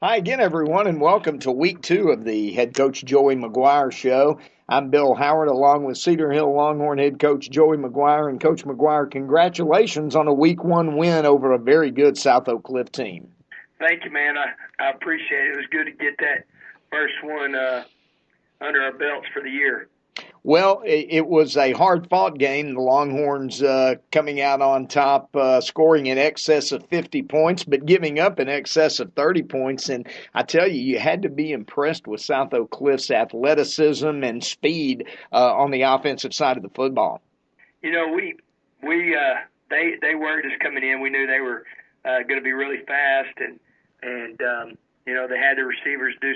Speaker 2: Hi again, everyone, and welcome to Week 2 of the Head Coach Joey McGuire Show. I'm Bill Howard, along with Cedar Hill Longhorn Head Coach Joey McGuire. And Coach McGuire, congratulations on a Week 1 win over a very good South Oak Cliff team.
Speaker 3: Thank you, man. I appreciate it. It was good to get that first one under our belts for the year.
Speaker 2: Well, it was a hard-fought game. The Longhorns coming out on top, scoring in excess of 50 points, but giving up in excess of 30 points. And I tell you, you had to be impressed with South Oak Cliff's athleticism and speed on the offensive side of the football.
Speaker 3: You know, they worried us coming in. We knew they were going to be really fast, and you know, they had the receivers do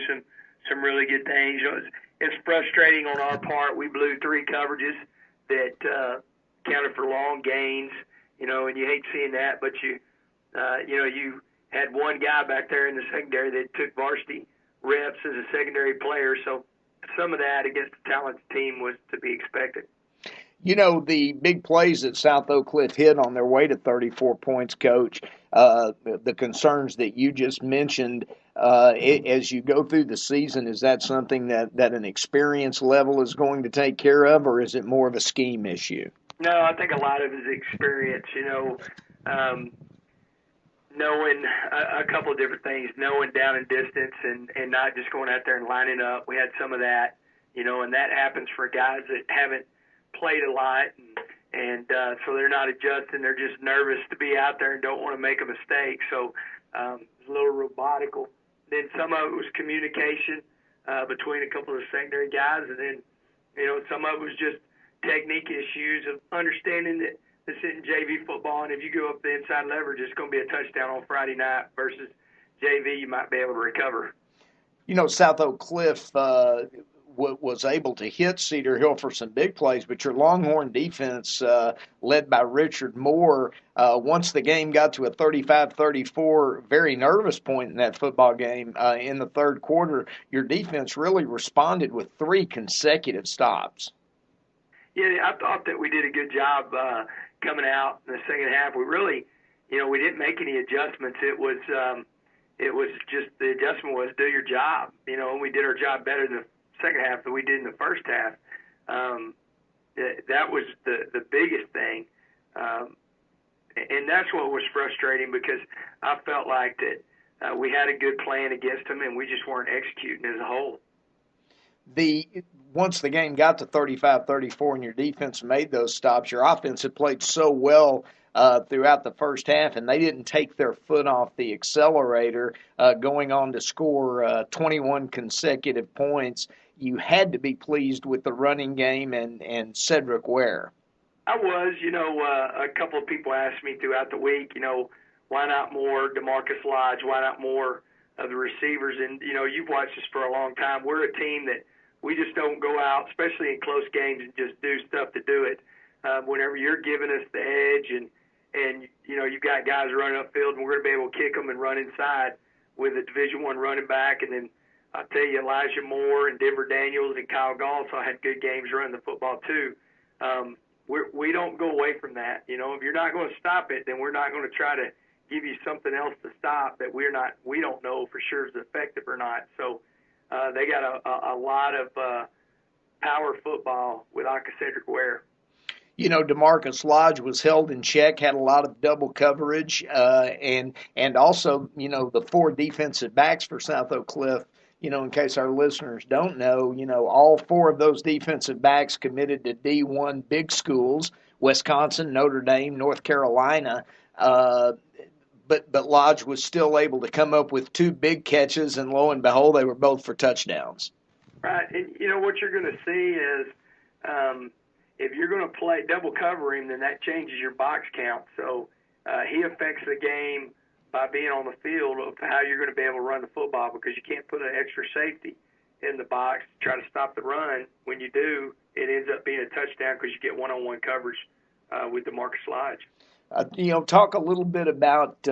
Speaker 3: some really good things. You know, it's frustrating on our part. We blew 3 coverages that counted for long gains, you know, and you hate seeing that. But you had one guy back there in the secondary that took varsity reps as a secondary player. So some of that against a talented team was to be expected.
Speaker 2: You know, the big plays that South Oak Cliff hit on their way to 34 points, Coach, the concerns that you just mentioned, as you go through the season, is that something that an experience level is going to take care of, or is it more of a scheme issue?
Speaker 3: No, I think a lot of it is experience, you know, knowing a couple of different things, knowing down and distance and not just going out there and lining up. We had some of that, you know, and that happens for guys that haven't played a lot, and so they're not adjusting. They're just nervous to be out there and don't want to make a mistake. So it's a little robotical. Then some of it was communication. between a couple of the secondary guys, and then, some of it was just technique issues of understanding that this isn't JV football, and if you go up the inside leverage, it's going to be a touchdown on Friday night versus JV, you might be able to recover.
Speaker 2: South Oak Cliff was able to hit Cedar Hill for some big plays, but your Longhorn defense, led by Richard Moore, once the game got to a 35-34, very nervous point in that football game in the third quarter, your defense really responded with 3 consecutive stops.
Speaker 3: Yeah, I thought that we did a good job coming out in the second half. We really, we didn't make any adjustments. It was just the adjustment was do your job. And we did our job better in the second half than we did in the first half. That was the biggest thing. And that's what was frustrating because I felt like that we had a good plan against them and we just weren't executing as a whole.
Speaker 2: Once the game got to 35-34 and your defense made those stops, your offense had played so well throughout the first half, and they didn't take their foot off the accelerator, going on to score 21 consecutive points. You had to be pleased with the running game and Cedric Ware.
Speaker 3: I was. A couple of people asked me throughout the week, why not more DeMarcus Lodge? Why not more of the receivers? And, you've watched us for a long time. We're a team that we just don't go out, especially in close games, and just do stuff to do it. Whenever you're giving us the edge and you've got guys running upfield, and we're going to be able to kick them and run inside with a Division I running back. And then I'll tell you, Elijah Moore and Denver Daniels and Kyle Goss all had good games running the football too. We don't go away from that. If you're not going to stop it, then we're not going to try to give you something else to stop that we don't know for sure is effective or not. So they got a lot of power football with Cedric Ware.
Speaker 2: DeMarcus Lodge was held in check, had a lot of double coverage, and also, the 4 defensive backs for South Oak Cliff, in case our listeners don't know, all 4 of those defensive backs committed to D1 big schools, Wisconsin, Notre Dame, North Carolina, but Lodge was still able to come up with 2 big catches, and lo and behold, they were both for touchdowns.
Speaker 3: Right, and what you're going to see is if you're going to play double cover him, then that changes your box count. So he affects the game by being on the field of how you're going to be able to run the football because you can't put an extra safety in the box to try to stop the run. When you do, it ends up being a touchdown because you get one-on-one coverage with DeMarcus Lodge.
Speaker 2: Talk a little bit about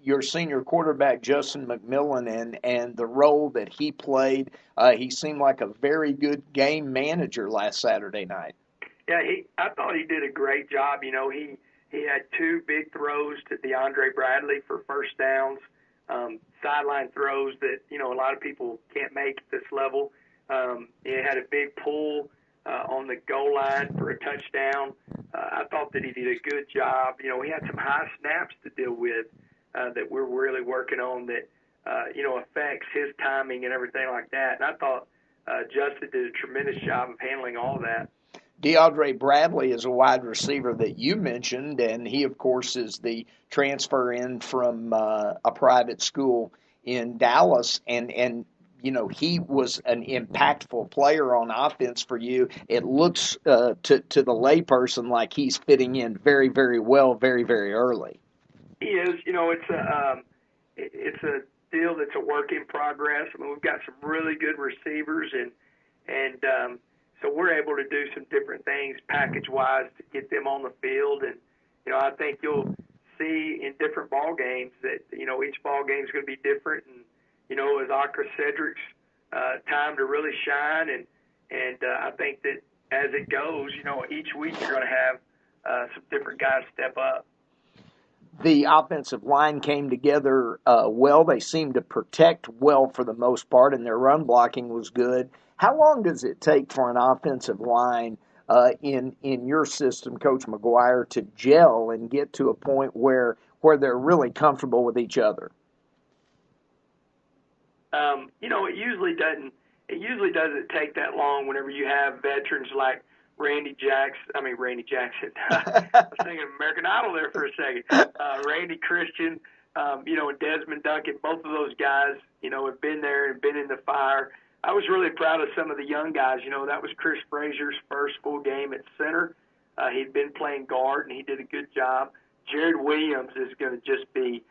Speaker 2: your senior quarterback, Justin McMillan, and the role that he played. He seemed like a very good game manager last Saturday night.
Speaker 3: Yeah, I thought he did a great job. He had 2 big throws to DeAndre Bradley for first downs, sideline throws that, a lot of people can't make at this level. He had a big pull on the goal line for a touchdown. I thought that he did a good job. He had some high snaps to deal with that we're really working on that, affects his timing and everything like that. And I thought Justin did a tremendous job of handling all of that.
Speaker 2: DeAndre Bradley is a wide receiver that you mentioned, and he, of course, is the transfer in from a private school in Dallas, and he was an impactful player on offense for you. It looks to the layperson like he's fitting in very, very well, very, very early.
Speaker 3: He is. It's a deal that's a work in progress. I mean, we've got some really good receivers, and so we're able to do some different things package-wise to get them on the field. And, I think you'll see in different ball games that, each ball game is going to be different. And, as Cedric's time to really shine. And I think that as it goes, each week you're going to have some different guys step up.
Speaker 2: The offensive line came together well. They seemed to protect well for the most part, and their run blocking was good. How long does it take for an offensive line in your system, Coach McGuire, to gel and get to a point where they're really comfortable with each other?
Speaker 3: It usually doesn't take that long whenever you have veterans like Randy Jackson. I was thinking American Idol there for a second. Randy Christian, and Desmond Duncan, both of those guys, have been there and been in the fire. I was really proud of some of the young guys. That was Chris Frazier's first full game at center. He'd been playing guard, and he did a good job. Jared Williams is going to just be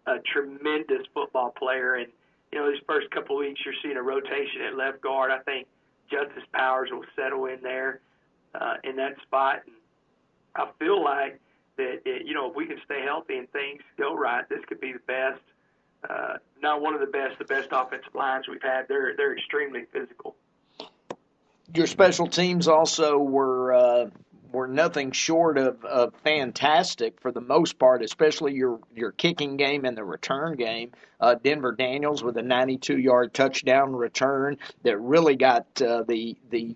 Speaker 3: a tremendous football player. And, these first couple of weeks you're seeing a rotation at left guard. I think Justice Powers will settle in there in that spot. And I feel like that, if we can stay healthy and things go right, this could be the best. Not one of the best offensive lines we've had. They're extremely physical.
Speaker 2: Your special teams also were nothing short of fantastic for the most part, especially your kicking game and the return game. Denver Daniels with a 92-yard touchdown return that really got the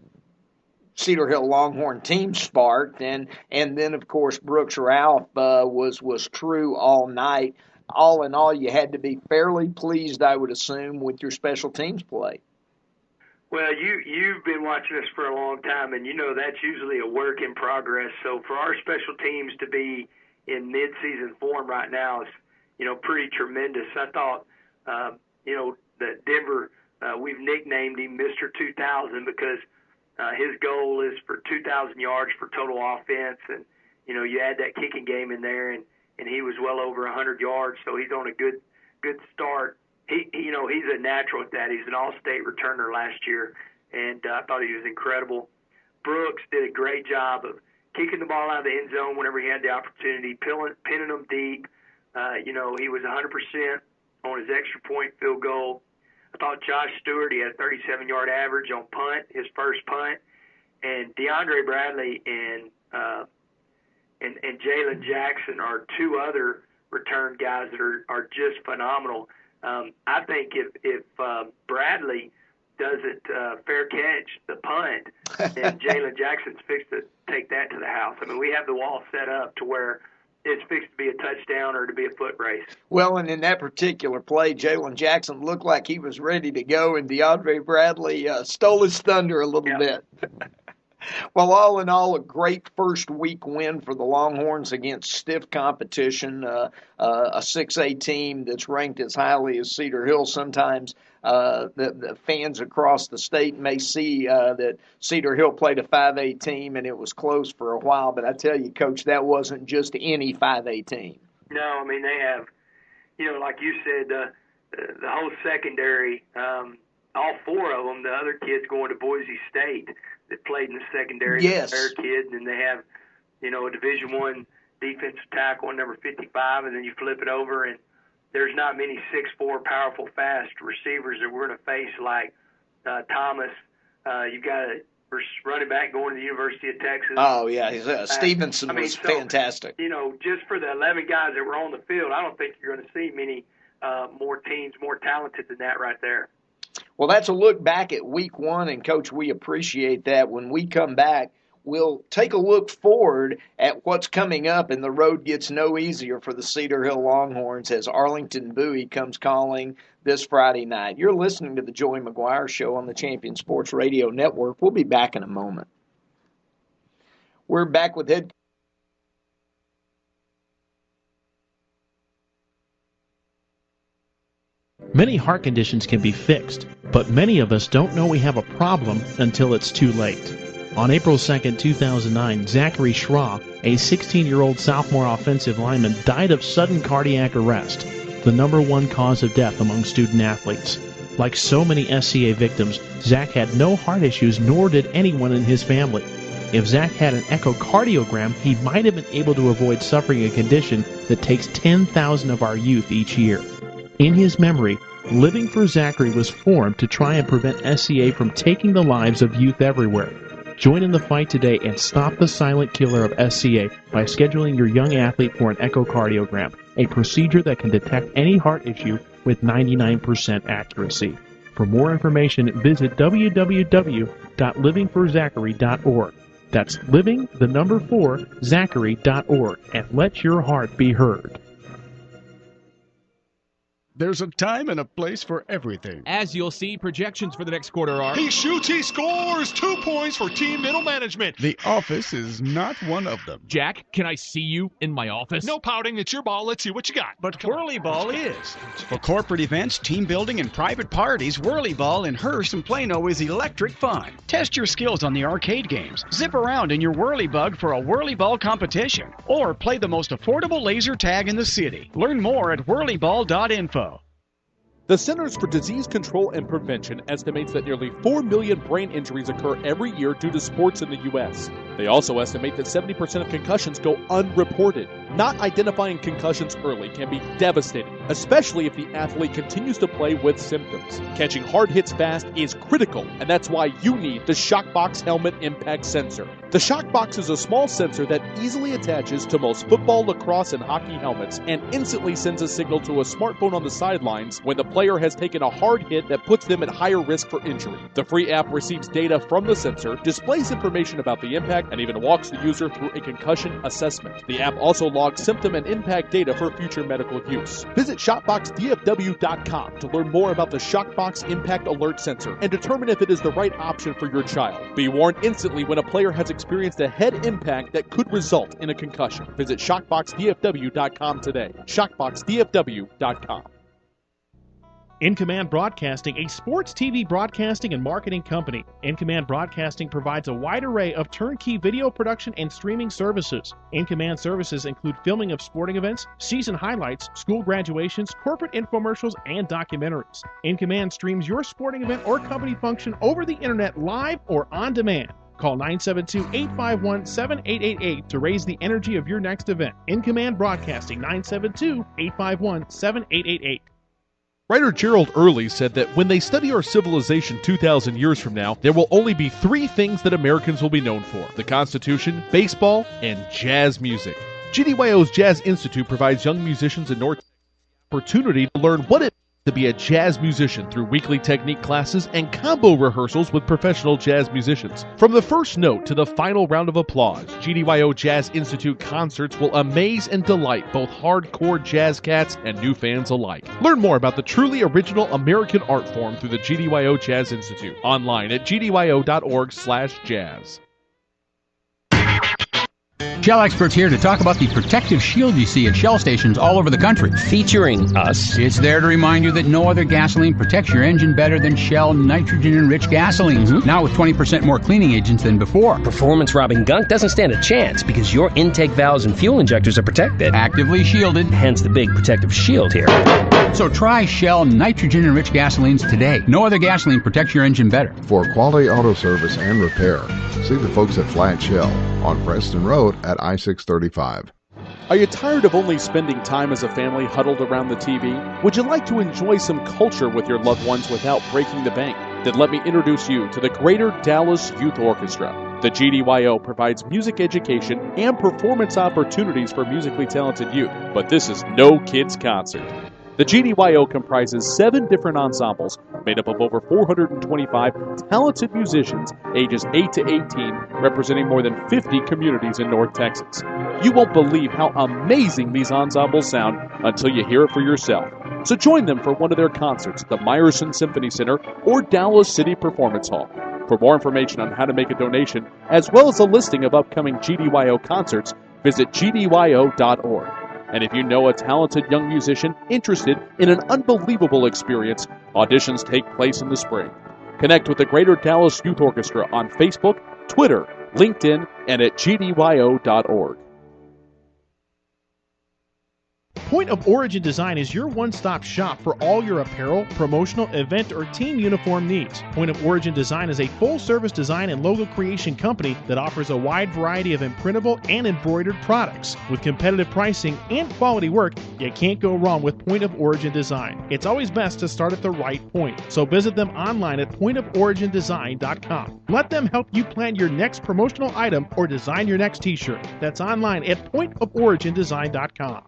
Speaker 2: Cedar Hill Longhorn team sparked, and then of course Brooks Ralph was true all night. All in all, you had to be fairly pleased, I would assume, with your special teams play.
Speaker 3: Well, you've been watching us for a long time, and that's usually a work in progress. So for our special teams to be in mid-season form right now is, pretty tremendous. I thought, that Denver, we've nicknamed him Mr. 2000 because his goal is for 2,000 yards for total offense, and you add that kicking game in there, and he was well over 100 yards, so he's on a good start. He's a natural at that. He's an all-state returner last year, and I thought he was incredible. Brooks did a great job of kicking the ball out of the end zone whenever he had the opportunity, pinning them deep. He was 100% on his extra point field goal. I thought Josh Stewart, he had a 37-yard average on punt, his first punt, and DeAndre Bradley and Jalen Jackson are two other return guys that are just phenomenal. I think if Bradley doesn't fair catch the punt, then Jalen Jackson's fixed to take that to the house. I mean, we have the wall set up to where it's fixed to be a touchdown or to be a foot race.
Speaker 2: Well, and in that particular play, Jalen Jackson looked like he was ready to go, and DeAndre Bradley stole his thunder a little bit. Well, all in all, a great first week win for the Longhorns against stiff competition, a 6A team that's ranked as highly as Cedar Hill. Sometimes the fans across the state may see that Cedar Hill played a 5A team and it was close for a while, but I tell you, Coach, that wasn't just any 5A team.
Speaker 3: No, I mean, they have, like you said, the whole secondary, all four of them, the other kids going to Boise State that played in the secondary,
Speaker 2: yes,
Speaker 3: their kids, and they have, a Division I defensive tackle, number 55, and then you flip it over, and there's not many 6'4", powerful, fast receivers that we're going to face like Thomas. You've got a running back going to the University of Texas.
Speaker 2: Oh, yeah, Stevenson was fantastic.
Speaker 3: Just for the 11 guys that were on the field, I don't think you're going to see many more teams more talented than that right there.
Speaker 2: Well, that's a look back at week one, and, Coach, we appreciate that. When we come back, we'll take a look forward at what's coming up, and the road gets no easier for the Cedar Hill Longhorns as Arlington Bowie comes calling this Friday night. You're listening to the Joey McGuire Show on the Champion Sports Radio Network. We'll be back in a moment. We're back with head
Speaker 11: Many heart conditions can be fixed, but many of us don't know we have a problem until it's too late. On April 2, 2009, Zachary Schraw, a 16-year-old sophomore offensive lineman, died of sudden cardiac arrest, the number one cause of death among student athletes. Like so many SCA victims, Zach had no heart issues, nor did anyone in his family. If Zach had an echocardiogram, he might have been able to avoid suffering a condition that takes 10,000 of our youth each year. In his memory, Living for Zachary was formed to try and prevent SCA from taking the lives of youth everywhere. Join in the fight today and stop the silent killer of SCA by scheduling your young athlete for an echocardiogram, a procedure that can detect any heart issue with 99% accuracy. For more information, visit www.livingforzachary.org. That's living4zachary.org, and let your heart be heard.
Speaker 4: There's a time and a place for everything.
Speaker 5: As you'll see, projections for the next quarter are...
Speaker 6: He shoots, he scores! 2 points for team middle management.
Speaker 4: The office is not one of them.
Speaker 5: Jack, can I see you in my office?
Speaker 6: No pouting, it's your ball. Let's see what you got.
Speaker 7: But Whirly Ball is. For corporate events, team building, and private parties, Whirly Ball in Hearst and Plano is electric fun. Test your skills on the arcade games. Zip around in your Whirly Bug for a Whirly Ball competition. Or play the most affordable laser tag in the city. Learn more at whirlyball.info.
Speaker 1: The Centers for Disease Control and Prevention estimates that nearly 4 million brain injuries occur every year due to sports in the U.S. They also estimate that 70% of concussions go unreported. Not identifying concussions early can be devastating, especially if the athlete continues to play with symptoms. Catching hard hits fast is critical, and that's why you need the Shockbox Helmet Impact Sensor. The Shockbox is a small sensor that easily attaches to most football, lacrosse, and hockey helmets and instantly sends a signal to a smartphone on the sidelines when the player has taken a hard hit that puts them at higher risk for injury. The free app receives data from the sensor, displays information about the impact, and even walks the user through a concussion assessment. The app also logs symptom and impact data for future medical use. Visit shopboxdfw.com to learn more about the Shockbox Impact Alert Sensor and determine if it is the right option for your child. Be warned instantly when a player has experienced a head impact that could result in a concussion. Visit shopboxdfw.com today. shopboxdfw.com.
Speaker 15: In Command Broadcasting, a sports TV broadcasting and marketing company. In Command Broadcasting provides a wide array of turnkey video production and streaming services. In Command services include filming of sporting events, season highlights, school graduations, corporate infomercials, and documentaries. In Command streams your sporting event or company function over the internet live or on demand. Call 972-851-7888 to raise the energy of your next event. In Command Broadcasting, 972-851-7888.
Speaker 1: Writer Gerald Early said that when they study our civilization 2,000 years from now, there will only be 3 things that Americans will be known for: the Constitution, baseball, and jazz music. GDYO's Jazz Institute provides young musicians in North opportunity to learn what it means to be a jazz musician through weekly technique classes and combo rehearsals with professional jazz musicians. From the first note to the final round of applause, GDYO Jazz Institute concerts will amaze and delight both hardcore jazz cats and new fans alike. Learn more about the truly original American art form through the GDYO Jazz Institute online at gdyo.org/jazz.
Speaker 8: Shell experts here to talk about the protective shield you see at Shell stations all over the country.
Speaker 9: Featuring us.
Speaker 8: It's there to remind you that no other gasoline protects your engine better than Shell nitrogen-enriched gasolines. Now with 20% more cleaning agents than before.
Speaker 9: Performance-robbing gunk doesn't stand a chance because your intake valves and fuel injectors are protected.
Speaker 8: Actively shielded.
Speaker 9: Hence the big protective shield here.
Speaker 8: So try Shell nitrogen-enriched gasolines today. No other gasoline protects your engine better.
Speaker 10: For quality auto service and repair, see the folks at Flat Shell on Preston Road at I-635.
Speaker 1: Are you tired of only spending time as a family huddled around the TV? Would you like to enjoy some culture with your loved ones without breaking the bank? Then let me introduce you to the Greater Dallas Youth Orchestra. The GDYO provides music education and performance opportunities for musically talented youth, but this is no kids' concert. The GDYO comprises 7 different ensembles made up of over 425 talented musicians ages 8 to 18, representing more than 50 communities in North Texas. You won't believe how amazing these ensembles sound until you hear it for yourself. So join them for one of their concerts at the Meyerson Symphony Center or Dallas City Performance Hall. For more information on how to make a donation, as well as a listing of upcoming GDYO concerts, visit gdyo.org. And if you know a talented young musician interested in an unbelievable experience, auditions take place in the spring. Connect with the Greater Dallas Youth Orchestra on Facebook, Twitter, LinkedIn, and at gdyo.org.
Speaker 15: Point of Origin Design is your one-stop shop for all your apparel, promotional, event, or team uniform needs. Point of Origin Design is a full-service design and logo creation company that offers a wide variety of imprintable and embroidered products. With competitive pricing and quality work, you can't go wrong with Point of Origin Design. It's always best to start at the right point, so visit them online at pointoforigindesign.com. Let them help you plan your next promotional item or design your next t-shirt. That's online at pointoforigindesign.com.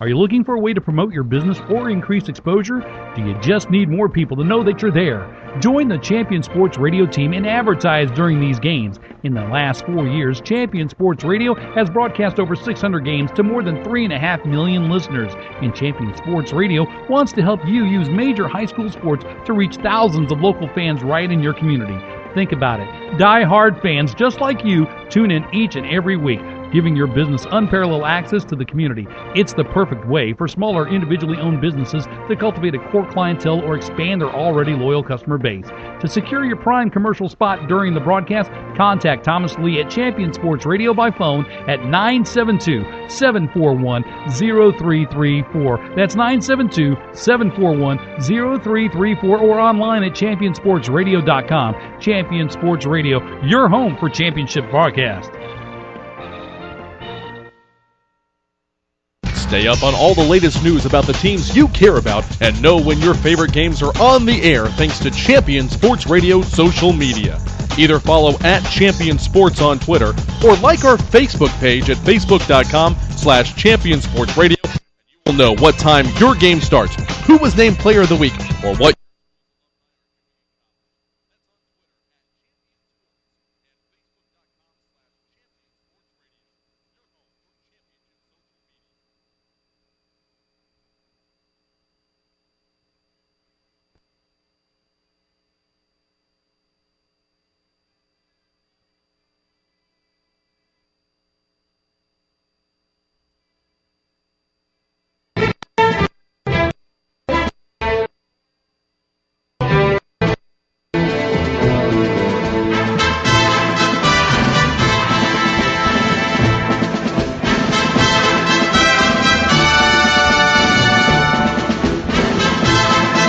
Speaker 11: Are you looking for a way to promote your business or increase exposure? Do you just need more people to know that you're there? Join the Champion Sports Radio team and advertise during these games. In the last 4 years, Champion Sports Radio has broadcast over 600 games to more than 3.5 million listeners. And Champion Sports Radio wants to help you use major high school sports to reach thousands of local fans right in your community. Think about it. Die-hard fans just like you tune in each and every week, giving your business unparalleled access to the community. It's the perfect way for smaller individually owned businesses to cultivate a core clientele or expand their already loyal customer base. To secure your prime commercial spot during the broadcast, contact Thomas Lee at Champion Sports Radio by phone at 972-741-0334. That's 972-741-0334 or online at championsportsradio.com. Champion Sports Radio, your home for championship broadcast.
Speaker 1: Stay up on all the latest news about the teams you care about and know when your favorite games are on the air thanks to Champion Sports Radio social media. Either follow at Champion Sports on Twitter or like our Facebook page at facebook.com/Champion Sports Radio. You will know what time your game starts, who was named Player of the Week, or what.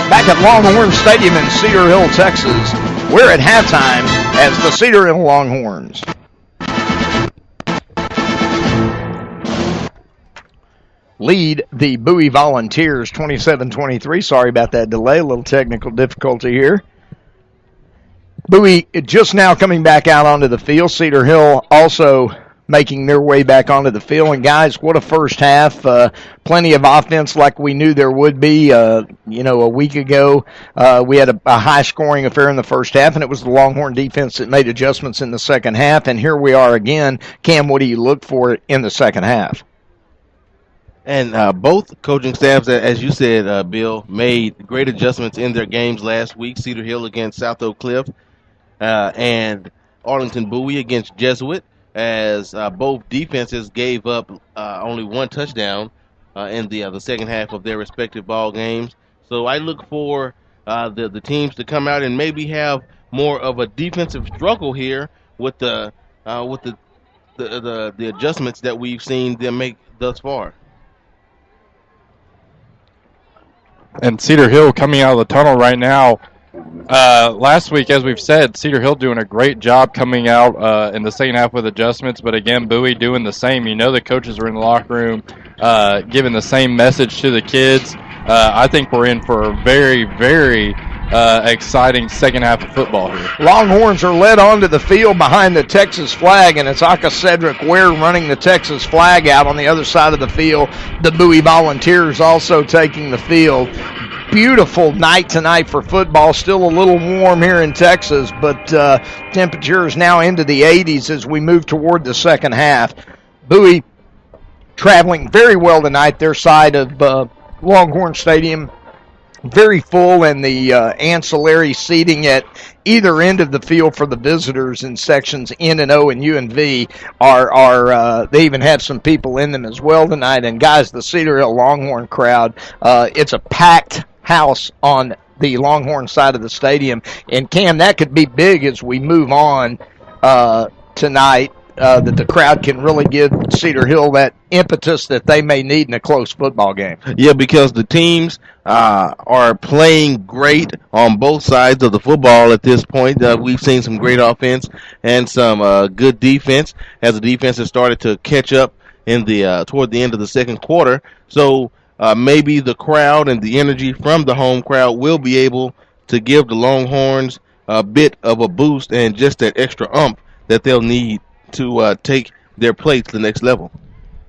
Speaker 2: Back at Longhorn Stadium in Cedar Hill, Texas. We're at halftime as the Cedar Hill Longhorns lead the Bowie Volunteers 27-23. Sorry about that delay, a little technical difficulty here. Bowie just now coming back out onto the field. Cedar Hill also making their way back onto the field. And, guys, what a first half. Plenty of offense like we knew there would be. A week ago we had a high-scoring affair in the first half, and it was the Longhorn defense that made adjustments in the second half. And here we are again. Cam, what do you look for in the second half?
Speaker 12: And both coaching staffs, as you said, Bill, made great adjustments in their games last week. Cedar Hill against South Oak Cliff and Arlington Bowie against Jesuit, as both defenses gave up only one touchdown in the second half of their respective ball games. So I look for the teams to come out and maybe have more of a defensive struggle here with the adjustments that we've seen them make thus far.
Speaker 13: And Cedar Hill coming out of the tunnel right now. Last week, as we've said, Cedar Hill doing a great job coming out in the second half with adjustments, but again, Bowie doing the same. You know the coaches are in the locker room giving the same message to the kids. I think we're in for a very, very exciting second half of football here.
Speaker 2: Longhorns are led onto the field behind the Texas flag, and it's Aka Cedric Ware running the Texas flag out on the other side of the field. The Bowie Volunteers also taking the field. Beautiful night tonight for football. Still a little warm here in Texas, but temperatures now into the 80s as we move toward the second half. Bowie traveling very well tonight. Their side of Longhorn Stadium very full, and the ancillary seating at either end of the field for the visitors in sections N and O and U and V are they even have some people in them as well tonight. And guys, the Cedar Hill Longhorn crowd, it's a packed house on the Longhorn side of the stadium. And Cam, that could be big as we move on tonight. That the crowd can really give Cedar Hill that impetus that they may need in a close football game.
Speaker 12: Yeah, because the teams are playing great on both sides of the football at this point. We've seen some great offense and some good defense as the defense has started to catch up in the toward the end of the second quarter. So maybe the crowd and the energy from the home crowd will be able to give the Longhorns a bit of a boost and just that extra oomph that they'll need to take their play to the next level.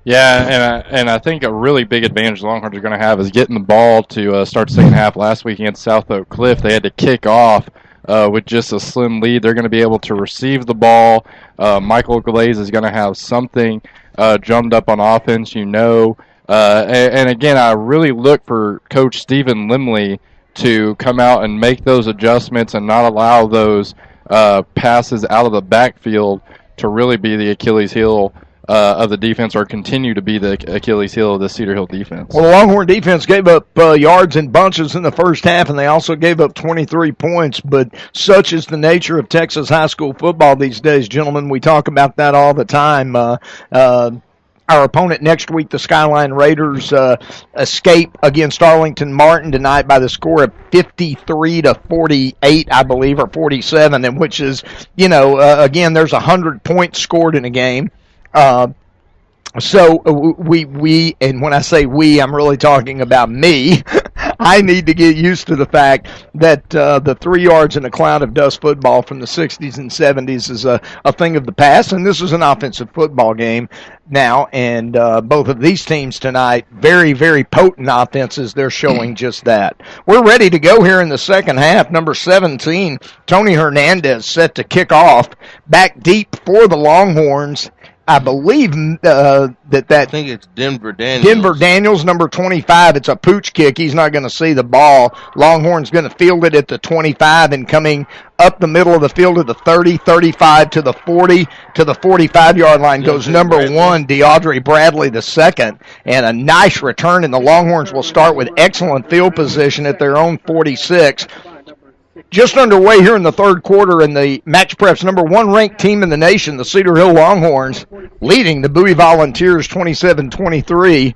Speaker 13: Yeah, and I think a really big advantage the Longhorns are going to have is getting the ball to start the second half. Last week against South Oak Cliff, they had to kick off with just a slim lead. They're going to be able to receive the ball. Michael Glaze is going to have something drummed up on offense, and again, I really look for Coach Stephen Limley to come out and make those adjustments and not allow those passes out of the backfield to really be the Achilles heel of the defense, or continue to be the Achilles heel of the Cedar Hill defense.
Speaker 2: Well, the Longhorn defense gave up yards in bunches in the first half, and they also gave up 23 points. But such is the nature of Texas high school football these days, gentlemen. We talk about that all the time. Our opponent next week, the Skyline Raiders, escape against Arlington Martin tonight by the score of 53-48, I believe, or 47, and which is, again, there's 100 points scored in a game. So we, and when I say we, I'm really talking about me. I need to get used to the fact that the 3 yards in a cloud of dust football from the 60s and 70s is a thing of the past, and this is an offensive football game now, and both of these teams tonight, very, very potent offenses. They're showing just that. We're ready to go here in the second half. Number 17, Tony Hernandez, set to kick off. Back deep for the Longhorns. I believe I
Speaker 12: think it's Denver Daniels.
Speaker 2: Denver Daniels, number 25. It's a pooch kick. He's not going to see the ball. Longhorn's going to field it at the 25, and coming up the middle of the field to the 30, 35 to the 40, to the 45-yard line goes number 1, DeAudrey Bradley II, and a nice return, and the Longhorns will start with excellent field position at their own 46. Just underway here in the third quarter, in the Match Prep's number 1 ranked team in the nation, the Cedar Hill Longhorns, leading the Bowie Volunteers 27-23.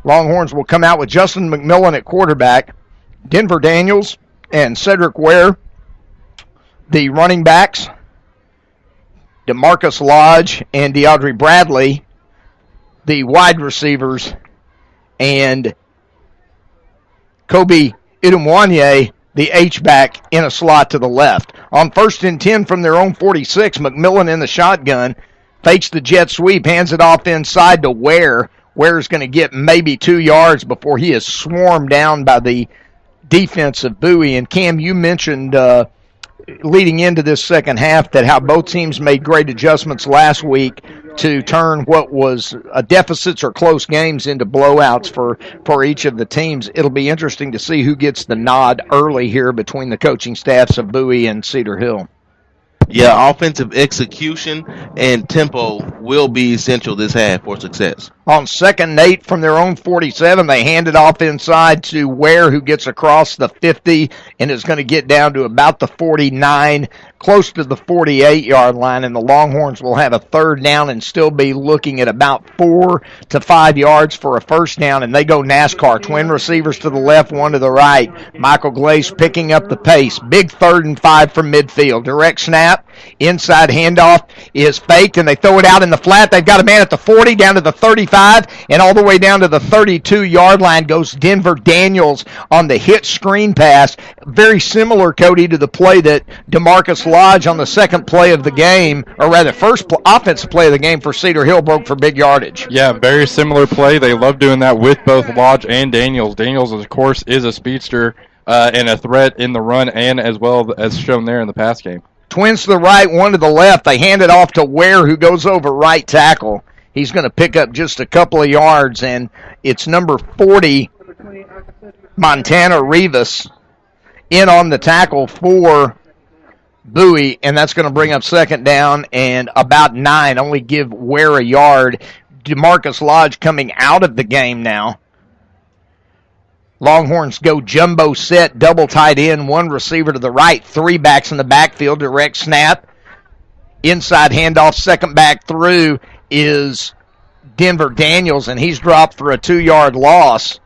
Speaker 2: Longhorns will come out with Justin McMillan at quarterback, Denver Daniels and Cedric Ware, the running backs, DeMarcus Lodge and DeAudrey Bradley, the wide receivers, and Kobe Idumwanye, the H-back, in a slot to the left. On 1st and 10 from their own 46, McMillan in the shotgun, fakes the jet sweep, hands it off inside to Ware. Ware's going to get maybe 2 yards before he is swarmed down by the defense of Bowie. And Cam, you mentioned leading into this second half that how both teams made great adjustments last week to turn what was deficits or close games into blowouts for each of the teams. It'll be interesting to see who gets the nod early here between the coaching staffs of Bowie and Cedar Hill.
Speaker 12: Yeah, offensive execution and tempo will be essential this half for success.
Speaker 2: On 2nd and 8 from their own 47, they hand it off inside to Ware, who gets across the 50 and is going to get down to about the 49, close to the 48-yard line, and the Longhorns will have a 3rd down and still be looking at about 4 to 5 yards for a 1st down, and they go NASCAR, twin receivers to the left, one to the right. Michael Glaze picking up the pace. Big 3rd and 5 from midfield. Direct snap, inside handoff is faked, and they throw it out in the flat. They've got a man at the 40, down to the 35, and all the way down to the 32-yard line goes Denver Daniels on the hit screen pass. Very similar, Cody, to the play that DeMarcus Lodge on the second play of the game, or rather first offensive play of the game for Cedar Hill, broke for big yardage.
Speaker 13: Yeah, very similar play. They love doing that with both Lodge and Daniels. Daniels, of course, is a speedster and a threat in the run and as well as shown there in the pass game.
Speaker 2: Twins to the right, one to the left. They hand it off to Ware, who goes over right tackle. He's going to pick up just a couple of yards, and it's number 40, Montana Rivas, in on the tackle for Bowie, and that's going to bring up 2nd down and about 9, only give Ware a yard. DeMarcus Lodge coming out of the game now. Longhorns go jumbo set, double tight end, 1 receiver to the right, 3 backs in the backfield, direct snap, inside handoff, 2nd back through is Denver Daniels, and he's dropped for a 2-yard loss.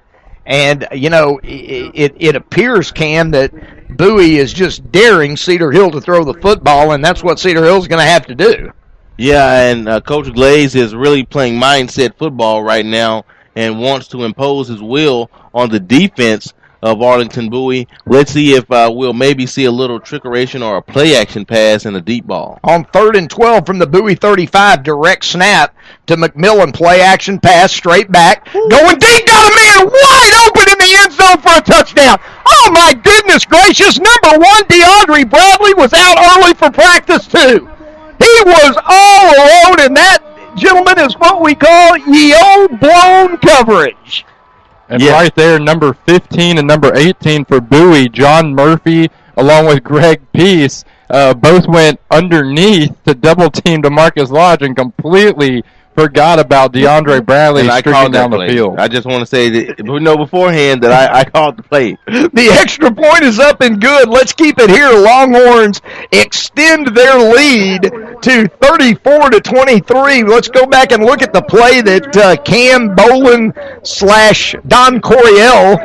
Speaker 2: And, it appears, Cam, that Bowie is just daring Cedar Hill to throw the football, and that's what Cedar Hill's going to have to do.
Speaker 12: Yeah, and Coach Glaze is really playing mindset football right now and wants to impose his will on the defense of Arlington Bowie. Let's see if we'll maybe see a little trickeration or a play-action pass and a deep ball.
Speaker 2: On 3rd and 12 from the Bowie 35, direct snap to McMillan. Play-action pass, straight back. Going deep, got a man wide open in the end zone for a touchdown. Oh, my goodness gracious. Number 1, DeAndre Bradley was out early for practice, too. He was all alone, and that, gentlemen, is what we call ye old blown coverage.
Speaker 13: And right there, number 15 and number 18 for Bowie, John Murphy, along with Greg Peace, both went underneath to double-team DeMarcus Lodge and completely forgot about DeAndre Bradley streaking down the field.
Speaker 12: I just want to say that we know beforehand that I called the play.
Speaker 2: The extra point is up and good. Let's keep it here. Longhorns extend their lead to 34-23. Let's go back and look at the play that Cam Bolin / Don Coryell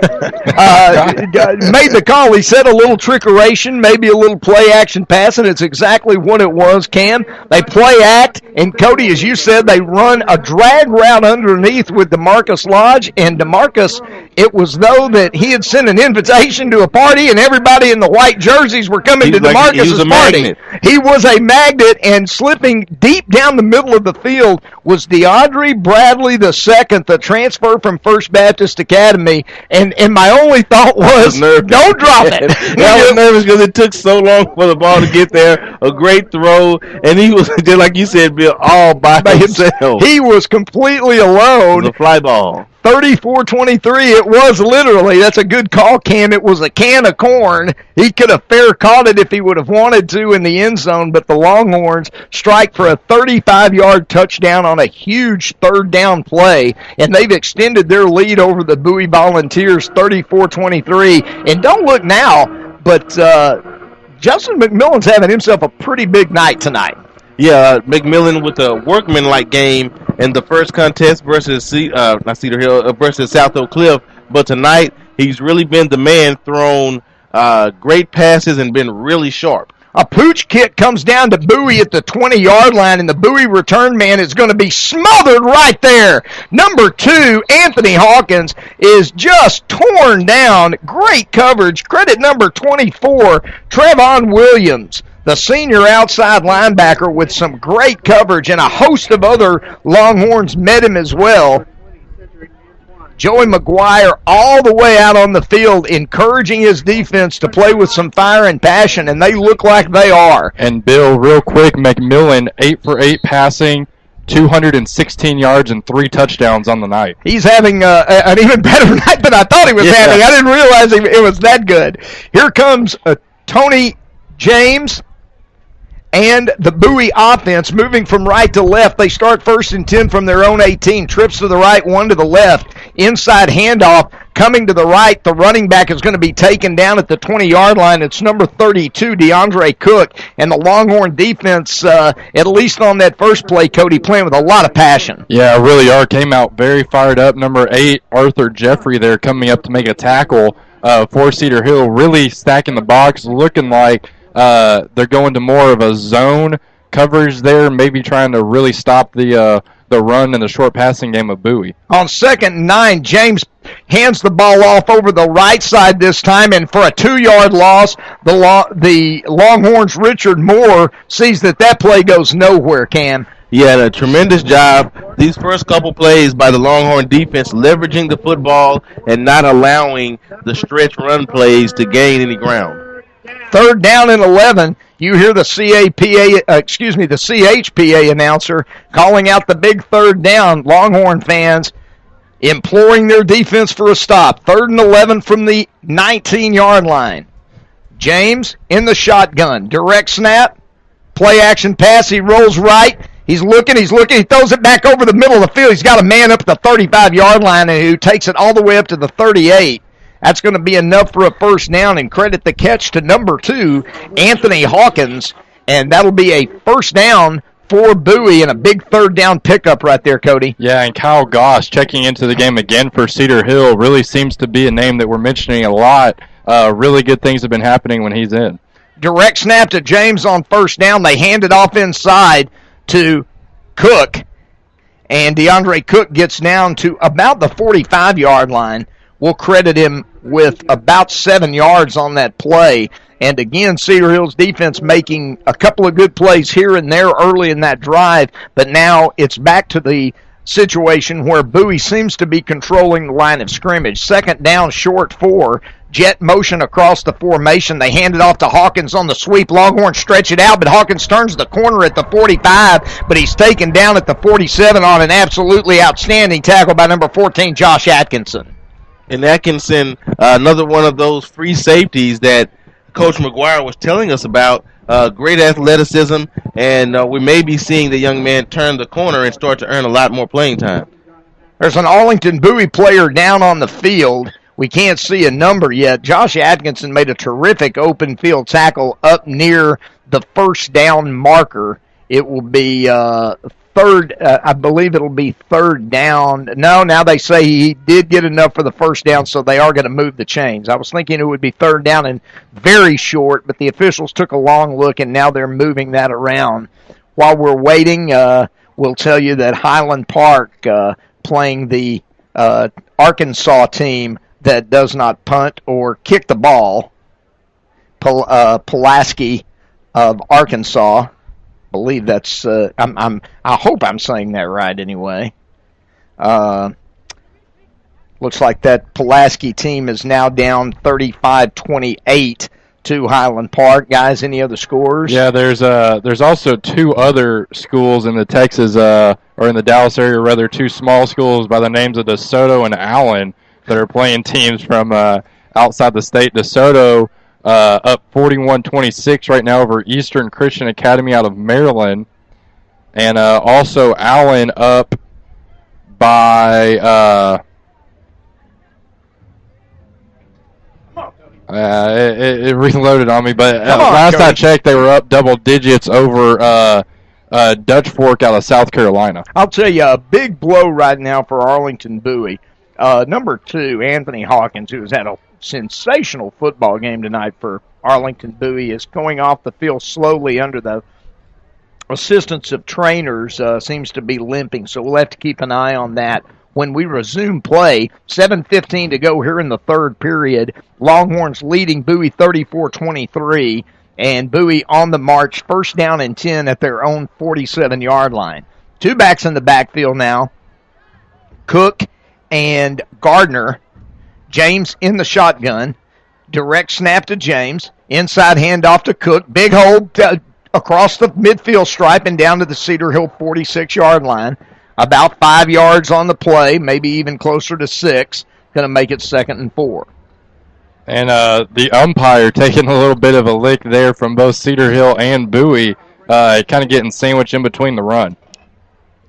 Speaker 2: made the call. He said a little trickeration, maybe a little play action pass, and it's exactly what it was, Cam. They play act, and Cody, as you said, they run a drag route underneath with DeMarcus Lodge, and DeMarcus, it was though that he had sent an invitation to a party and everybody in the white jerseys were coming to DeMarcus's party.
Speaker 12: Magnet.
Speaker 2: He was a magnet, and slipping deep down the middle of the field was DeAndre Bradley II, the transfer from First Baptist Academy, and my only thought was, don't drop it.
Speaker 12: I was nervous because it took so long for the ball to get there. A great throw, and he was, just like you said, Bill, all by himself.
Speaker 2: He was completely alone.
Speaker 12: It was a fly ball.
Speaker 2: 34-23, it was literally. That's a good call, Cam. It was a can of corn. He could have fair caught it if he would have wanted to in the end zone, but the Longhorns strike for a 35-yard touchdown on a huge 3rd down play, and they've extended their lead over the Bowie Volunteers 34-23. And don't look now, but Justin McMillan's having himself a pretty big night tonight.
Speaker 12: Yeah, McMillan with a workman-like game in the first contest versus versus South Oak Cliff, but tonight he's really been the man, thrown great passes and been really sharp.
Speaker 2: A pooch kick comes down to Bowie at the 20-yard line, and the Bowie return man is going to be smothered right there. Number 2, Anthony Hawkins, is just torn down. Great coverage. Credit number 24, Trevon Williams, the senior outside linebacker, with some great coverage, and a host of other Longhorns met him as well. Joey McGuire all the way out on the field, encouraging his defense to play with some fire and passion, and they look like they are.
Speaker 13: And Bill, real quick, McMillan, 8 for 8 passing, 216 yards and 3 touchdowns on the night.
Speaker 2: He's having an even better night than I thought he was having. I didn't realize it was that good. Here comes Tony James and the Bowie offense moving from right to left. They start 1st and 10 from their own 18. Trips to the right, 1 to the left. Inside handoff coming to the right. The running back is going to be taken down at the 20-yard line. It's number 32, DeAndre Cook. And the Longhorn defense, at least on that first play, Cody, playing with a lot of passion.
Speaker 13: Yeah, really are. Came out very fired up. Number 8, Arthur Jeffrey there coming up to make a tackle for Cedar Hill. Really stacking the box, looking like they're going to more of a zone coverage there, maybe trying to really stop the run and the short passing game of Bowie.
Speaker 2: On 2nd and 9, James hands the ball off over the right side this time, and for a 2-yard loss, the Longhorns' Richard Moore sees that play goes nowhere, Cam.
Speaker 12: Yeah, a tremendous job. These first couple plays by the Longhorn defense, leveraging the football and not allowing the stretch run plays to gain any ground.
Speaker 2: 3rd down and 11. You hear the CHPA announcer calling out the big 3rd down. Longhorn fans imploring their defense for a stop. 3rd and 11 from the 19-yard line. James in the shotgun. Direct snap. Play action pass. He rolls right. He's looking. He throws it back over the middle of the field. He's got a man up at the 35-yard line who takes it all the way up to the 38. That's going to be enough for a 1st down, and credit the catch to number 2, Anthony Hawkins, and that'll be a 1st down for Bowie and a big 3rd down pickup right there, Cody.
Speaker 13: Yeah, and Kyle Goss checking into the game again for Cedar Hill really seems to be a name that we're mentioning a lot. Really good things have been happening when he's in.
Speaker 2: Direct snap to James on 1st down. They hand it off inside to Cook, and DeAndre Cook gets down to about the 45-yard line. We'll credit him with about 7 yards on that play. And again, Cedar Hill's defense making a couple of good plays here and there early in that drive, but now it's back to the situation where Bowie seems to be controlling the line of scrimmage. Second down, short 4. Jet motion across the formation. They hand it off to Hawkins on the sweep. Longhorns stretch it out, but Hawkins turns the corner at the 45, but he's taken down at the 47 on an absolutely outstanding tackle by number 14, Josh Atkinson.
Speaker 12: And Atkinson, another one of those free safeties that Coach McGuire was telling us about. Great athleticism, and we may be seeing the young man turn the corner and start to earn a lot more playing time.
Speaker 2: There's an Arlington Bowie player down on the field. We can't see a number yet. Josh Atkinson made a terrific open field tackle up near the first down marker. It will be third, I believe it'll be third down. No, now they say he did get enough for the first down, so they are going to move the chains. I was thinking it would be third down and very short, but the officials took a long look, and now they're moving that around. While we're waiting, we'll tell you that Highland Park, playing the Arkansas team that does not punt or kick the ball, Pulaski of Arkansas, believe that's I hope I'm saying that right anyway. Looks like that Pulaski team is now down 35-28 to Highland Park. Guys, any other scores?
Speaker 13: Yeah, there's also 2 other schools in the Texas or in the Dallas area, rather 2 small schools by the names of DeSoto and Allen that are playing teams from outside the state. DeSoto up 41-26 right now over Eastern Christian Academy out of Maryland. And also Allen up by it reloaded on me, but last I checked they were up double digits over Dutch Fork out of South Carolina.
Speaker 2: I'll tell you, a big blow right now for Arlington Bowie. Number 2, Anthony Hawkins, who has had a sensational football game tonight for Arlington Bowie, is going off the field slowly under the assistance of trainers, seems to be limping, so we'll have to keep an eye on that. When we resume play, 7:15 to go here in the third period, Longhorns leading Bowie 34-23, and Bowie on the march, first down and 10 at their own 47-yard line. 2 backs in the backfield now, Cook and Gardner. James in the shotgun. Direct snap to James. Inside handoff to Cook. Big hole across the midfield stripe and down to the Cedar Hill 46-yard line. About 5 yards on the play, maybe even closer to 6. Going to make it 2nd and 4.
Speaker 13: And the umpire taking a little bit of a lick there from both Cedar Hill and Bowie, kind of getting sandwiched in between the run.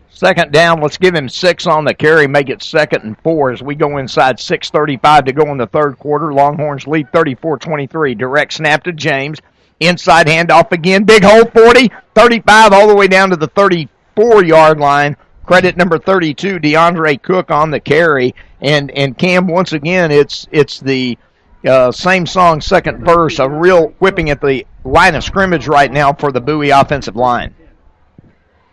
Speaker 2: Second down, let's give him 6 on the carry, make it 2nd and 4 as we go inside 6:35 to go in the third quarter. Longhorns lead 34-23. Direct snap to James. Inside handoff again. Big hole, 40, 35, all the way down to the 34-yard line. Credit number 32, DeAndre Cook on the carry. And Cam, once again, it's the same song, second verse, a real whipping at the line of scrimmage right now for the Bowie offensive line.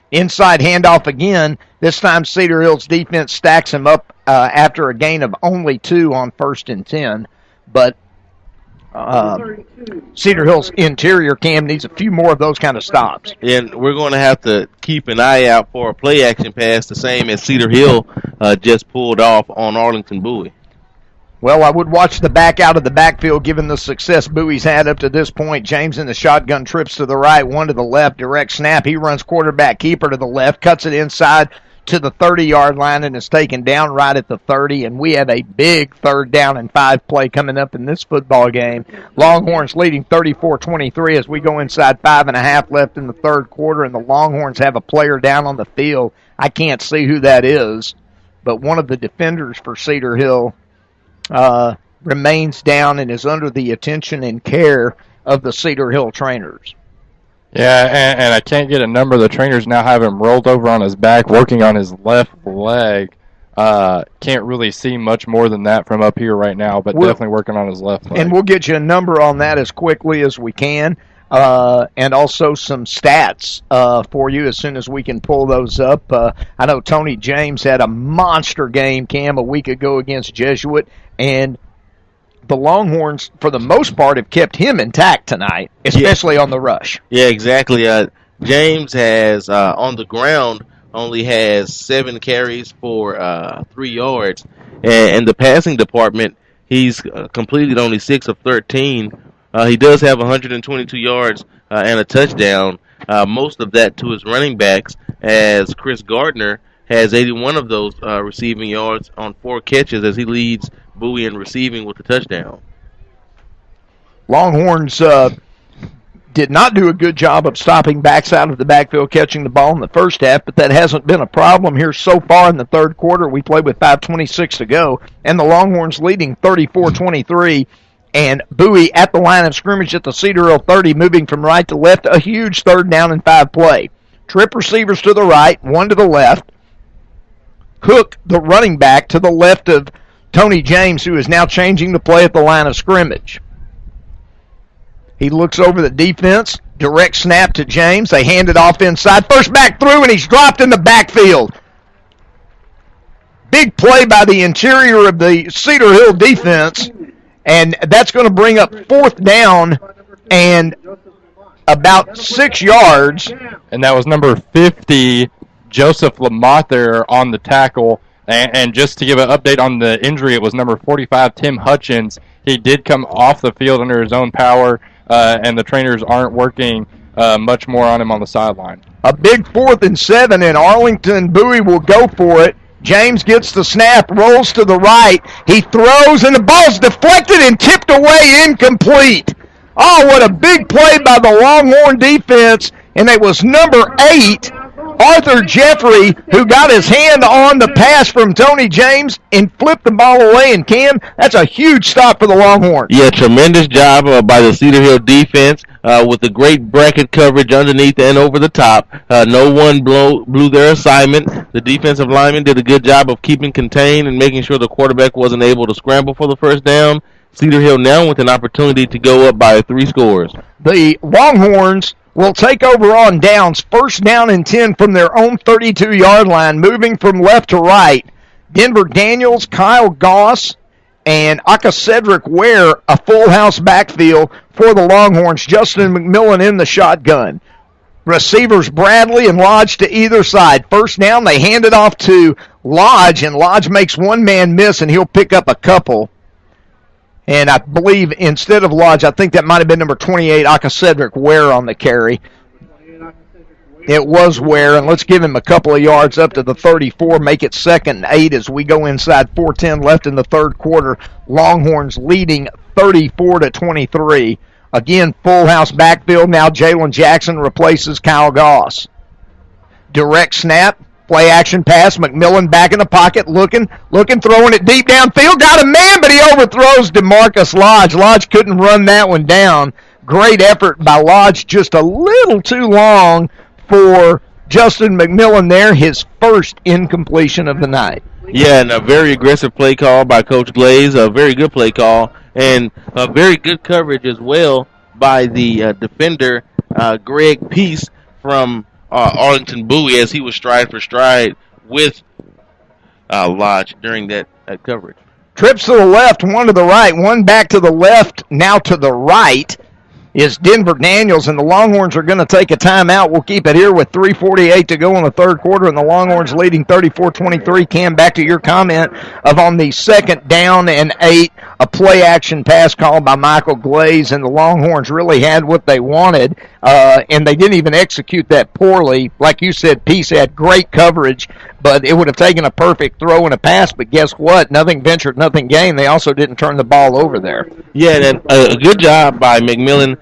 Speaker 2: Inside handoff again. This time Cedar Hill's defense stacks him up after a gain of only 2 on 1st and 10. But Cedar Hill's interior, Cam, needs a few more of those kind of stops.
Speaker 12: And we're going to have to keep an eye out for a play action pass, the same as Cedar Hill just pulled off on Arlington Bowie.
Speaker 2: Well, I would watch the back out of the backfield given the success Bowie's had up to this point. James in the shotgun, trips to the right, 1 to the left, direct snap. He runs quarterback keeper to the left, cuts it inside to the 30-yard line and is taken down right at the 30. And we have a big 3rd down and 5 play coming up in this football game. Longhorns leading 34-23 as we go inside 5.5 left in the third quarter, and the Longhorns have a player down on the field. I can't see who that is, but one of the defenders for Cedar Hill remains down and is under the attention and care of the Cedar Hill trainers.
Speaker 13: Yeah, and I can't get a number. The trainers now have him rolled over on his back, working on his left leg. Can't really see much more than that from up here right now, but definitely working on his left leg.
Speaker 2: And we'll get you a number on that as quickly as we can. and also some stats for you as soon as we can pull those up. I know Tony James had a monster game, Cam, a week ago against Jesuit, and the Longhorns, for the most part, have kept him intact tonight, especially on the rush.
Speaker 12: Yeah, exactly. James has, on the ground, only has 7 carries for 3 yards. And in the passing department, he's completed only 6 of 13. He does have 122 yards and a touchdown, most of that to his running backs, as Chris Gardner has 81 of those receiving yards on 4 catches as he leads Bowie in receiving with the touchdown.
Speaker 2: Longhorns did not do a good job of stopping backs out of the backfield catching the ball in the first half, but that hasn't been a problem here so far in the third quarter. We played with 5:26 to go, and the Longhorns leading 34-23, and Bowie at the line of scrimmage at the Cedar Hill 30, moving from right to left, a huge 3rd down and 5 play. Trip receivers to the right, 1 to the left. Hook, the running back, to the left of Tony James, who is now changing the play at the line of scrimmage. He looks over the defense, direct snap to James. They hand it off inside. First back through, and he's dropped in the backfield. Big play by the interior of the Cedar Hill defense, and that's going to bring up 4th down and about 6 yards.
Speaker 13: And that was number 50, Joseph Lamott there on the tackle. And just to give an update on the injury, it was number 45, Tim Hutchins. He did come off the field under his own power, and the trainers aren't working much more on him on the sideline.
Speaker 2: A big 4th and 7, and Arlington Bowie will go for it. James gets the snap, rolls to the right. He throws, and the ball's deflected and tipped away, incomplete. Oh, what a big play by the Longhorn defense, and it was number 8, Arthur Jeffrey, who got his hand on the pass from Tony James and flipped the ball away. And Cam, that's a huge stop for the Longhorns.
Speaker 12: Yeah, tremendous job by the Cedar Hill defense with the great bracket coverage underneath and over the top. No one blew their assignment. The defensive lineman did a good job of keeping contained and making sure the quarterback wasn't able to scramble for the first down. Cedar Hill now with an opportunity to go up by 3 scores.
Speaker 2: The Longhorns will take over on downs, 1st down and 10 from their own 32-yard line, moving from left to right. Denver Daniels, Kyle Goss, and Cedric Ware, a full house backfield for the Longhorns. Justin McMillan in the shotgun. Receivers Bradley and Lodge to either side. 1st down, they hand it off to Lodge, and Lodge makes one man miss, and he'll pick up a couple. And I believe instead of Lodge, I think that might have been number 28, Cedric Ware on the carry. It was Ware, and let's give him a couple of yards up to the 34, make it 2nd and 8 as we go inside 4:10 left in the third quarter. Longhorns leading 34-23. Again, full house backfield. Now Jalen Jackson replaces Kyle Goss. Direct snap. Play action pass. McMillan back in the pocket, looking, throwing it deep downfield. Got a man, but he overthrows DeMarcus Lodge. Lodge couldn't run that one down. Great effort by Lodge, just a little too long for Justin McMillan there, his first incompletion of the night.
Speaker 12: Yeah, and a very aggressive play call by Coach Glaze, a very good play call, and a very good coverage as well by the defender, Greg Peace from Arlington Bowie, as he was stride for stride with Lodge during that coverage.
Speaker 2: Trips to the left, 1 to the right, 1 back to the left, now to the right is Denver Daniels, and the Longhorns are going to take a timeout. We'll keep it here with 3:48 to go in the third quarter, and the Longhorns leading 34-23. Cam, back to your comment of on the 2nd down and 8, a play-action pass called by Michael Glaze, and the Longhorns really had what they wanted, and they didn't even execute that poorly. Like you said, Peace had great coverage, but it would have taken a perfect throw and a pass, but guess what? Nothing ventured, nothing gained. They also didn't turn the ball over there.
Speaker 12: Yeah, and a good job by McMillan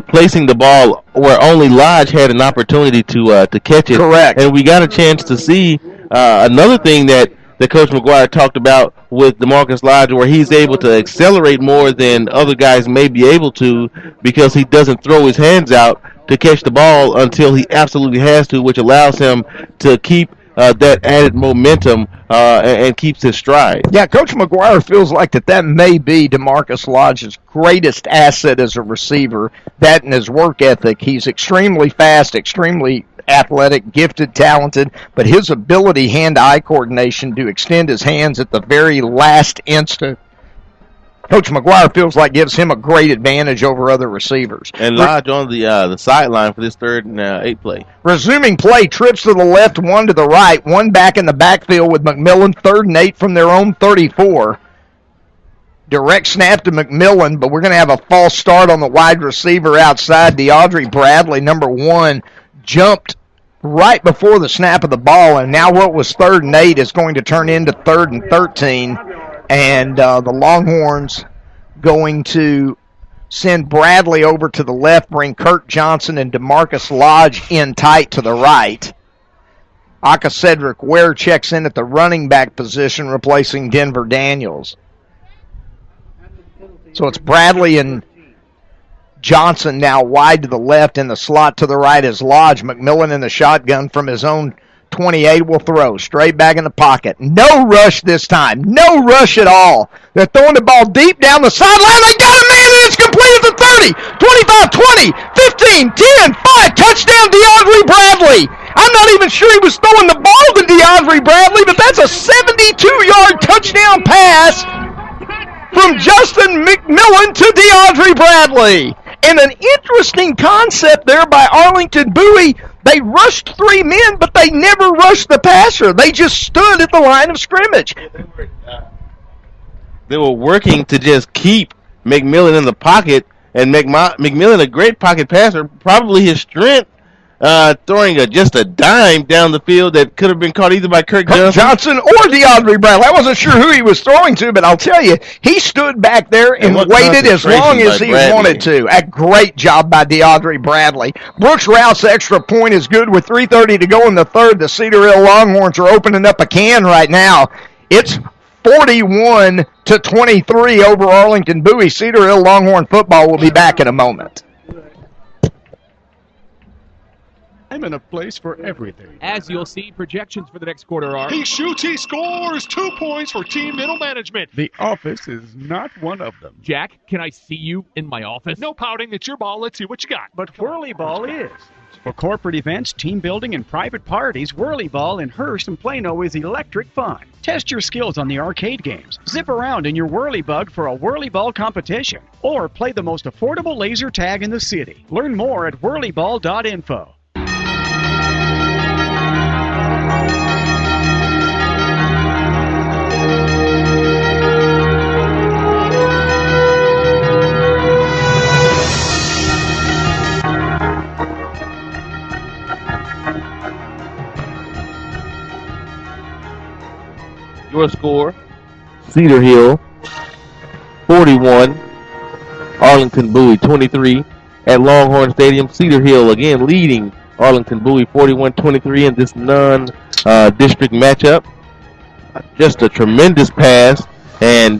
Speaker 12: placing the ball where only Lodge had an opportunity to catch it.
Speaker 2: Correct.
Speaker 12: And we got a chance to see another thing that Coach McGuire talked about with DeMarcus Lodge, where he's able to accelerate more than other guys may be able to because he doesn't throw his hands out to catch the ball until he absolutely has to, which allows him to keep that added momentum and keeps his stride.
Speaker 2: Yeah, Coach McGuire feels like that may be DeMarcus Lodge's greatest asset as a receiver, that and his work ethic. He's extremely fast, extremely athletic, gifted, talented, but his ability, hand-eye coordination, to extend his hands at the very last instant, Coach McGuire feels like gives him a great advantage over other receivers.
Speaker 12: And Lodge on the sideline for this 3rd and 8 play.
Speaker 2: Resuming play, trips to the left, one to the right, one back in the backfield with McMillan, 3rd and 8 from their own 34. Direct snap to McMillan, but we're going to have a false start on the wide receiver outside. DeAndre Bradley, number 1, jumped right before the snap of the ball, and now what was 3rd and 8 is going to turn into 3rd and 13. And the Longhorns going to send Bradley over to the left, bring Kirk Johnson and DeMarcus Lodge in tight to the right. Cedric Ware checks in at the running back position, replacing Denver Daniels. So it's Bradley and Johnson now wide to the left, in the slot to the right is Lodge. McMillan in the shotgun from his own 28 will throw. Straight back in the pocket. No rush this time. No rush at all. They're throwing the ball deep down the sideline. They got a man, and it's complete at the 30, 25, 20, 15, 10, 5. Touchdown, DeAndre Bradley. I'm not even sure he was throwing the ball to DeAndre Bradley, but that's a 72-yard touchdown pass from Justin McMillan to DeAndre Bradley. And an interesting concept there by Arlington Bowie. They rushed 3 men, but they never rushed the passer. They just stood at the line of scrimmage.
Speaker 12: They were working to just keep McMillan in the pocket, and McMillan, a great pocket passer, probably his strength, throwing just a dime down the field that could have been caught either by Kirk
Speaker 2: Johnson or DeAndre Bradley. I wasn't sure who he was throwing to, but I'll tell you, he stood back there and waited as long as he wanted to. A great job by DeAndre Bradley. Brooks Rouse's extra point is good with 3:30 to go in the 3rd. The Cedar Hill Longhorns are opening up a can right now. It's 41-23 over Arlington Bowie. Cedar Hill Longhorn football will be back in a moment.
Speaker 4: I'm in a place for everything.
Speaker 5: As you'll see, projections for the next quarter are...
Speaker 6: He shoots, he scores! 2 points for team middle management.
Speaker 4: The office is not one of them.
Speaker 5: Jack, can I see you in my office?
Speaker 6: No pouting, it's your ball. Let's see what you got.
Speaker 7: But Whirly Ball is. For corporate events, team building, and private parties, Whirly Ball in Hearst and Plano is electric fun. Test your skills on the arcade games. Zip around in your Whirly Bug for a Whirly Ball competition. Or play the most affordable laser tag in the city. Learn more at whirlyball.info.
Speaker 12: Your score, Cedar Hill 41, Arlington Bowie 23 at Longhorn Stadium. Cedar Hill again leading Arlington Bowie 41-23 in this non-district matchup. Just a tremendous pass and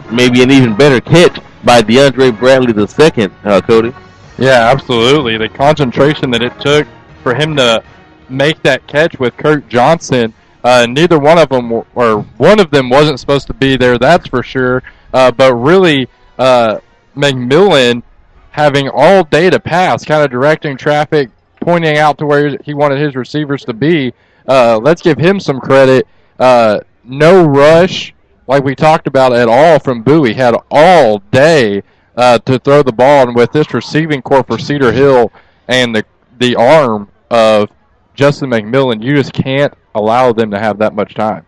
Speaker 12: maybe an even better catch by DeAndre Bradley II, Cody.
Speaker 13: Yeah, absolutely. The concentration that it took for him to make that catch with Kirk Johnson, neither one of them, or one of them wasn't supposed to be there, that's for sure. But really, McMillan having all day to pass, kind of directing traffic, pointing out to where he wanted his receivers to be. Let's give him some credit. No rush, like we talked about at all from Bowie. Had all day to throw the ball, and with this receiving corps for Cedar Hill and the arm of Justin McMillan, you just can't allow them to have that much time.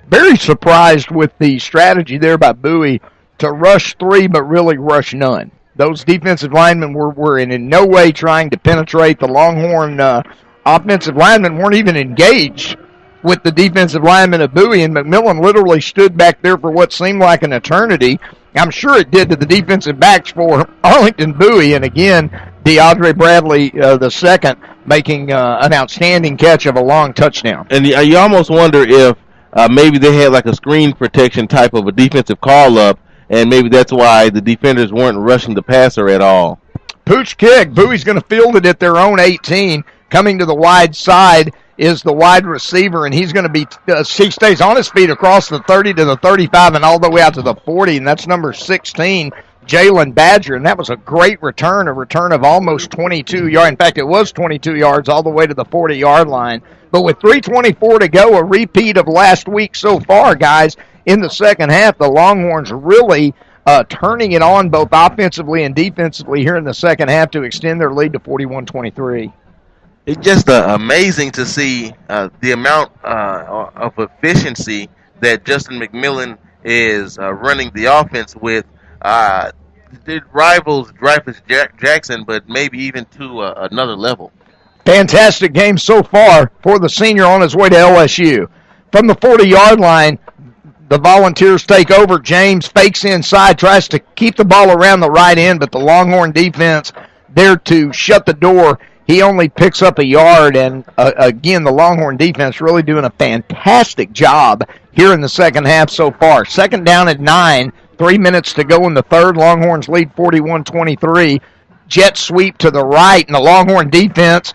Speaker 2: Very surprised with the strategy there by Bowie to rush 3 but really rush none. Those defensive linemen were in no way trying to penetrate. The Longhorn offensive linemen weren't even engaged with the defensive linemen of Bowie, and McMillan literally stood back there for what seemed like an eternity. I'm sure it did to the defensive backs for Arlington Bowie, and again, DeAndre Bradley II making an outstanding catch of a long touchdown.
Speaker 12: And you almost wonder if maybe they had like a screen protection type of a defensive call-up, and maybe that's why the defenders weren't rushing the passer at all.
Speaker 2: Pooch kick. Bowie's going to field it at their own 18, coming to the wide side is the wide receiver, and he's going to be he stays on his feet across the 30 to the 35 and all the way out to the 40, and that's number 16, Jalen Badger, and that was a great return, a return of almost 22 yards. In fact, it was 22 yards all the way to the 40-yard line. But with 3:24 to go, a repeat of last week so far, guys, in the second half, the Longhorns really turning it on both offensively and defensively here in the second half to extend their lead to 41-23.
Speaker 12: It's just amazing to see the amount of efficiency that Justin McMillan is running the offense with. It rivals Dreyfus Jackson, but maybe even to another level.
Speaker 2: Fantastic game so far for the senior on his way to LSU. From the 40-yard line, the Volunteers take over. James fakes inside, tries to keep the ball around the right end, but the Longhorn defense there to shut the door. He only picks up a yard, and again, the Longhorn defense really doing a fantastic job here in the second half so far. Second down at 9, 3 minutes to go in the third. Longhorns lead 41-23. Jet sweep to the right, and the Longhorn defense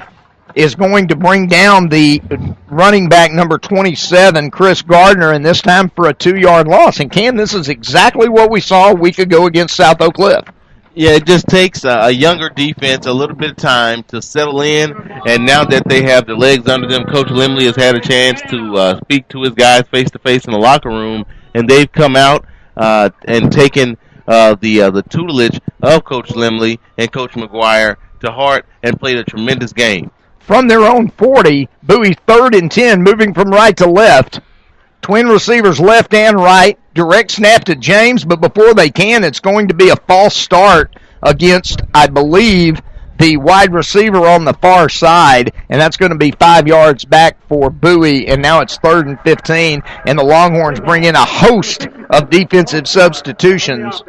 Speaker 2: is going to bring down the running back number 27, Chris Gardner, and this time for a 2-yard loss. And, Cam, this is exactly what we saw a week ago against South Oak Cliff.
Speaker 12: Yeah, it just takes a younger defense a little bit of time to settle in, and now that they have their legs under them, Coach Limley has had a chance to speak to his guys face-to-face in the locker room, and they've come out and taken the tutelage of Coach Limley and Coach McGuire to heart and played a tremendous game.
Speaker 2: From their own 40, Bowie 3rd and 10, moving from right to left. Twin receivers left and right. Direct snap to James, but before they can, it's going to be a false start against, I believe, the wide receiver on the far side, and that's going to be 5 yards back for Bowie, and now it's 3rd and 15, and the Longhorns bring in a host of defensive substitutions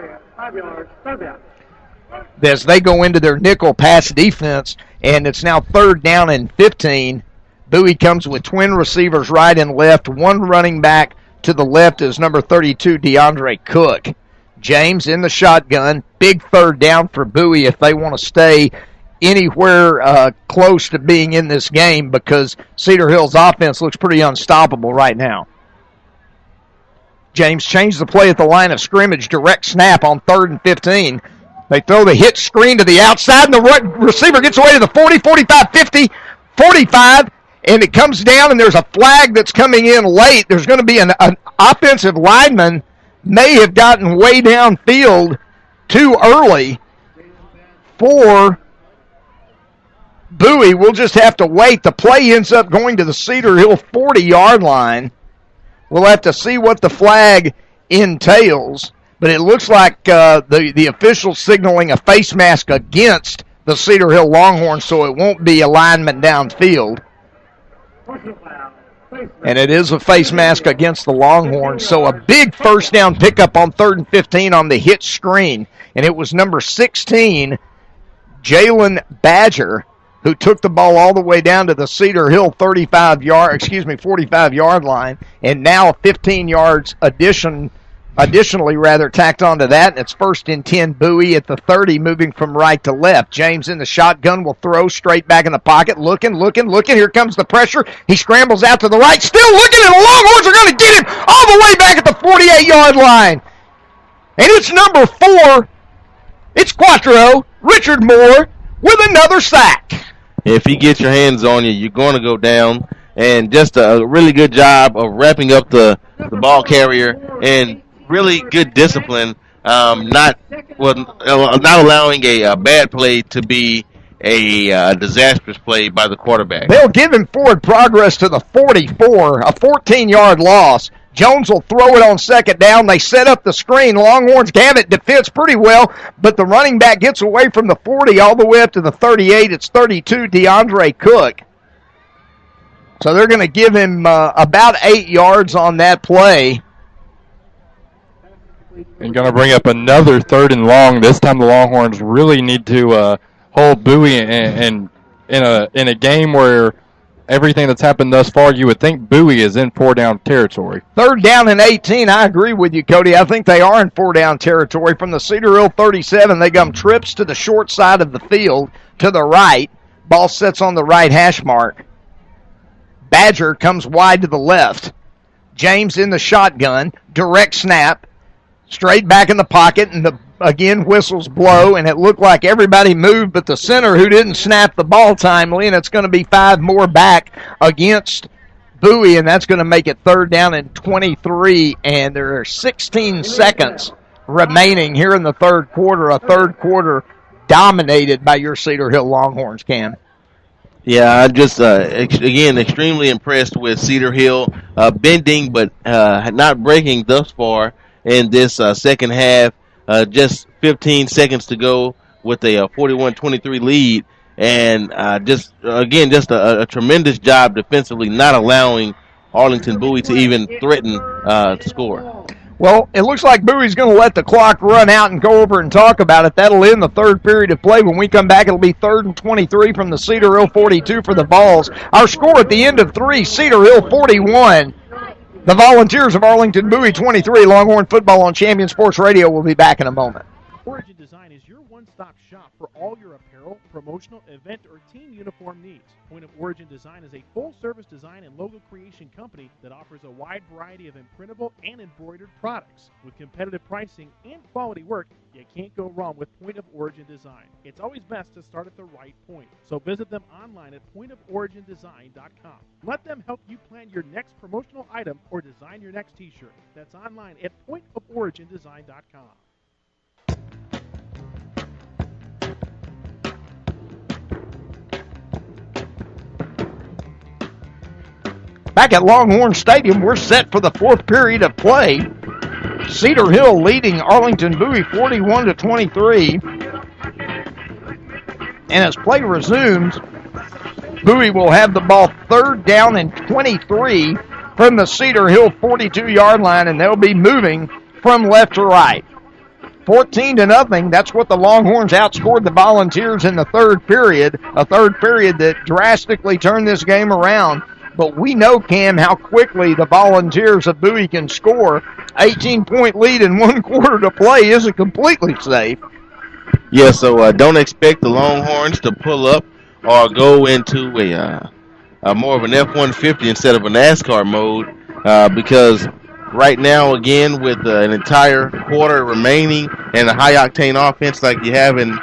Speaker 2: as they go into their nickel pass defense, and it's now 3rd down and 15. Bowie comes with twin receivers right and left. One running back to the left is number 32, DeAndre Cook. James in the shotgun. Big 3rd down for Bowie if they want to stay anywhere close to being in this game, because Cedar Hill's offense looks pretty unstoppable right now. James changed the play at the line of scrimmage. Direct snap on 3rd and 15. They throw the hitch screen to the outside, and the receiver gets away to the 40, 45, 50, 45, and it comes down, and there's a flag that's coming in late. There's going to be an offensive lineman may have gotten way downfield too early for Bowie. We'll just have to wait. The play ends up going to the Cedar Hill 40-yard line. We'll have to see what the flag entails. But it looks like the official signaling a face mask against the Cedar Hill Longhorns, so it won't be alignment downfield. And it is a face mask against the Longhorns, so a big first down pickup on 3rd and 15 on the hit screen. And it was number 16, Jalen Badger, who took the ball all the way down to the Cedar Hill 45-yard line, and now 15 yards additionally tacked onto that, and it's 1st and 10. Bowie at the 30, moving from right to left. James in the shotgun will throw straight back in the pocket, looking. Here comes the pressure. He scrambles out to the right, still looking, and the Longhorns are going to get him all the way back at the 48-yard line. And it's number 4. It's Quattro, Richard Moore, with another sack.
Speaker 12: If he gets your hands on you, you're going to go down. And just a really good job of wrapping up the ball carrier, and really good discipline, not allowing a bad play to be a disastrous play by the quarterback.
Speaker 2: They'll give him forward progress to the 44, a 14-yard loss. Jones will throw it on 2nd down. They set up the screen. Longhorns have it, defense pretty well, but the running back gets away from the 40 all the way up to the 38. It's 32, DeAndre Cook. So they're going to give him about 8 yards on that play.
Speaker 13: And going to bring up another 3rd and long. This time the Longhorns really need to hold Bowie in a game where everything that's happened thus far, you would think Bowie is in 4-down territory.
Speaker 2: 3rd down and 18. I agree with you, Cody. I think they are in 4-down territory. From the Cedar Hill 37, they come trips to the short side of the field to the right. Ball sits on the right hash mark. Badger comes wide to the left. James in the shotgun, direct snap, straight back in the pocket, and again whistles blow, and it looked like everybody moved but the center who didn't snap the ball timely, and it's going to be 5 more back against Bowie, and that's going to make it 3rd down and 23, and there are 16 seconds remaining here in the third quarter, a third quarter dominated by your Cedar Hill Longhorns, Cam.
Speaker 12: Yeah, I'm just, again, extremely impressed with Cedar Hill, bending but not breaking thus far in this second half. Just 15 seconds to go with a 41-23 lead. And just a tremendous job defensively, not allowing Arlington Bowie to even threaten to score.
Speaker 2: Well, it looks like Bowie's going to let the clock run out and go over and talk about it. That'll end the third period of play. When we come back, it'll be 3rd and 23 from the Cedar Hill 42 for the Vols. Our score at the end of 3, Cedar Hill 41. The Volunteers of Arlington Bowie 23. Longhorn football on Champion Sports Radio. We'll be back in a moment.
Speaker 15: Origin Design is your one-stop shop for all your apparel, promotional, event, or team uniform needs. Point of Origin Design is a full-service design and logo creation company that offers a wide variety of imprintable and embroidered products. With competitive pricing and quality work, you can't go wrong with Point of Origin Design. It's always best to start at the right point, so visit them online at pointoforigindesign.com. Let them help you plan your next promotional item or design your next t-shirt. That's online at pointoforigindesign.com.
Speaker 2: Back at Longhorn Stadium, we're set for the fourth period of play. Cedar Hill leading Arlington Bowie 41-23. And as play resumes, Bowie will have the ball 3rd down and 23 from the Cedar Hill 42-yard line, and they'll be moving from left to right. 14-0, that's what the Longhorns outscored the Volunteers in the third period, a third period that drastically turned this game around. But we know, Cam, how quickly the Volunteers of Bowie can score. 18-point lead in 1 quarter to play isn't completely safe.
Speaker 12: Yeah, so don't expect the Longhorns to pull up or go into a more of an F-150 instead of a NASCAR mode because right now, again, with an entire quarter remaining and a high-octane offense like you have in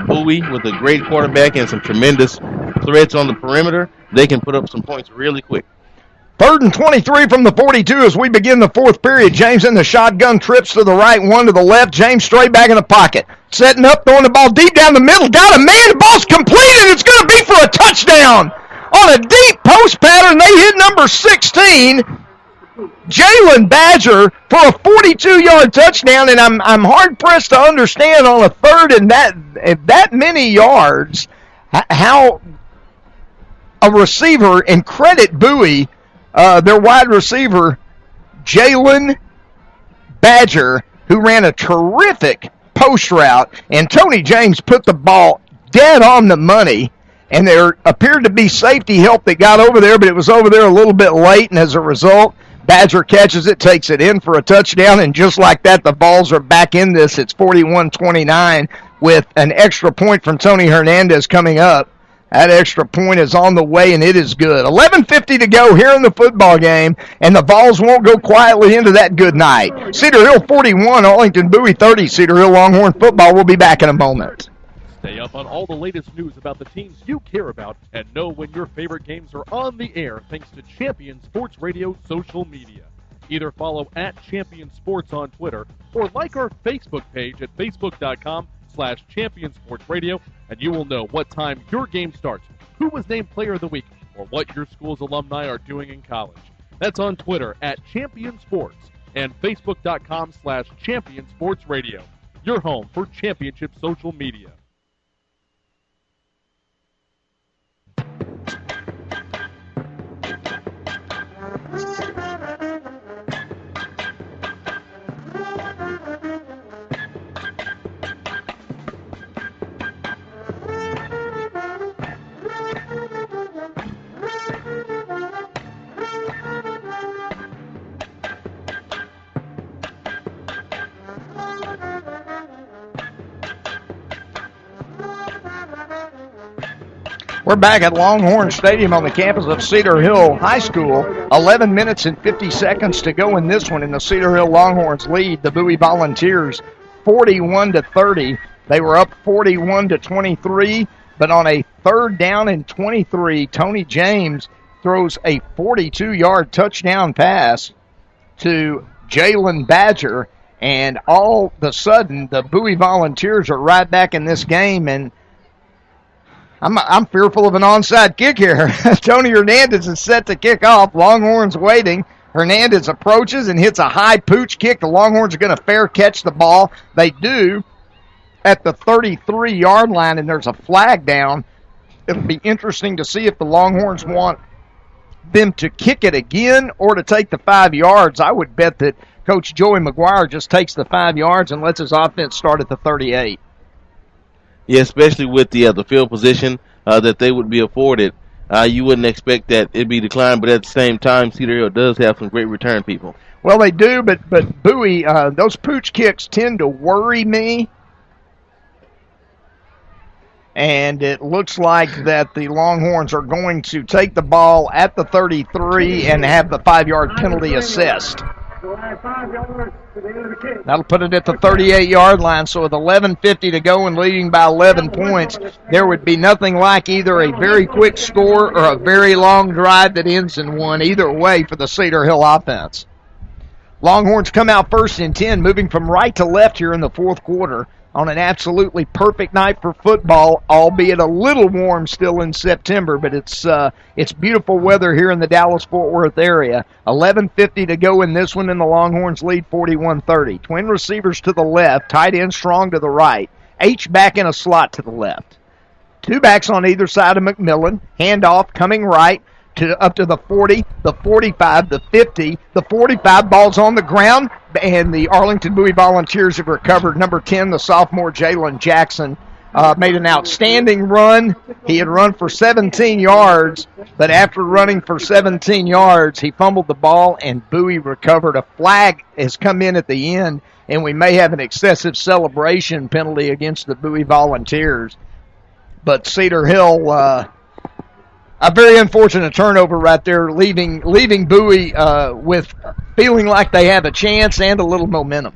Speaker 12: Bowie with a great quarterback and some tremendous threats on the perimeter, they can put up some points really quick.
Speaker 2: 3rd and 23 from the 42 as we begin the fourth period. James in the shotgun, trips to the right, one to the left. James straight back in the pocket. Setting up, throwing the ball deep down the middle. Got a man, the ball's completed. It's going to be for a touchdown. On a deep post pattern, they hit number 16, Jalen Badger, for a 42-yard touchdown, and I'm hard-pressed to understand on a third and that many yards how a receiver, and credit Bowie, their wide receiver, Jalen Badger, who ran a terrific post route, and Tony James put the ball dead on the money, and there appeared to be safety help that got over there, but it was over there a little bit late, and as a result, Badger catches it, takes it in for a touchdown, and just like that, the Vols are back in this. It's 41-29 with an extra point from Tony Hernandez coming up. That extra point is on the way, and it is good. 11:50 to go here in the football game, and the Vols won't go quietly into that good night. Cedar Hill 41, Arlington Bowie 30. Cedar Hill Longhorn football. We'll be back in a moment.
Speaker 1: Stay up on all the latest news about the teams you care about and know when your favorite games are on the air thanks to Champion Sports Radio social media. Either follow @Champion Sports on Twitter or like our Facebook page at facebook.com/Champion Sports Radio, and you will know what time your game starts, who was named Player of the Week, or what your school's alumni are doing in college. That's on Twitter @Champion Sports and facebook.com/Champion Sports Radio. Your home for championship social media.
Speaker 2: We're back at Longhorn Stadium on the campus of Cedar Hill High School. 11 minutes and 50 seconds to go in this one, and the Cedar Hill Longhorns lead the Bowie Volunteers 41-30. They were up 41-23, but on a 3rd down and 23, Tony James throws a 42-yard touchdown pass to Jalen Badger, and all of a sudden the Bowie Volunteers are right back in this game, and I'm fearful of an onside kick here. Tony Hernandez is set to kick off. Longhorns waiting. Hernandez approaches and hits a high pooch kick. The Longhorns are going to fair catch the ball. They do at the 33-yard line, and there's a flag down. It'll be interesting to see if the Longhorns want them to kick it again or to take the 5 yards. I would bet that Coach Joey McGuire just takes the 5 yards and lets his offense start at the 38.
Speaker 12: Yeah, especially with the field position that they would be afforded. You wouldn't expect that it'd be declined, but at the same time, Cedar Hill does have some great return people.
Speaker 2: Well, they do, but Bowie, those pooch kicks tend to worry me. And it looks like that the Longhorns are going to take the ball at the 33 and have the 5-yard penalty assessed. That'll put it at the 38-yard line. So with 11:50 to go and leading by 11 points, there would be nothing like either a very quick score or a very long drive that ends in one, either way for the Cedar Hill offense. Longhorns come out 1st and 10, moving from right to left here in the 4th quarter on an absolutely perfect night for football, albeit a little warm still in September, but it's beautiful weather here in the Dallas-Fort Worth area. 11:50 to go in this one, and the Longhorns lead 41-30. Twin receivers to the left, tight end strong to the right. H back in a slot to the left. 2 backs on either side of McMillan. Handoff coming right up to the 40, the 45, the 50, the 45. Ball's on the ground, and the Arlington Bowie Volunteers have recovered. Number 10, the sophomore Jalen Jackson, made an outstanding run. He had run for 17 yards, but after running for 17 yards, he fumbled the ball, and Bowie recovered. A flag has come in at the end, and we may have an excessive celebration penalty against the Bowie Volunteers. But Cedar Hill, a very unfortunate turnover right there, leaving Bowie with feeling like they have a chance and a little momentum.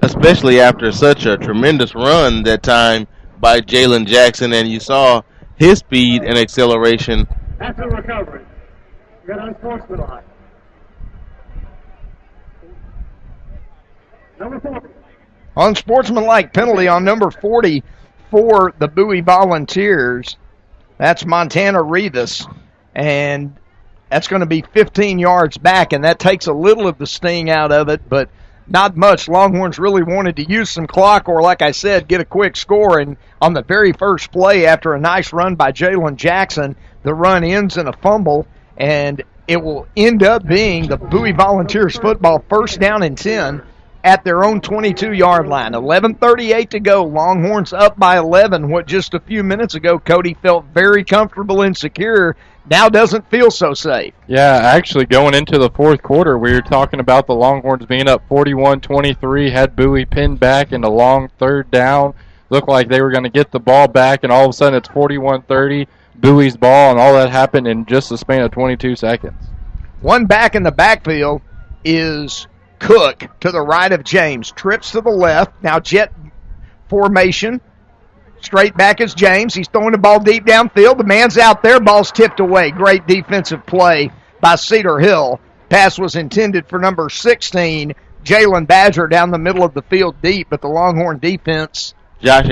Speaker 12: Especially after such a tremendous run that time by Jalen Jackson, and you saw his speed and acceleration.
Speaker 14: After recovery, you got unsportsmanlike. Number 40.
Speaker 2: Unsportsmanlike penalty on number 40 for the Bowie Volunteers. That's Montana Rivas, and that's going to be 15 yards back, and that takes a little of the sting out of it, but not much. Longhorns really wanted to use some clock or, like I said, get a quick score, and on the very first play after a nice run by Jalen Jackson, the run ends in a fumble, and it will end up being the Bowie Volunteers football 1st down and 10 at their own 22-yard line. 11:38 to go. Longhorns up by 11. What just a few minutes ago Cody felt very comfortable and secure, now doesn't feel so safe.
Speaker 13: Yeah, actually going into the 4th quarter, we were talking about the Longhorns being up 41-23, had Bowie pinned back in a long 3rd down. Looked like they were going to get the ball back, and all of a sudden it's 41-30, Bowie's ball, and all that happened in just a span of 22 seconds.
Speaker 2: One back in the backfield is Cook to the right of James. Trips to the left. Now jet formation. Straight back is James. He's throwing the ball deep downfield. The man's out there. Ball's tipped away. Great defensive play by Cedar Hill. Pass was intended for number 16, Jalen Badger, down the middle of the field deep, but the Longhorn defense,
Speaker 12: Josh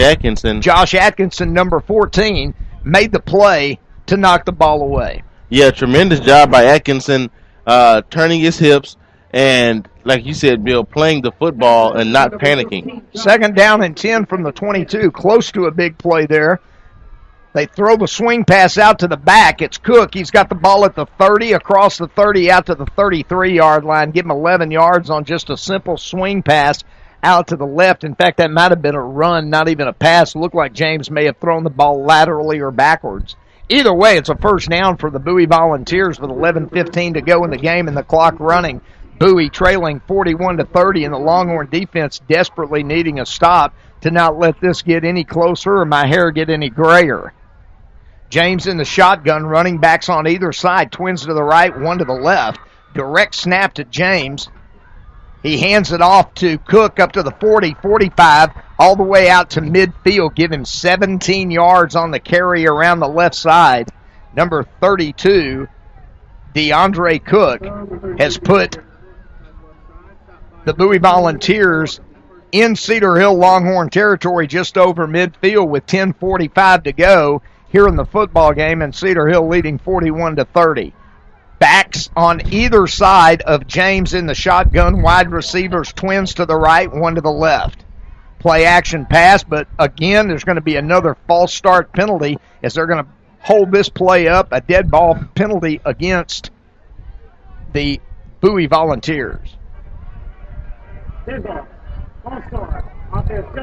Speaker 12: Atkinson,
Speaker 2: number 14, made the play to knock the ball away.
Speaker 12: Yeah, tremendous job by Atkinson, turning his hips, and like you said, Bill, playing the football and not panicking.
Speaker 2: 2nd down and 10 from the 22, close to a big play there. They throw the swing pass out to the back. It's Cook. He's got the ball at the 30, across the 30, out to the 33-yard line. Give him 11 yards on just a simple swing pass out to the left. In fact, that might have been a run, not even a pass. It looked like James may have thrown the ball laterally or backwards. Either way, it's a 1st down for the Bowie Volunteers with 11:15 to go in the game and the clock running. Bowie trailing 41-30, and the Longhorn defense desperately needing a stop to not let this get any closer or my hair get any grayer. James in the shotgun, running backs on either side. Twins to the right, one to the left. Direct snap to James. He hands it off to Cook up to the 40, 45, all the way out to midfield. Give him 17 yards on the carry around the left side. Number 32, DeAndre Cook, has put the Bowie Volunteers in Cedar Hill Longhorn territory just over midfield with 10:45 to go here in the football game, and Cedar Hill leading 41-30. Backs on either side of James in the shotgun. Wide receivers, twins to the right, one to the left. Play action pass, but again, there's going to be another false start penalty as they're going to hold this play up, a dead ball penalty against the Bowie Volunteers.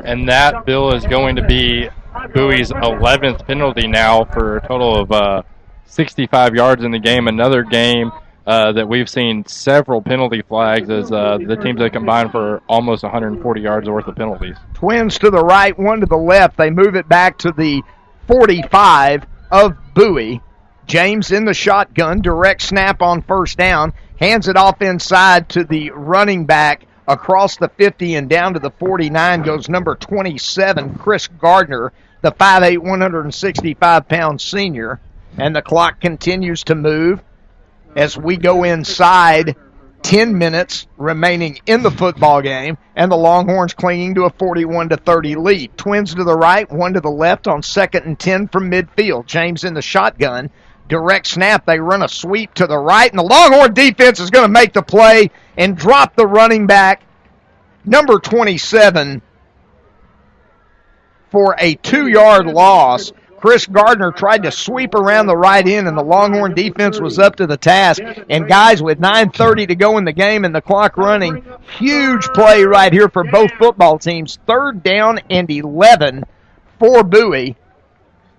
Speaker 13: And that, Bill, is going to be Bowie's 11th penalty now for a total of 65 yards in the game. Another game that we've seen several penalty flags as the teams that combined for almost 140 yards worth of penalties.
Speaker 2: Twins to the right, one to the left. They move it back to the 45 of Bowie. James in the shotgun, direct snap on first down, hands it off inside to the running back across the 50 and down to the 49 goes number 27, Chris Gardner, the 5'8", 165-pound senior. And the clock continues to move as we go inside 10 minutes remaining in the football game, and the Longhorns clinging to a 41-30 lead. Twins to the right, one to the left on 2nd and 10 from midfield. James in the shotgun. Direct snap. They run a sweep to the right, and the Longhorn defense is going to make the play and drop the running back, number 27, for a 2-yard loss. Chris Gardner tried to sweep around the right end, and the Longhorn defense was up to the task. And guys, with 9:30 to go in the game and the clock running, huge play right here for both football teams. 3rd down and 11 for Bowie.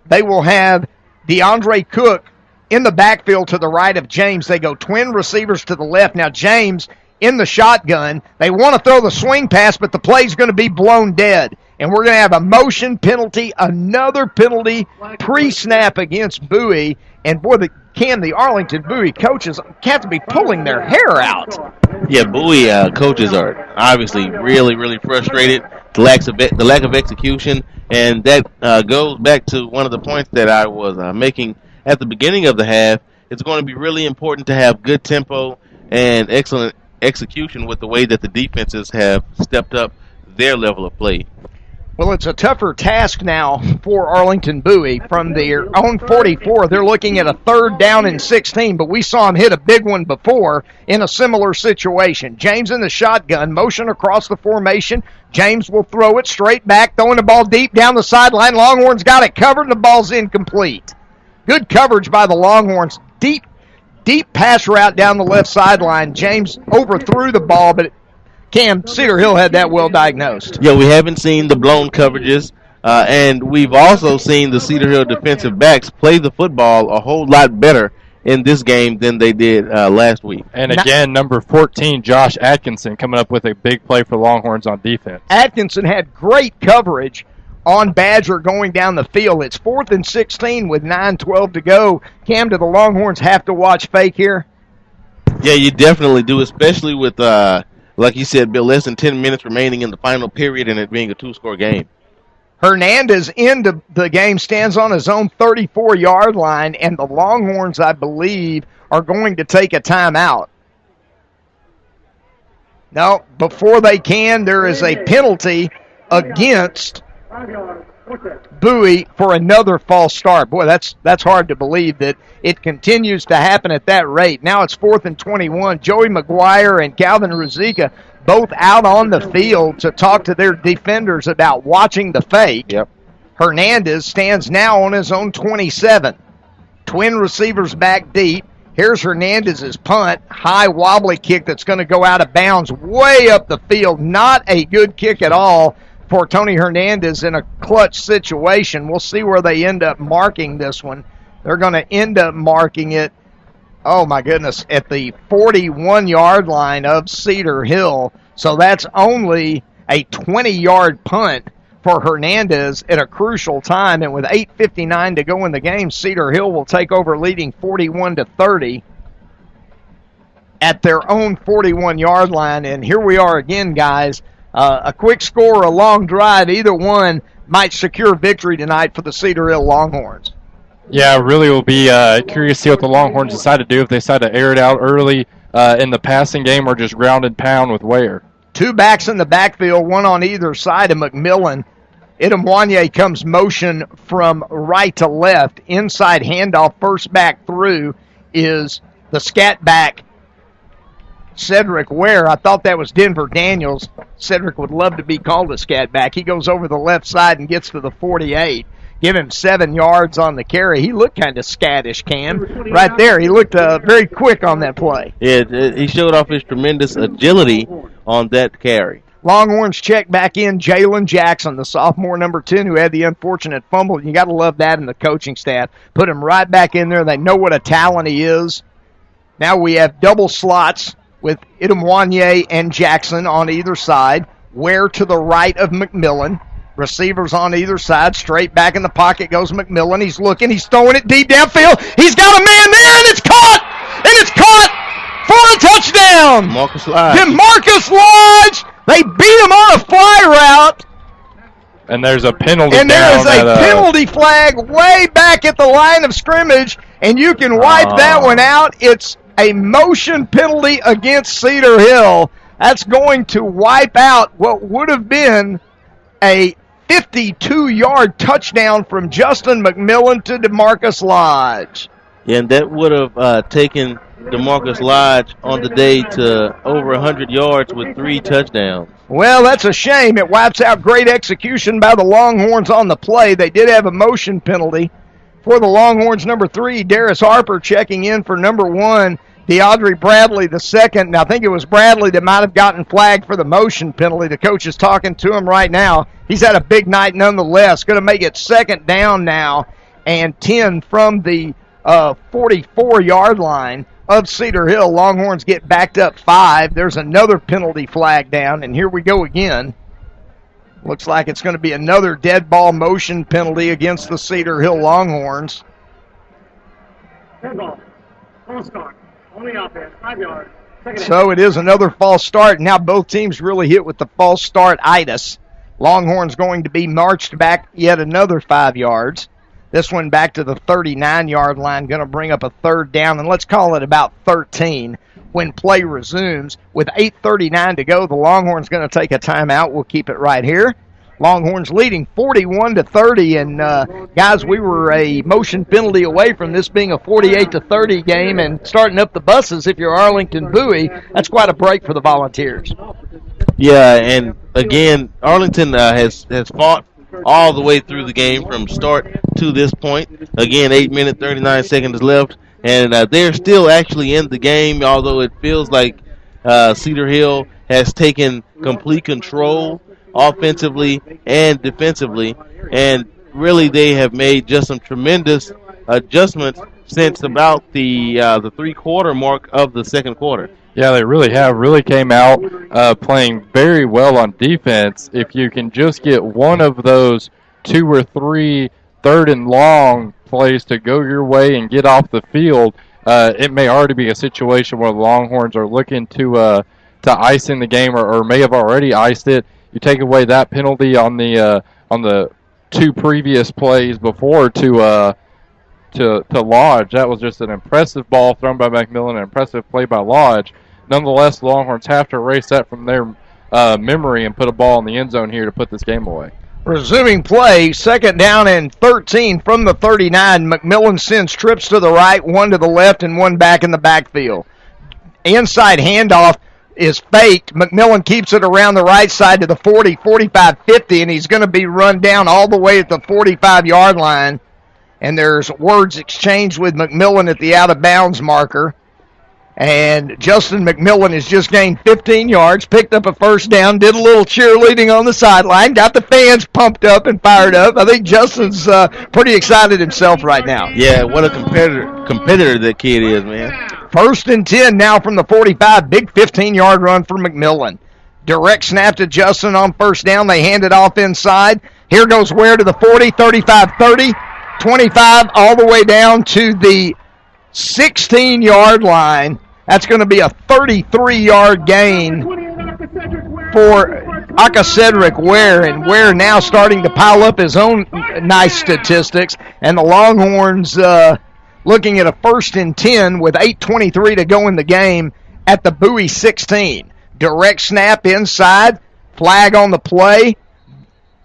Speaker 2: They will have DeAndre Cook in the backfield to the right of James. They go twin receivers to the left. Now James in the shotgun. They want to throw the swing pass, but the play's going to be blown dead. And we're going to have a motion penalty, another penalty pre-snap against Bowie. And boy, the Arlington Bowie coaches have to be pulling their hair out.
Speaker 12: Yeah, Bowie coaches are obviously really, really frustrated. The lack of execution, and that goes back to one of the points that I was making at the beginning of the half. It's going to be really important to have good tempo and excellent execution with the way that the defenses have stepped up their level of play.
Speaker 2: Well, it's a tougher task now for Arlington Bowie. From their own 44, they're looking at a 3rd down and 16, but we saw him hit a big one before in a similar situation. James in the shotgun, motion across the formation. James will throw it straight back, throwing the ball deep down the sideline. Longhorns got it covered, and the ball's incomplete. Good coverage by the Longhorns. Deep pass route down the left sideline. James overthrew the ball, but Cedar Hill had that well diagnosed.
Speaker 12: Yeah, we haven't seen the blown coverages, and we've also seen the Cedar Hill defensive backs play the football a whole lot better in this game than they did last week.
Speaker 13: And again, number 14, Josh Atkinson, coming up with a big play for Longhorns on defense.
Speaker 2: Atkinson had great coverage on Badger going down the field. It's 4th and 16 with 9:12 to go. Cam, do the Longhorns have to watch fake here?
Speaker 12: Yeah, you definitely do, especially with, like you said, Bill, less than 10 minutes remaining in the final period and it being a 2-score game.
Speaker 2: Hernandez into the game, stands on his own 34-yard line, and the Longhorns, I believe, are going to take a timeout. No, before they can, there is a penalty against Bowie for another false start. Boy, that's hard to believe that it continues to happen at that rate. Now it's 4th and 21. Joey McGuire and Calvin Ruzicka both out on the field to talk to their defenders about watching the fake.
Speaker 12: Yep.
Speaker 2: Hernandez stands now on his own 27. Twin receivers back deep. Here's Hernandez's punt. High wobbly kick that's going to go out of bounds way up the field. Not a good kick at all for Tony Hernandez in a clutch situation. We'll see where they end up marking this one. They're going to end up marking it, oh my goodness, at the 41-yard line of Cedar Hill. So that's only a 20-yard punt for Hernandez at a crucial time, and with 8:59 to go in the game, Cedar Hill will take over leading 41-30 at their own 41-yard line. And here we are again, guys. A quick score, a long drive, either one might secure victory tonight for the Cedar Hill Longhorns.
Speaker 13: Yeah, really will be curious to see what the Longhorns decide to do, if they decide to air it out early in the passing game or just ground and pound with Ware.
Speaker 2: Two backs in the backfield, one on either side of McMillan. Idemwanye comes motion from right to left. Inside handoff, first back through is the scat back, Cedric Ware. I thought that was Denver Daniels. Cedric would love to be called a scat back. He goes over the left side and gets to the 48. Give him 7 yards on the carry. He looked kind of scattish, Cam. Right there, he looked very quick on that play.
Speaker 12: Yeah, he showed off his tremendous agility on that carry.
Speaker 2: Longhorns check back in Jalen Jackson, the sophomore number 10, who had the unfortunate fumble. You got to love that in the coaching staff. Put him right back in there. They know what a talent he is. Now we have double slots with Idemwanye and Jackson on either side. Ware to the right of McMillan. Receivers on either side. Straight back in the pocket goes McMillan. He's looking. He's throwing it deep downfield. He's got a man there, and it's caught! And it's caught for a touchdown!
Speaker 12: Marcus Lodge.
Speaker 2: DeMarcus Lodge! They beat him on a fly route.
Speaker 13: And there's a penalty.
Speaker 2: And there is a penalty flag way back at the line of scrimmage, and you can wipe that one out. It's a motion penalty against Cedar Hill. That's going to wipe out what would have been a 52-yard touchdown from Justin McMillan to DeMarcus Lodge.
Speaker 12: Yeah, and that would have taken DeMarcus Lodge on the day to over 100 yards with 3 touchdowns.
Speaker 2: Well, that's a shame. It wipes out great execution by the Longhorns on the play. They did have a motion penalty for the Longhorns. Number 3, Darius Harper checking in for number 1, DeAudrey Bradley the second. Now, I think it was Bradley that might have gotten flagged for the motion penalty. The coach is talking to him right now. He's had a big night nonetheless. Going to make it second down now and 10 from the 44-yard line of Cedar Hill. Longhorns get backed up 5. There's another penalty flag down, and here we go again. Looks like it's going to be another dead ball motion penalty against the Cedar Hill Longhorns.
Speaker 14: Dead ball. False start. Only offense. 5 yards.
Speaker 2: So it is another false start. Now both teams really hit with the false start-itis. Longhorns going to be marched back yet another 5 yards. This one back to the 39-yard line, going to bring up a third down, and let's call it about 13 when play resumes. With 8:39 to go, the Longhorns going to take a timeout. We'll keep it right here. Longhorns leading 41-30, and guys, we were a motion penalty away from this being a 48-30 game and starting up the buses. If you're Arlington Bowie, that's quite a break for the Volunteers.
Speaker 12: Yeah, and again, Arlington has fought all the way through the game from start to this point. Again, 8 minutes, 39 seconds left, and they're still actually in the game, although it feels like Cedar Hill has taken complete control offensively and defensively, and really they have made just some tremendous adjustments since about the three-quarter mark of the second quarter.
Speaker 13: Yeah, they really have. Really came out playing very well on defense. If you can just get one of those 2 or 3 third and long plays to go your way and get off the field, it may already be a situation where the Longhorns are looking to ice in the game or may have already iced it. You take away that penalty on the 2 previous plays before to Lodge. That was just an impressive ball thrown by McMillan, an impressive play by Lodge. Nonetheless, the Longhorns have to erase that from their memory and put a ball in the end zone here to put this game away.
Speaker 2: Resuming play, second down and 13 from the 39. McMillan sends trips to the right, 1 to the left, and 1 back in the backfield. Inside handoff is faked. McMillan keeps it around the right side to the 40, 45, 50, and he's going to be run down all the way at the 45-yard line. And there's words exchanged with McMillan at the out-of-bounds marker. And Justin McMillan has just gained 15 yards, picked up a first down, did a little cheerleading on the sideline, got the fans pumped up and fired up. I think Justin's pretty excited himself right now.
Speaker 12: Yeah, what a competitor that kid is, man.
Speaker 2: First and 10 now from the 45. Big 15-yard run for McMillan. Direct snap to Justin on first down. They hand it off inside. Here goes Ware to the 40, 35, 30, 25, all the way down to the 16-yard line. That's going to be a 33-yard gain for Cedar Ware, and Ware now starting to pile up his own nice statistics, and the Longhorns looking at a 1st and 10 with 8:23 to go in the game at the Bowie 16. Direct snap inside, flag on the play,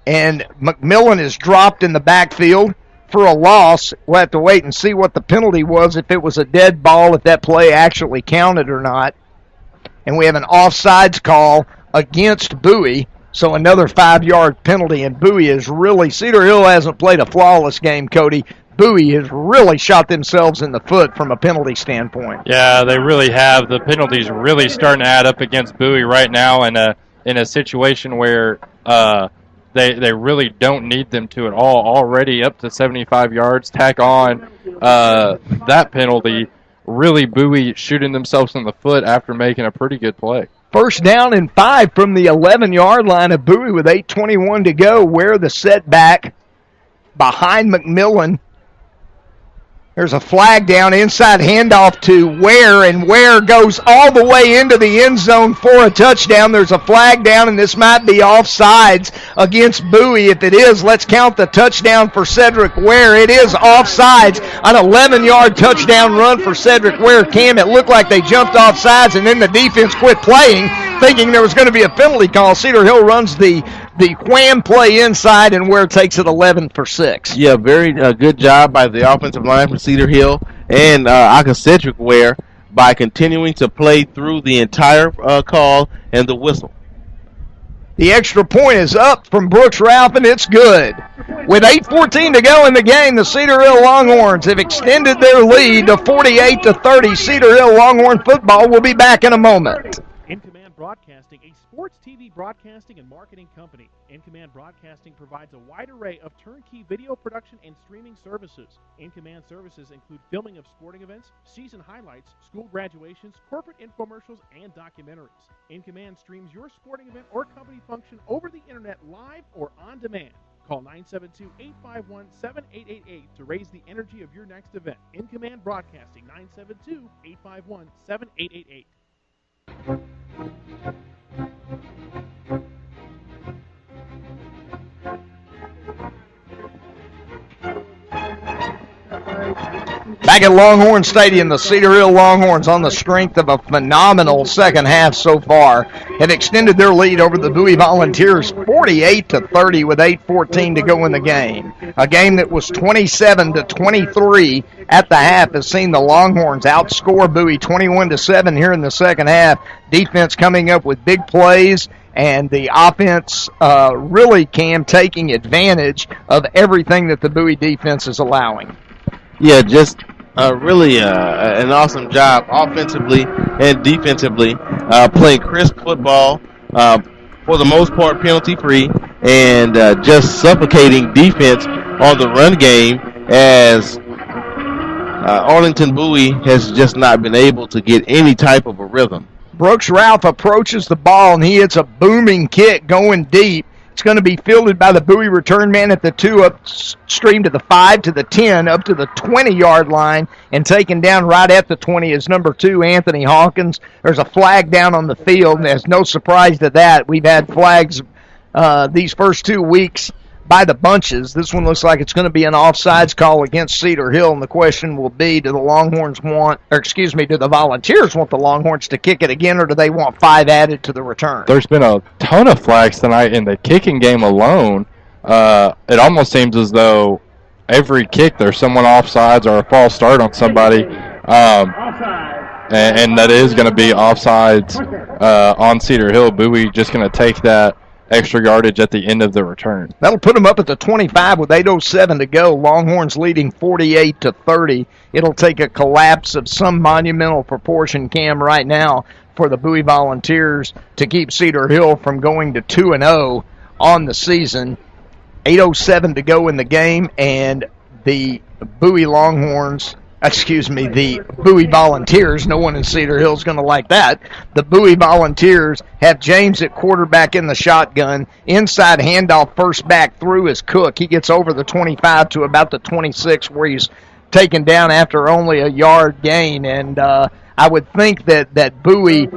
Speaker 2: and McMillan is dropped in the backfield for a loss. We'll have to wait and see what the penalty was, if it was a dead ball, if that play actually counted or not. And we have an offsides call against Bowie, so another 5-yard penalty, and Bowie is really, Cedar Hill hasn't played a flawless game, Cody. Bowie has really shot themselves in the foot from a penalty standpoint.
Speaker 13: Yeah, they really have. The penalties really starting to add up against Bowie right now in a situation where they really don't need them to at all. Already up to 75 yards. Tack on that penalty. Really Bowie shooting themselves in the foot after making a pretty good play.
Speaker 2: 1st down and 5 from the 11-yard line of Bowie with 8:21 to go. Where the setback behind McMillan. There's a flag down, inside handoff to Ware, and Ware goes all the way into the end zone for a touchdown. There's a flag down, and this might be offsides against Bowie. If it is, let's count the touchdown for Cedric Ware. It is offsides, an 11-yard touchdown run for Cedric Ware. Cam, it looked like they jumped offsides, and then the defense quit playing, thinking there was going to be a penalty call. Cedar Hill runs the wham play inside, and Ware takes it 11 for 6.
Speaker 12: Yeah, very good job by the offensive line for Cedar Hill and Cedric Ware by continuing to play through the entire call and the whistle.
Speaker 2: The extra point is up from Brooks Ralph, and it's good. With 8:14 to go in the game, the Cedar Hill Longhorns have extended their lead to 48-30. Cedar Hill Longhorn football will be back in a moment.
Speaker 15: In Command Broadcasting, a sports TV broadcasting and marketing company. In Command Broadcasting provides a wide array of turnkey video production and streaming services. In Command services include filming of sporting events, season highlights, school graduations, corporate infomercials, and documentaries. In Command streams your sporting event or company function over the internet live or on demand. Call 972-851-7888 to raise the energy of your next event. In Command Broadcasting, 972-851-7888.
Speaker 2: Back at Longhorn Stadium, the Cedar Hill Longhorns, on the strength of a phenomenal second half so far, have extended their lead over the Bowie Volunteers 48-30 with 8:14 to go in the game. A game that was 27-23 at the half has seen the Longhorns outscore Bowie 21-7 here in the second half. Defense coming up with big plays, and the offense really, Cam, taking advantage of everything that the Bowie defense is allowing.
Speaker 12: Yeah, just really an awesome job offensively and defensively, playing crisp football, for the most part penalty-free, and just suffocating defense on the run game, as Arlington Bowie has just not been able to get any type of a rhythm.
Speaker 2: Brooks Ralph approaches the ball, and he hits a booming kick going deep. It's going to be fielded by the Bowie return man at the 2, upstream to the 5, to the 10, up to the 20-yard line, and taken down right at the 20 is number 2, Anthony Hawkins. There's a flag down on the field, and there's no surprise to that. We've had flags these first 2 weeks by the bunches. This one looks like it's going to be an offsides call against Cedar Hill, and the question will be, do the Volunteers want the Longhorns to kick it again, or do they want 5 added to the return?
Speaker 13: There's been a ton of flags tonight in the kicking game alone. It almost seems as though every kick there's someone offsides or a false start on somebody, and that is going to be offsides on Cedar Hill. Bowie just going to take that extra yardage at the end of the return.
Speaker 2: That'll put them up at the 25 with 8:07 to go. Longhorns leading 48-30. It'll take a collapse of some monumental proportion, Cam, right now for the Bowie Volunteers to keep Cedar Hill from going to 2-0 on the season. 8:07 to go in the game, and the Bowie Longhorns, the Bowie Volunteers. No one in Cedar Hill is going to like that. The Bowie Volunteers have James at quarterback in the shotgun. Inside handoff, first back through is Cook. He gets over the 25 to about the 26 where he's taken down after only a yard gain. And I would think that Bowie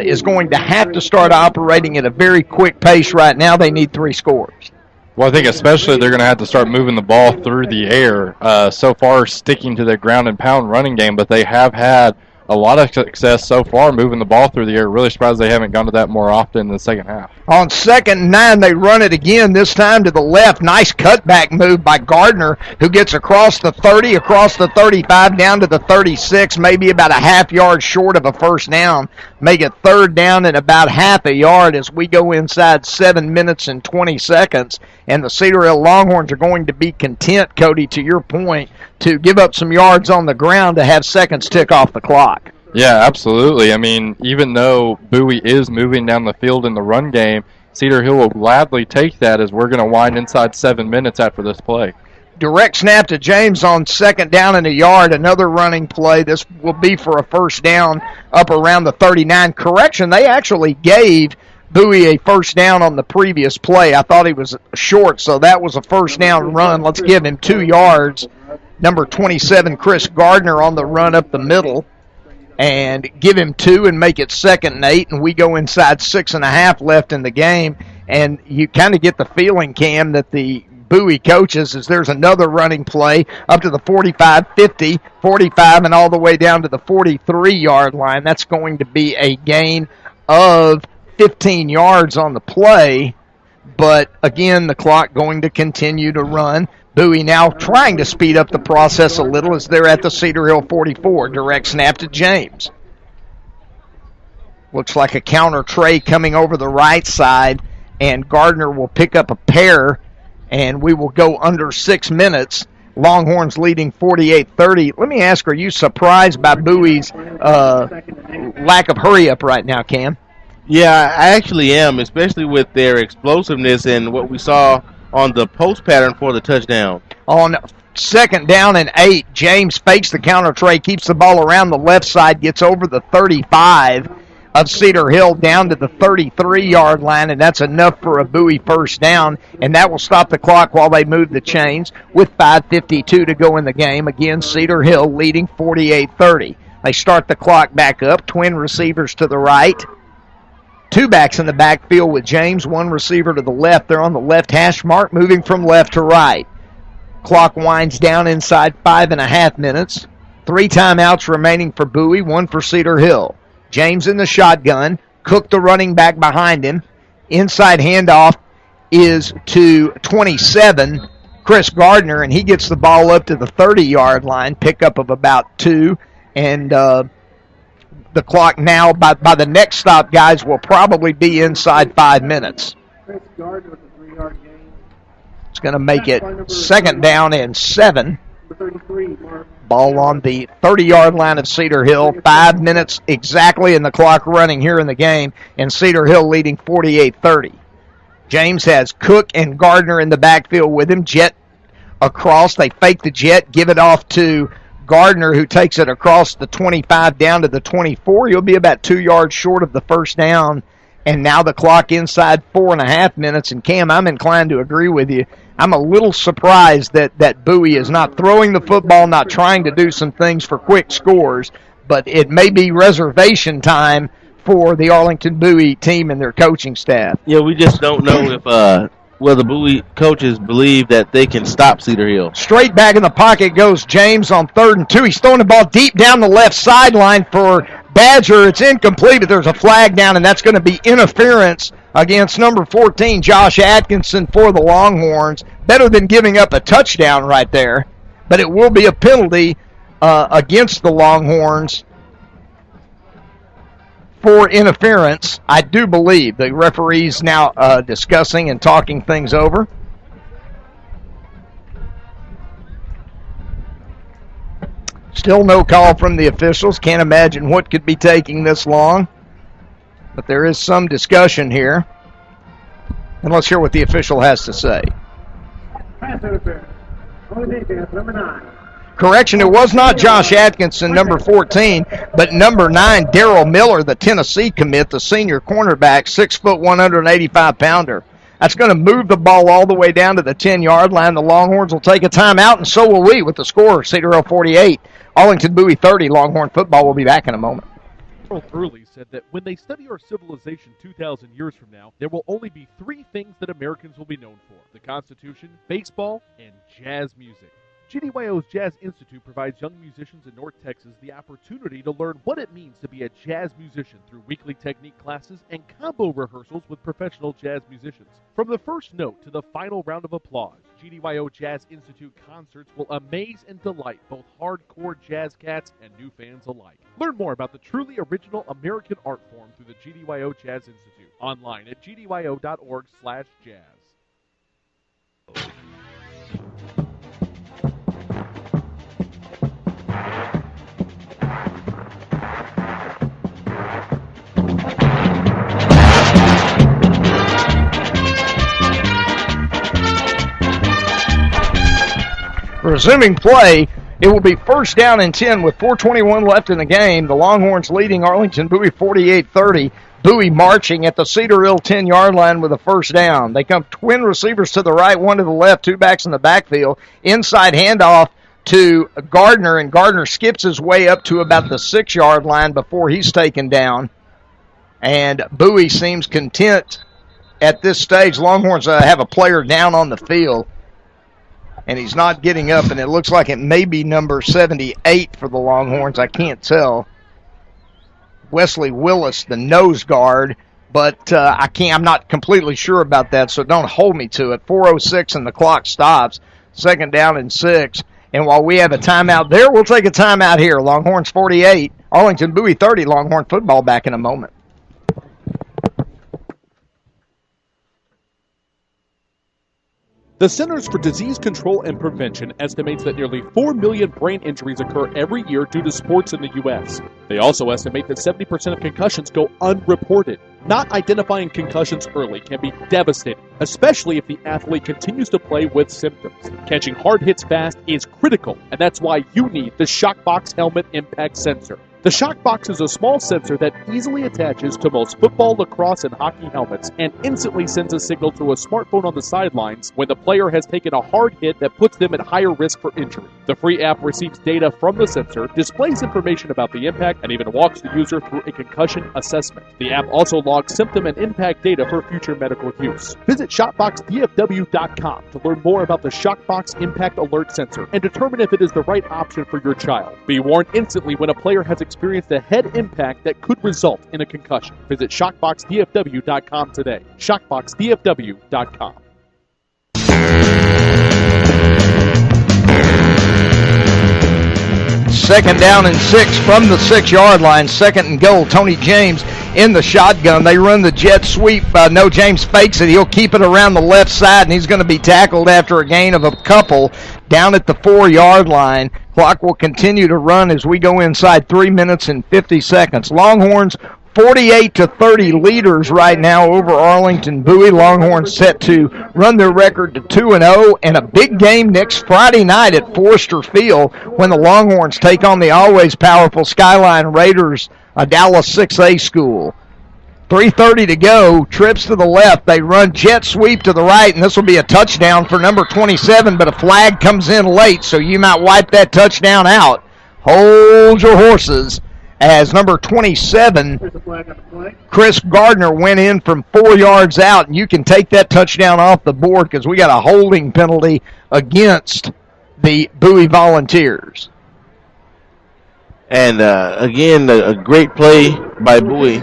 Speaker 2: is going to have to start operating at a very quick pace right now. They need 3 scores.
Speaker 13: Well, I think especially they're going to have to start moving the ball through the air. So far, sticking to their ground and pound running game, but they have had a lot of success so far moving the ball through the air. Really surprised they haven't gone to that more often in the second half.
Speaker 2: On 2nd and 9, they run it again, this time to the left. Nice cutback move by Gardner, who gets across the 30, across the 35, down to the 36, maybe about a half yard short of a first down. Make it 3rd down and about half a yard as we go inside 7 minutes and 20 seconds. And the Cedar Hill Longhorns are going to be content, Cody, to your point, to give up some yards on the ground to have seconds tick off the clock.
Speaker 13: Yeah, absolutely. I mean, even though Bowie is moving down the field in the run game, Cedar Hill will gladly take that as we're going to wind inside 7 minutes after this play.
Speaker 2: Direct snap to James on 2nd down and a yard. Another running play. This will be for a first down up around the 39. Correction, they actually gave Bowie a first down on the previous play. I thought he was short, so that was a first down run. Let's give him 2 yards. Number 27, Chris Gardner, on the run up the middle. And give him 2 and make it 2nd and 8. And we go inside 6.5 left in the game. And you kind of get the feeling, Cam, that the Bowie coaches as there's another running play up to the 45, 50, 45, and all the way down to the 43-yard line. That's going to be a gain of 15 yards on the play. But, again, the clock going to continue to run. Bowie now trying to speed up the process a little as they're at the Cedar Hill 44. Direct snap to James. Looks like a counter tray coming over the right side, and Gardner will pick up a pair, and we will go under 6 minutes. Longhorns leading 48-30. Let me ask, are you surprised by Bowie's lack of hurry-up right now, Cam?
Speaker 12: Yeah, I actually am, especially with their explosiveness and what we saw on the post pattern for the touchdown.
Speaker 2: On 2nd down and 8, James fakes the counter tray, keeps the ball around the left side, gets over the 35 of Cedar Hill down to the 33-yard line, and that's enough for a Bowie first down, and that will stop the clock while they move the chains with 5:52 to go in the game. Again, Cedar Hill leading 48-30. They start the clock back up, twin receivers to the right. 2 backs in the backfield with James, 1 receiver to the left. They're on the left hash mark, moving from left to right. Clock winds down inside 5.5 minutes. 3 timeouts remaining for Bowie, 1 for Cedar Hill. James in the shotgun. Cook, the running back, behind him. Inside handoff is to 27, Chris Gardner, and he gets the ball up to the 30-yard line, pickup of about 2. And the clock now, by the next stop, guys, will probably be inside 5 minutes. It's going to make it 2nd down and 7. Ball on the 30-yard line of Cedar Hill. 5 minutes exactly, and the clock running here in the game, and Cedar Hill leading 48-30. James has Cook and Gardner in the backfield with him. Jet across. They fake the jet, give it off to Gardner, who takes it across the 25 down to the 24. He'll be about 2 yards short of the first down. And now the clock inside 4.5 minutes. And, Cam, I'm inclined to agree with you. I'm a little surprised that Bowie is not throwing the football, not trying to do some things for quick scores. But it may be reservation time for the Arlington Bowie team and their coaching staff.
Speaker 12: Yeah, we just don't know if the Bowie coaches believe that they can stop Cedar Hill.
Speaker 2: Straight back in the pocket goes James on 3rd and 2. He's throwing the ball deep down the left sideline for Badger. It's incomplete, but there's a flag down, and that's going to be interference against number 14, Josh Atkinson, for the Longhorns. Better than giving up a touchdown right there, but it will be a penalty against the Longhorns for interference. I do believe the referee's now discussing and talking things over. Still no call from the officials. Can't imagine what could be taking this long. But there is some discussion here. And let's hear what the official has to say.
Speaker 14: Pass interference. On the defense, number 9.
Speaker 2: Correction, it was not Josh Atkinson, number 14, but number 9, Darrell Miller, the Tennessee commit, the senior cornerback, 6 foot, 185-pounder. That's going to move the ball all the way down to the 10-yard line. The Longhorns will take a timeout, and so will we with the score, Cedar Hill 48, Arlington Bowie 30. Longhorn football will be back in a moment.
Speaker 1: Charles Early said that when they study our civilization 2,000 years from now, there will only be 3 things that Americans will be known for: the Constitution, baseball, and jazz music. GDYO's Jazz Institute provides young musicians in North Texas the opportunity to learn what it means to be a jazz musician through weekly technique classes and combo rehearsals with professional jazz musicians. From the first note to the final round of applause, GDYO Jazz Institute concerts will amaze and delight both hardcore jazz cats and new fans alike. Learn more about the truly original American art form through the GDYO Jazz Institute online at gdyo.org/jazz.
Speaker 2: Resuming play, it will be first down and 10 with 4:21 left in the game. The Longhorns leading Arlington Bowie 48-30. Bowie marching at the Cedar Hill 10-yard line with a first down. They come twin receivers to the right, one to the left, 2 backs in the backfield. Inside handoff to Gardner, and Gardner skips his way up to about the 6-yard line before he's taken down. And Bowie seems content at this stage. Longhorns have a player down on the field, and he's not getting up, and it looks like it may be number 78 for the Longhorns. I can't tell. Wesley Willis, the nose guard, but I'm not completely sure about that, so don't hold me to it. 4:06 and the clock stops. Second down and 6. And while we have a timeout there, we'll take a timeout here. Longhorns 48, Arlington Bowie 30. Longhorn football back in a moment.
Speaker 1: The Centers for Disease Control and Prevention estimates that nearly 4 million brain injuries occur every year due to sports in the U.S. They also estimate that 70% of concussions go unreported. Not identifying concussions early can be devastating, especially if the athlete continues to play with symptoms. Catching hard hits fast is critical, and that's why you need the Shockbox Helmet Impact Sensor. The Shockbox is a small sensor that easily attaches to most football, lacrosse, and hockey helmets and instantly sends a signal to a smartphone on the sidelines when the player has taken a hard hit that puts them at higher risk for injury. The free app receives data from the sensor, displays information about the impact, and even walks the user through a concussion assessment. The app also logs symptom and impact data for future medical use. Visit ShockboxDFW.com to learn more about the Shockbox Impact Alert Sensor and determine if it is the right option for your child. Be warned instantly when a player has experienced a head impact that could result in a concussion. Visit ShockboxDFW.com today. ShockboxDFW.com.
Speaker 2: Second down and 6 from the 6-yard line. Second and goal. Tony James in the shotgun. They run the jet sweep. No, James fakes it. He'll keep it around the left side, and he's going to be tackled after a gain of a couple down at the 4-yard line. Clock will continue to run as we go inside 3 minutes and 50 seconds. Longhorns 48-30 leaders right now over Arlington Bowie. Longhorns set to run their record to 2-0, and a big game next Friday night at Forrester Field when the Longhorns take on the always powerful Skyline Raiders, a Dallas 6A school. 3:30 to go, trips to the left. They run jet sweep to the right, and this will be a touchdown for number 27, but a flag comes in late, so you might wipe that touchdown out. Hold your horses, as number 27, Chris Gardner, went in from 4 yards out, and you can take that touchdown off the board because we got a holding penalty against the Bowie Volunteers.
Speaker 12: And again, a great play by Bowie,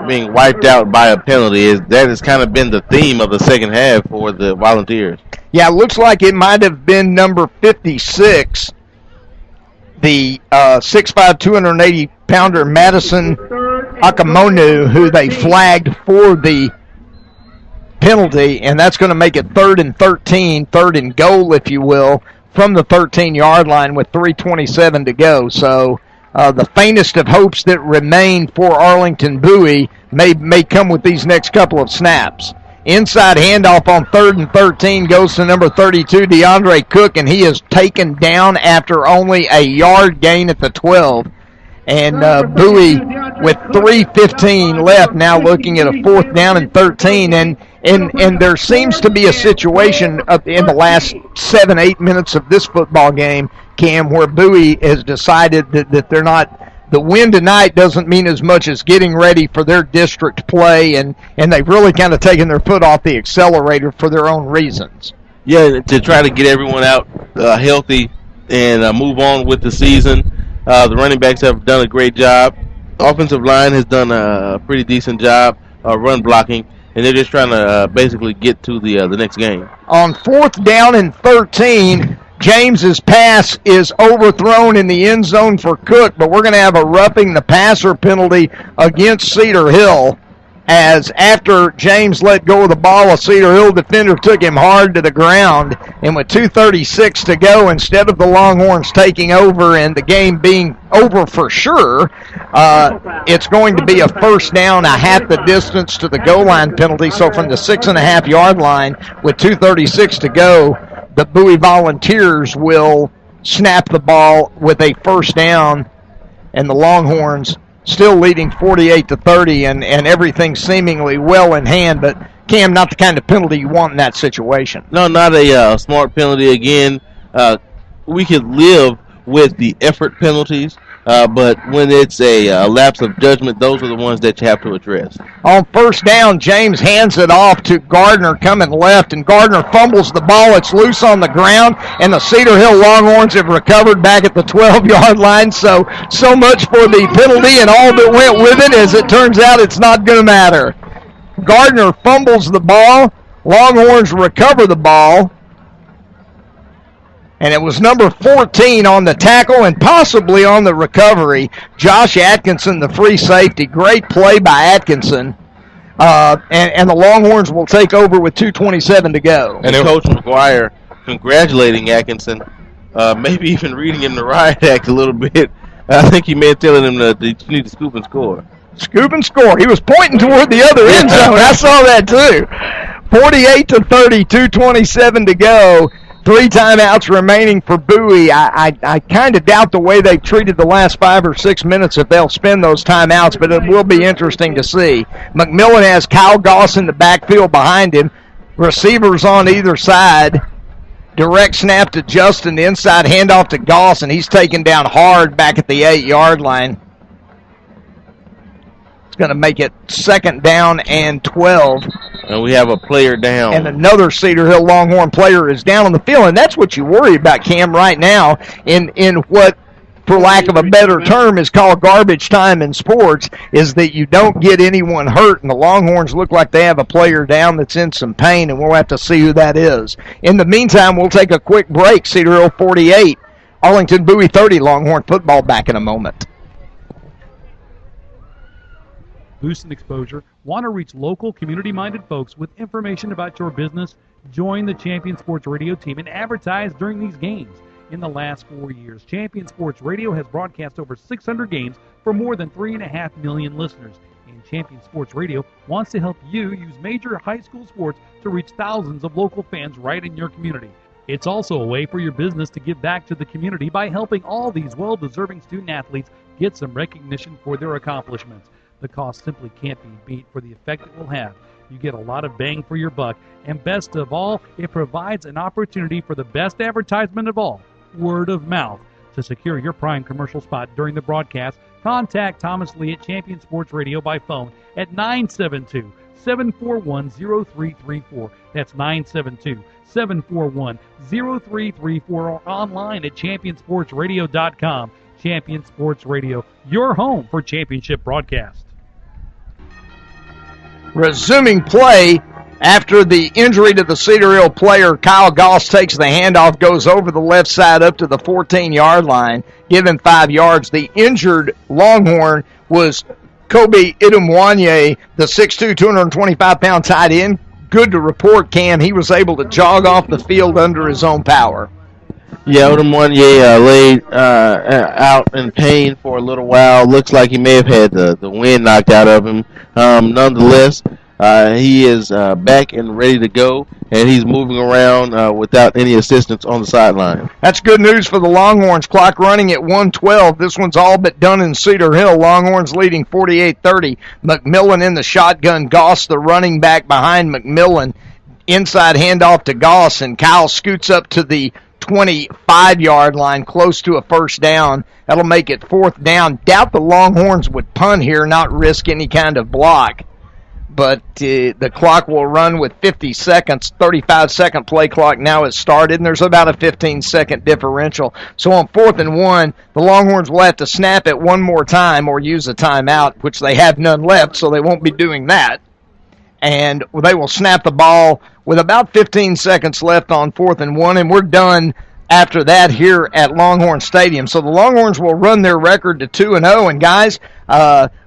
Speaker 12: being wiped out by a penalty. That has kind of been the theme of the second half for the Volunteers.
Speaker 2: Yeah, it looks like it might have been number 56, the 6'5", 280-pounder Madison Akamonu, who they flagged for the penalty, and that's going to make it 3rd and 13, 3rd and goal, if you will, from the 13-yard line with 3:27 to go. So the faintest of hopes that remain for Arlington Bowie may come with these next couple of snaps. Inside handoff on 3rd and 13 goes to number 32, DeAndre Cook, and he is taken down after only a yard gain at the 12. And Bowie, with 3:15 left, now looking at a 4th down and 13. And there seems to be a situation in the last 7-8 minutes of this football game, Cam, where Bowie has decided that they're not. The win tonight doesn't mean as much as getting ready for their district play, and they've really kind of taken their foot off the accelerator for their own reasons.
Speaker 12: Yeah, to try to get everyone out healthy and move on with the season. The running backs have done a great job. Offensive line has done a pretty decent job run blocking, and they're just trying to basically get to the next game.
Speaker 2: On 4th down and 13, James's pass is overthrown in the end zone for Cook, but we're going to have a roughing the passer penalty against Cedar Hill, as after James let go of the ball, a Cedar Hill defender took him hard to the ground, and with 2:36 to go, instead of the Longhorns taking over and the game being over for sure, it's going to be a 1st down, a half the distance to the goal line penalty. So from the 6.5-yard line with 2:36 to go, the Bowie Volunteers will snap the ball with a 1st down, and the Longhorns still leading 48-30, and everything seemingly well in hand. But, Cam, not the kind of penalty you want in that situation.
Speaker 12: No, not a smart penalty. Again, we could live with the effort penalties, but when it's a lapse of judgment, those are the ones that you have to address.
Speaker 2: On 1st down, James hands it off to Gardner coming left, and Gardner fumbles the ball. It's loose on the ground, and the Cedar Hill Longhorns have recovered back at the 12-yard line. So much for the penalty and all that went with it. As it turns out, it's not going to matter. Gardner fumbles the ball. Longhorns recover the ball. And it was number 14 on the tackle and possibly on the recovery. Josh Atkinson, the free safety. Great play by Atkinson. And the Longhorns will take over with 2:27 to go.
Speaker 12: And Coach McGuire congratulating Atkinson, maybe even reading him the riot act a little bit. I think he may have telling him that you need to scoop and score.
Speaker 2: Scoop and score. He was pointing toward the other end zone. I saw that too. 48-30, 2:27 to go. 3 timeouts remaining for Bowie. I kind of doubt the way they've treated the last 5 or 6 minutes if they'll spend those timeouts, but it will be interesting to see. McMillan has Kyle Goss in the backfield behind him. Receivers on either side. Direct snap to Justin, the inside handoff to Goss, and he's taken down hard back at the 8-yard line. It's going to make it 2nd down and 12.
Speaker 12: And we have a player down.
Speaker 2: And another Cedar Hill Longhorn player is down on the field. And that's what you worry about, Cam, right now in what, for lack of a better term, is called garbage time in sports, is that you don't get anyone hurt. And the Longhorns look like they have a player down that's in some pain, and we'll have to see who that is. In the meantime, we'll take a quick break. Cedar Hill 48, Arlington Bowie 30, Longhorn football back in a moment.
Speaker 11: Boost in exposure. Want to reach local, community-minded folks with information about your business? Join the Champion Sports Radio team and advertise during these games. In the last 4 years, Champion Sports Radio has broadcast over 600 games for more than 3.5 million listeners. And Champion Sports Radio wants to help you use major high school sports to reach thousands of local fans right in your community. It's also a way for your business to give back to the community by helping all these well-deserving student-athletes get some recognition for their accomplishments. The cost simply can't be beat for the effect it will have. You get a lot of bang for your buck, and best of all, it provides an opportunity for the best advertisement of all, word of mouth. To secure your prime commercial spot during the broadcast, contact Thomas Lee at Champion Sports Radio by phone at 972-741-0334. That's 972-741-0334, or online at championsportsradio.com. Champion Sports Radio, your home for championship broadcast.
Speaker 2: Resuming play after the injury to the Cedar Hill player, Kyle Goss takes the handoff, goes over the left side up to the 14-yard line, given 5 yards. The injured Longhorn was Kobe Idumwanye, the 6'2", 225-pound tight end. Good to report, Cam. He was able to jog off the field under his own power.
Speaker 12: Yeah, Idumwanye laid out in pain for a little while. Looks like he may have had the wind knocked out of him. Nonetheless, He is back and ready to go, and he's moving around without any assistance on the sideline.
Speaker 2: That's good news for the Longhorns. Clock running at 1:12. This one's all but done in Cedar Hill. Longhorns leading 48-30. McMillan in the shotgun. Goss, the running back behind McMillan. Inside handoff to Goss, and Kyle scoots up to the 25-yard line, close to a first down. That'll make it fourth down. Doubt the Longhorns would punt here, not risk any kind of block. But the clock will run with 50 seconds. 35-second play clock now has started, and there's about a 15-second differential. So on 4th and 1, the Longhorns will have to snap it one more time or use a timeout, which they have none left, so they won't be doing that. And they will snap the ball with about 15 seconds left on 4th and 1, and we're done after that here at Longhorn Stadium. So the Longhorns will run their record to 2-0, and guys,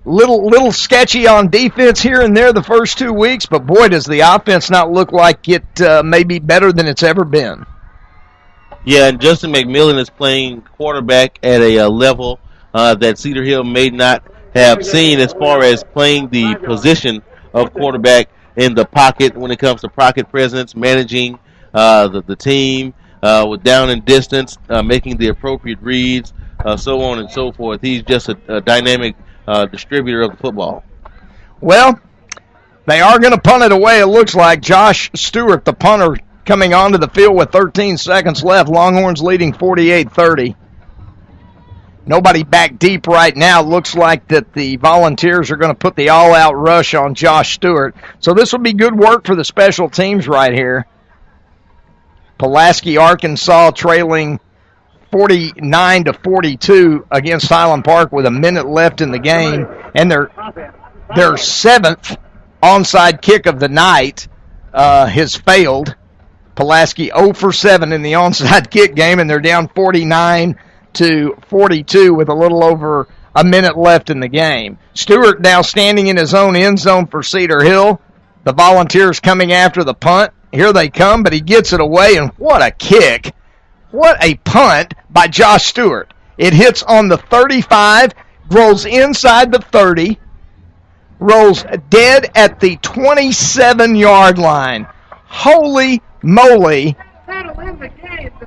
Speaker 2: little sketchy on defense here and there the first 2 weeks, but boy, does the offense not look like it may be better than it's ever been.
Speaker 12: Yeah, and Justin McMillan is playing quarterback at a level that Cedar Hill may not have seen as far as playing the position of quarterback in the pocket when it comes to pocket presence, managing the team with down and distance, making the appropriate reads, so on and so forth. He's just a dynamic distributor of the football.
Speaker 2: Well, they are going to punt it away, it looks like. Josh Stewart, the punter, coming onto the field with 13 seconds left. Longhorns leading 48-30. Nobody back deep right now. Looks like that the Volunteers are going to put the all-out rush on Josh Stewart. So this will be good work for the special teams right here. Pulaski, Arkansas, trailing 49-42 against Highland Park with a minute left in the game. And their 7th onside kick of the night has failed. Pulaski 0 for 7 in the onside kick game, and they're down 49-42 with a little over a minute left in the game. Stewart now standing in his own end zone for Cedar Hill. The Volunteers coming after the punt. Here they come, but he gets it away, and what a kick. What a punt by Josh Stewart. It hits on the 35, rolls inside the 30, rolls dead at the 27-yard line. Holy moly.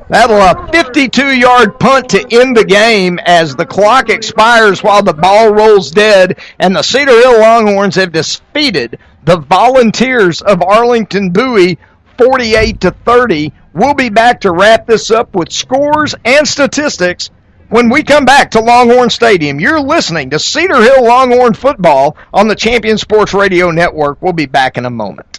Speaker 2: That'll a 52-yard punt to end the game as the clock expires while the ball rolls dead, and the Cedar Hill Longhorns have defeated the Volunteers of Arlington Bowie 48-30. We'll be back to wrap this up with scores and statistics when we come back to Longhorn Stadium. You're listening to Cedar Hill Longhorn football on the Champion Sports Radio Network. We'll be back in a moment.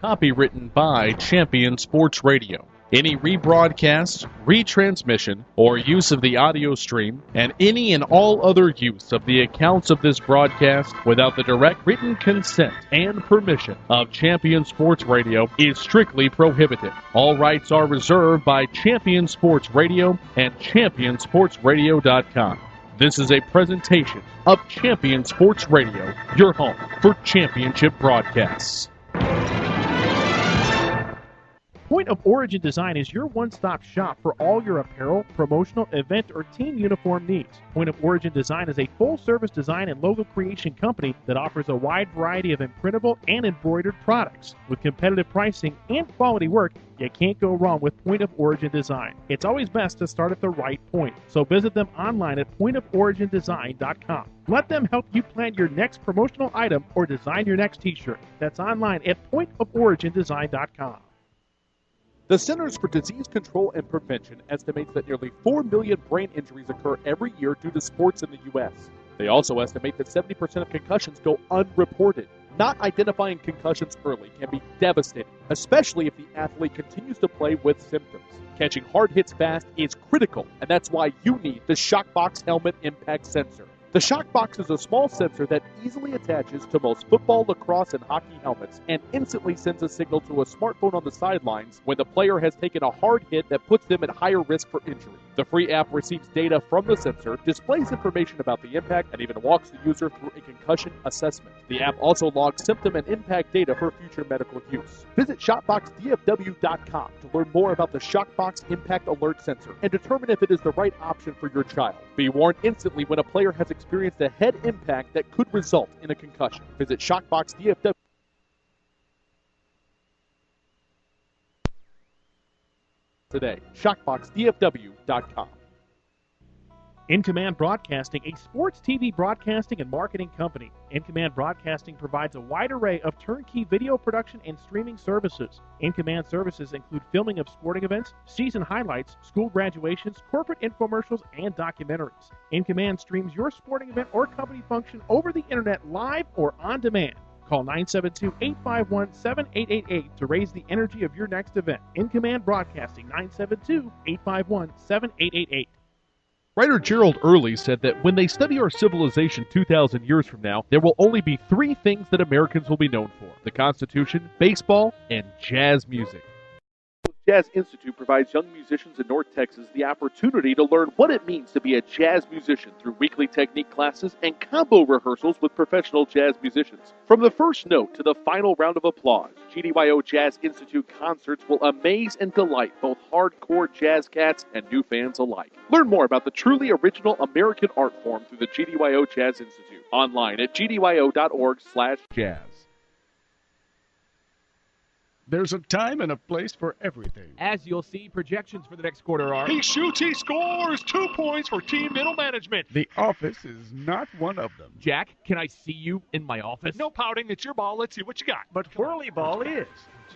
Speaker 1: Copywritten by Champion Sports Radio. Any rebroadcast, retransmission, or use of the audio stream, and any and all other use of the accounts of this broadcast without the direct written consent and permission of Champion Sports Radio is strictly prohibited. All rights are reserved by Champion Sports Radio and ChampionSportsRadio.com. This is a presentation of Champion Sports Radio, your home for championship broadcasts.
Speaker 15: Point of Origin Design is your one-stop shop for all your apparel, promotional, event, or team uniform needs. Point of Origin Design is a full-service design and logo creation company that offers a wide variety of imprintable and embroidered products. With competitive pricing and quality work, you can't go wrong with Point of Origin Design. It's always best to start at the right point, so visit them online at pointoforigindesign.com. Let them help you plan your next promotional item or design your next t-shirt. That's online at pointoforigindesign.com.
Speaker 1: The Centers for Disease Control and Prevention estimates that nearly 4 million brain injuries occur every year due to sports in the U.S. They also estimate that 70% of concussions go unreported. Not identifying concussions early can be devastating, especially if the athlete continues to play with symptoms. Catching hard hits fast is critical, and that's why you need the Shockbox Helmet Impact Sensor. The Shockbox is a small sensor that easily attaches to most football, lacrosse, and hockey helmets and instantly sends a signal to a smartphone on the sidelines when the player has taken a hard hit that puts them at higher risk for injury. The free app receives data from the sensor, displays information about the impact, and even walks the user through a concussion assessment. The app also logs symptom and impact data for future medical use. Visit ShotboxDFW.com to learn more about the Shockbox Impact Alert Sensor and determine if it is the right option for your child. Be warned instantly when a player has experienced a head impact that could result in a concussion. Visit ShotboxDFW. today. ShockboxDFW.com.
Speaker 15: In Command Broadcasting, a sports TV broadcasting and marketing company. In Command Broadcasting provides a wide array of turnkey video production and streaming services. In Command services include filming of sporting events, season highlights, school graduations, corporate infomercials, and documentaries. In Command streams your sporting event or company function over the internet live or on demand. Call 972-851-7888 to raise the energy of your next event. In Command Broadcasting, 972-851-7888.
Speaker 1: Writer Gerald Early said that when they study our civilization 2,000 years from now, there will only be three things that Americans will be known for: the Constitution, baseball, and jazz music. Jazz Institute provides young musicians in North Texas the opportunity to learn what it means to be a jazz musician through weekly technique classes and combo rehearsals with professional jazz musicians. From the first note to the final round of applause, GDYO Jazz Institute concerts will amaze and delight both hardcore jazz cats and new fans alike. Learn more about the truly original American art form through the GDYO Jazz Institute. Online at gdyo.org/jazz.
Speaker 4: There's a time and a place for everything.
Speaker 5: As you'll see, projections for the next quarter are...
Speaker 6: He shoots, he scores! 2 points for team middle management.
Speaker 4: The office is not one of them.
Speaker 5: Jack, can I see you in my office?
Speaker 6: No pouting, it's your ball. Let's see what you got.
Speaker 7: But Whirly Ball is.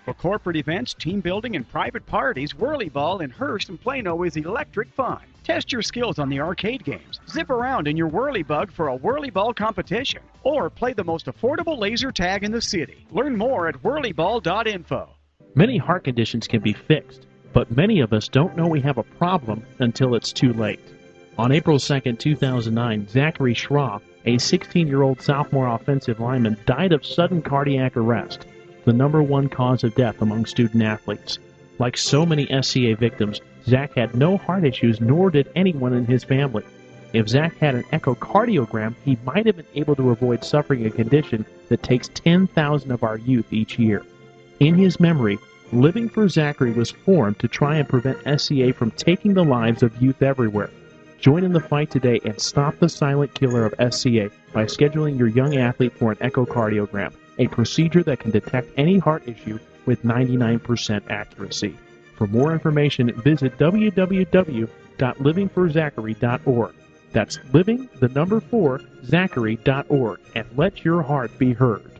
Speaker 7: For corporate events, team building, and private parties, Whirly Ball in Hearst and Plano is electric fun. Test your skills on the arcade games. Zip around in your Whirly Bug for a Whirly Ball competition. Or play the most affordable laser tag in the city. Learn more at whirlyball.info.
Speaker 11: Many heart conditions can be fixed, but many of us don't know we have a problem until it's too late. On April 2, 2009, Zachary Schraw, a 16-year-old sophomore offensive lineman, died of sudden cardiac arrest, the #1 cause of death among student athletes. Like so many SCA victims, Zach had no heart issues, nor did anyone in his family. If Zach had an echocardiogram, he might have been able to avoid suffering a condition that takes 10,000 of our youth each year. In his memory, Living for Zachary was formed to try and prevent SCA from taking the lives of youth everywhere. Join in the fight today and stop the silent killer of SCA by scheduling your young athlete for an echocardiogram, a procedure that can detect any heart issue with 99% accuracy. For more information, visit www.livingforzachary.org. That's living4zachary.org, and let your heart be heard.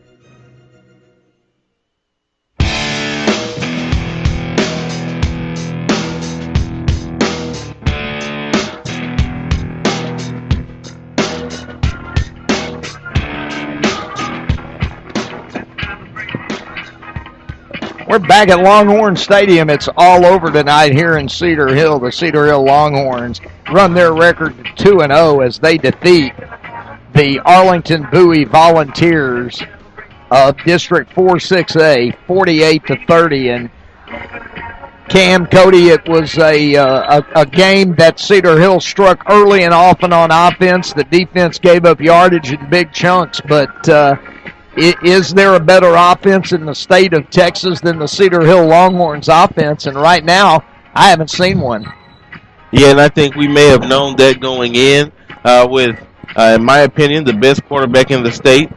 Speaker 2: We're back at Longhorn Stadium. It's all over tonight here in Cedar Hill. The Cedar Hill Longhorns run their record to 2-0 as they defeat the Arlington Bowie Volunteers of District 4-6A, 48-30. And Cam, Cody, it was a game that Cedar Hill struck early and often on offense. The defense gave up yardage in big chunks, but is there a better offense in the state of Texas than the Cedar Hill Longhorns offense? And right now, I haven't seen one.
Speaker 12: Yeah, and I think we may have known that going in with, in my opinion, the best quarterback in the state.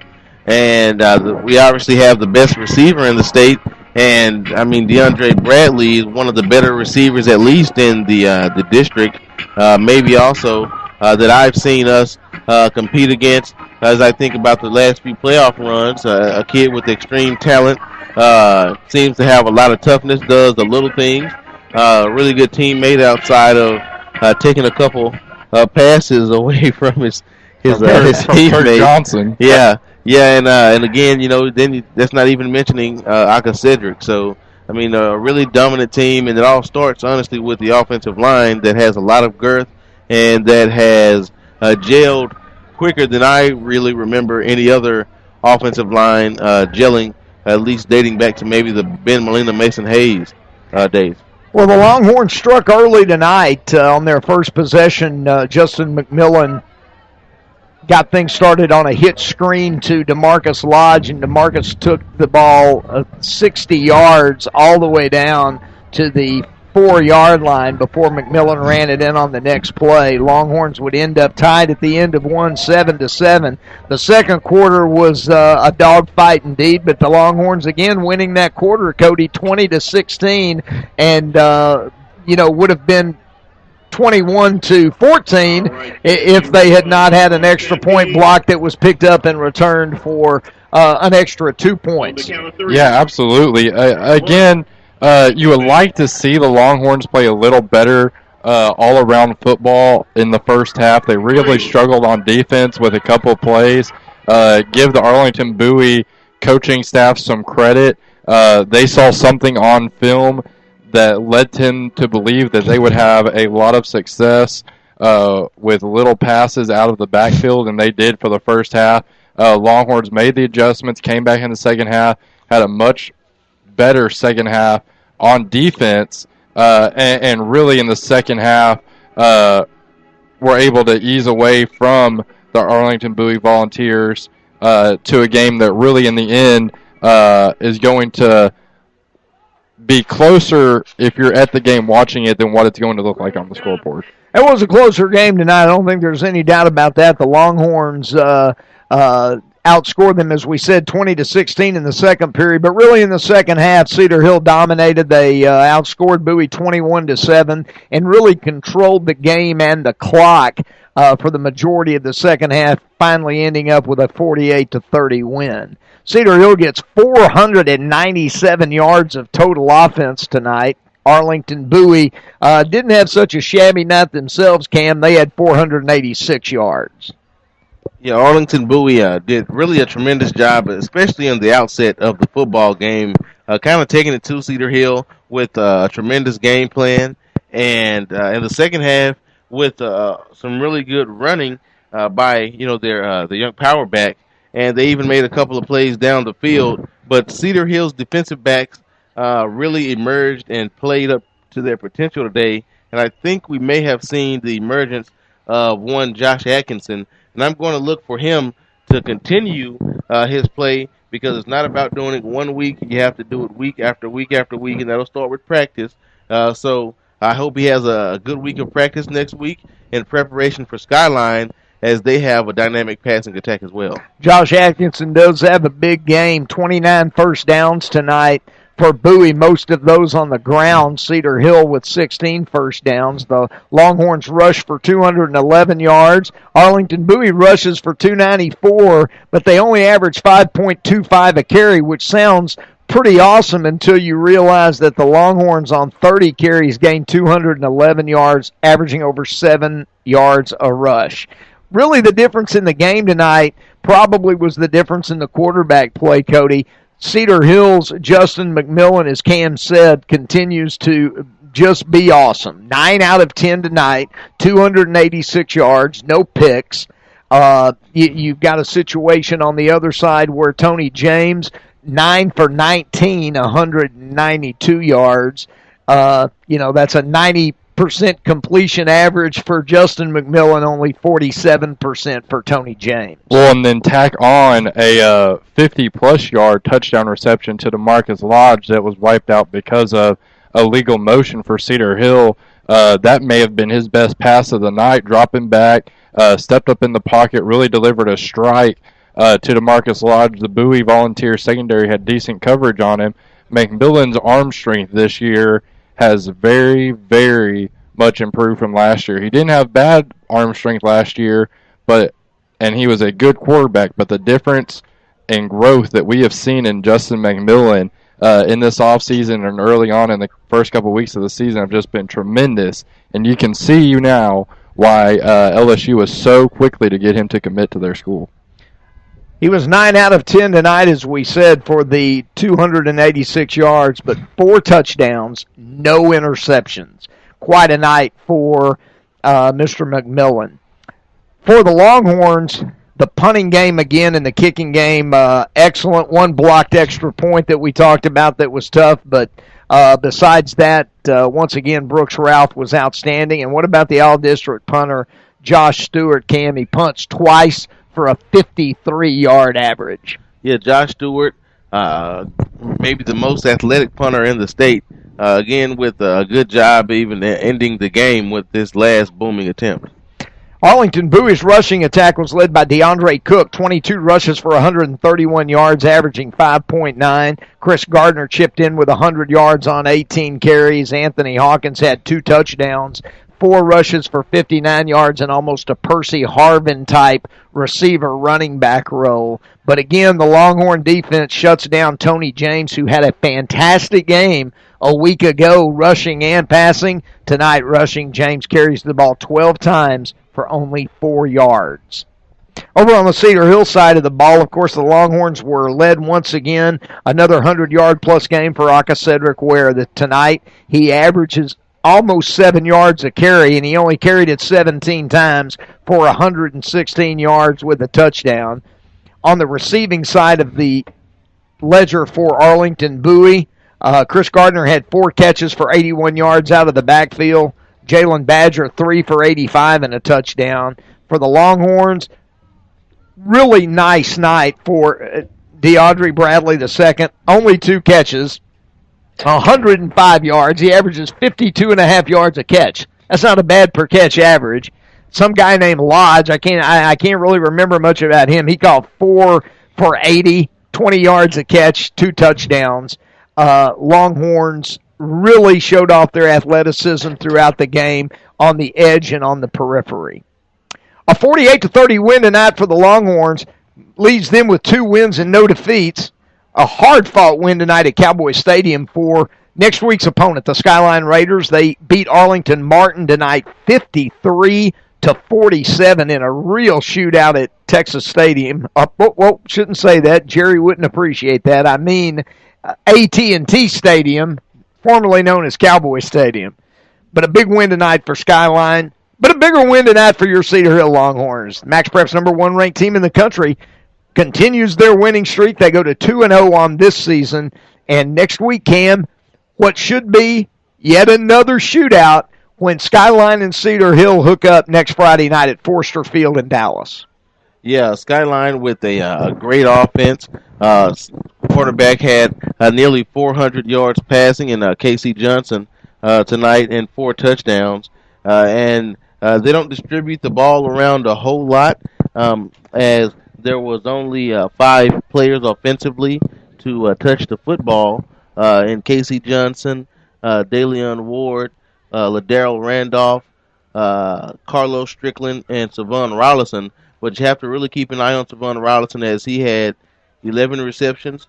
Speaker 12: And we obviously have the best receiver in the state. And, I mean, DeAndre Bradley is one of the better receivers, at least in the district. Maybe also that I've seen us compete against. As I think about the last few playoff runs, a kid with extreme talent, seems to have a lot of toughness, does the little things. Really good teammate outside of taking a couple passes away from his teammate.
Speaker 10: Johnson.
Speaker 12: Yeah, and again, you know, then that's not even mentioning Aka Cedric. So, I mean, a really dominant team, and it all starts, honestly, with the offensive line that has a lot of girth and that has gelled quicker than I really remember any other offensive line gelling, at least dating back to maybe the Ben Molina, Mason Hayes days.
Speaker 2: Well, the Longhorns struck early tonight on their first possession. Justin McMillan got things started on a hit screen to DeMarcus Lodge, and DeMarcus took the ball 60 yards all the way down to the 4-yard line before McMillan ran it in on the next play. Longhorns would end up tied at the end of 7-7. The second quarter was a dogfight indeed, but the Longhorns again winning that quarter, Cody, 20-16, and would have been 21-14 if they had not had an extra point block that was picked up and returned for an extra 2 points.
Speaker 13: Yeah, absolutely. Again, you would like to see the Longhorns play a little better all-around football in the first half. They really struggled on defense with a couple of plays. Give the Arlington Bowie coaching staff some credit. They saw something on film that led them to believe that they would have a lot of success with little passes out of the backfield, and they did for the first half. Longhorns made the adjustments, came back in the second half, had a much better second half on defense, and really in the second half were able to ease away from the Arlington Bowie Volunteers to a game that really in the end is going to be closer if you're at the game watching it than what it's going to look like on the scoreboard.
Speaker 2: It was a closer game tonight. I don't think there's any doubt about that. The Longhorns outscored them, as we said, 20-16 in the second period. But really in the second half, Cedar Hill dominated. They outscored Bowie 21-7 and really controlled the game and the clock for the majority of the second half, finally ending up with a 48-30 win. Cedar Hill gets 497 yards of total offense tonight. Arlington Bowie didn't have such a shabby night themselves, Cam. They had 486 yards.
Speaker 12: Yeah, Arlington Bowie did really a tremendous job, especially in the outset of the football game, kind of taking it to Cedar Hill with a tremendous game plan. And in the second half, with some really good running by their young power back, and they even made a couple of plays down the field. But Cedar Hill's defensive backs really emerged and played up to their potential today. And I think we may have seen the emergence of one Josh Atkinson. And I'm going to look for him to continue his play, because it's not about doing it 1 week. You have to do it week after week after week, and that'll start with practice. So I hope he has a good week of practice next week in preparation for Skyline, as they have a dynamic passing attack as well.
Speaker 2: Josh Atkinson does have a big game, 29 first downs tonight for Bowie, most of those on the ground. Cedar Hill with 16 first downs. The Longhorns rush for 211 yards. Arlington Bowie rushes for 294, but they only average 5.25 a carry, which sounds pretty awesome until you realize that the Longhorns on 30 carries gained 211 yards, averaging over 7 yards a rush. Really, the difference in the game tonight probably was the difference in the quarterback play, Cody. Cedar Hill's Justin McMillan, as Cam said, continues to just be awesome. 9 out of 10 tonight, 286 yards, no picks. You've got a situation on the other side where Tony James, 9 for 19, 192 yards. That's a 90% completion average for Justin McMillan, only 47% for Tony James.
Speaker 13: Well, and then tack on a 50-plus yard touchdown reception to DeMarcus Lodge that was wiped out because of illegal motion for Cedar Hill. That may have been his best pass of the night, dropping back, stepped up in the pocket, really delivered a strike to DeMarcus Lodge. The Bowie Volunteer secondary had decent coverage on him. McMillan's arm strength this year has very, very much improved from last year. He didn't have bad arm strength last year, and he was a good quarterback, but the difference in growth that we have seen in Justin McMillan in this offseason and early on in the first couple weeks of the season have just been tremendous, and you can see now why LSU was so quickly to get him to commit to their school.
Speaker 2: He was 9 out of 10 tonight, as we said, for the 286 yards, but 4 touchdowns, no interceptions. Quite a night for Mr. McMillan. For the Longhorns, the punting game again and the kicking game, excellent. One blocked extra point that we talked about that was tough, but besides that, once again, Brooks Ralph was outstanding. And what about the all-district punter, Josh Stewart? Cam, he punched twice for a 53-yard average.
Speaker 12: Yeah, Josh Stewart, maybe the most athletic punter in the state. Again, with a good job even ending the game with this last booming attempt.
Speaker 2: Arlington Bowie's rushing attack was led by DeAndre Cook, 22 rushes for 131 yards, averaging 5.9. Chris Gardner chipped in with 100 yards on 18 carries. Anthony Hawkins had 2 touchdowns, 4 rushes for 59 yards, and almost a Percy Harvin-type receiver running back role. But again, the Longhorn defense shuts down Tony James, who had a fantastic game a week ago, rushing and passing. Tonight, rushing, James carries the ball 12 times for only 4 yards. Over on the Cedar Hill side of the ball, of course, the Longhorns were led once again. Another 100-yard-plus game for Aka Cedric Ware. Tonight, he averages almost 7 yards a carry, and he only carried it 17 times for 116 yards with a touchdown. On the receiving side of the ledger for Arlington Bowie, Chris Gardner had 4 catches for 81 yards out of the backfield. Jalen Badger, 3 for 85 and a touchdown. For the Longhorns, really nice night for DeAndre Bradley II. Only 2 catches, 105 yards. He averages 52.5 yards a catch. That's not a bad per catch average. Some guy named Lodge, I can't really remember much about him. He caught 4 for 80, 20 yards a catch, 2 touchdowns. Longhorns really showed off their athleticism throughout the game on the edge and on the periphery. A 48-30 win tonight for the Longhorns leaves them with 2 wins and no defeats. A hard-fought win tonight at Cowboy Stadium for next week's opponent, the Skyline Raiders. They beat Arlington Martin tonight 53-47 in a real shootout at Texas Stadium. Shouldn't say that. Jerry wouldn't appreciate that. I mean AT&T Stadium, formerly known as Cowboy Stadium. But a big win tonight for Skyline. But a bigger win tonight for your Cedar Hill Longhorns. Max Prep's #1 ranked team in the country continues their winning streak. They go to 2-0 on this season. And next week, Cam, what should be yet another shootout when Skyline and Cedar Hill hook up next Friday night at Forster Field in Dallas.
Speaker 12: Yeah, Skyline with a great offense. Quarterback had nearly 400 yards passing in Casey Johnson tonight and 4 touchdowns. And they don't distribute the ball around a whole lot, as there was only 5 players offensively to touch the football in Casey Johnson, DeLeon Ward, LaDarrell Randolph, Carlos Strickland, and Savon Rollison. But you have to really keep an eye on Savon Rollison, as he had 11 receptions,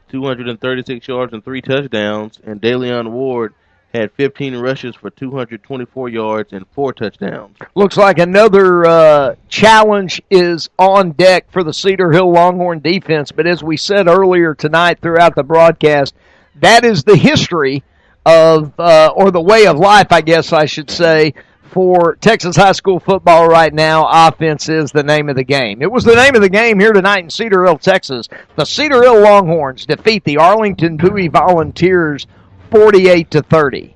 Speaker 12: 236 yards, and 3 touchdowns, and DeLeon Ward had 15 rushes for 224 yards and 4 touchdowns.
Speaker 2: Looks like another challenge is on deck for the Cedar Hill Longhorn defense. But as we said earlier tonight throughout the broadcast, that is the history of, or the way of life, I guess I should say, for Texas high school football right now. Offense is the name of the game. It was the name of the game here tonight in Cedar Hill, Texas. The Cedar Hill Longhorns defeat the Arlington Bowie Volunteers 48-30.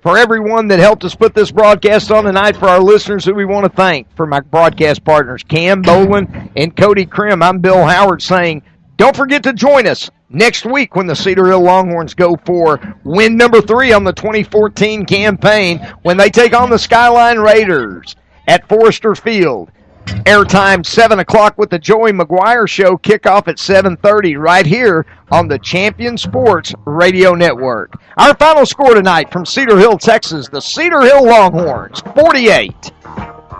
Speaker 2: For everyone that helped us put this broadcast on tonight, for our listeners who we want to thank, for my broadcast partners, Cam Boland and Cody Krim, I'm Bill Howard saying, don't forget to join us next week when the Cedar Hill Longhorns go for win #3 on the 2014 campaign when they take on the Skyline Raiders at Forster Field. Airtime 7 o'clock with the Joey McGuire Show. Kickoff at 7:30 right here on the Champion Sports Radio Network. Our final score tonight from Cedar Hill, Texas, the Cedar Hill Longhorns 48.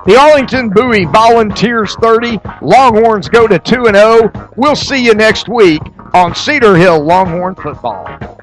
Speaker 2: The Arlington Bowie Volunteers 30. Longhorns go to 2-0. We'll see you next week on Cedar Hill Longhorn Football.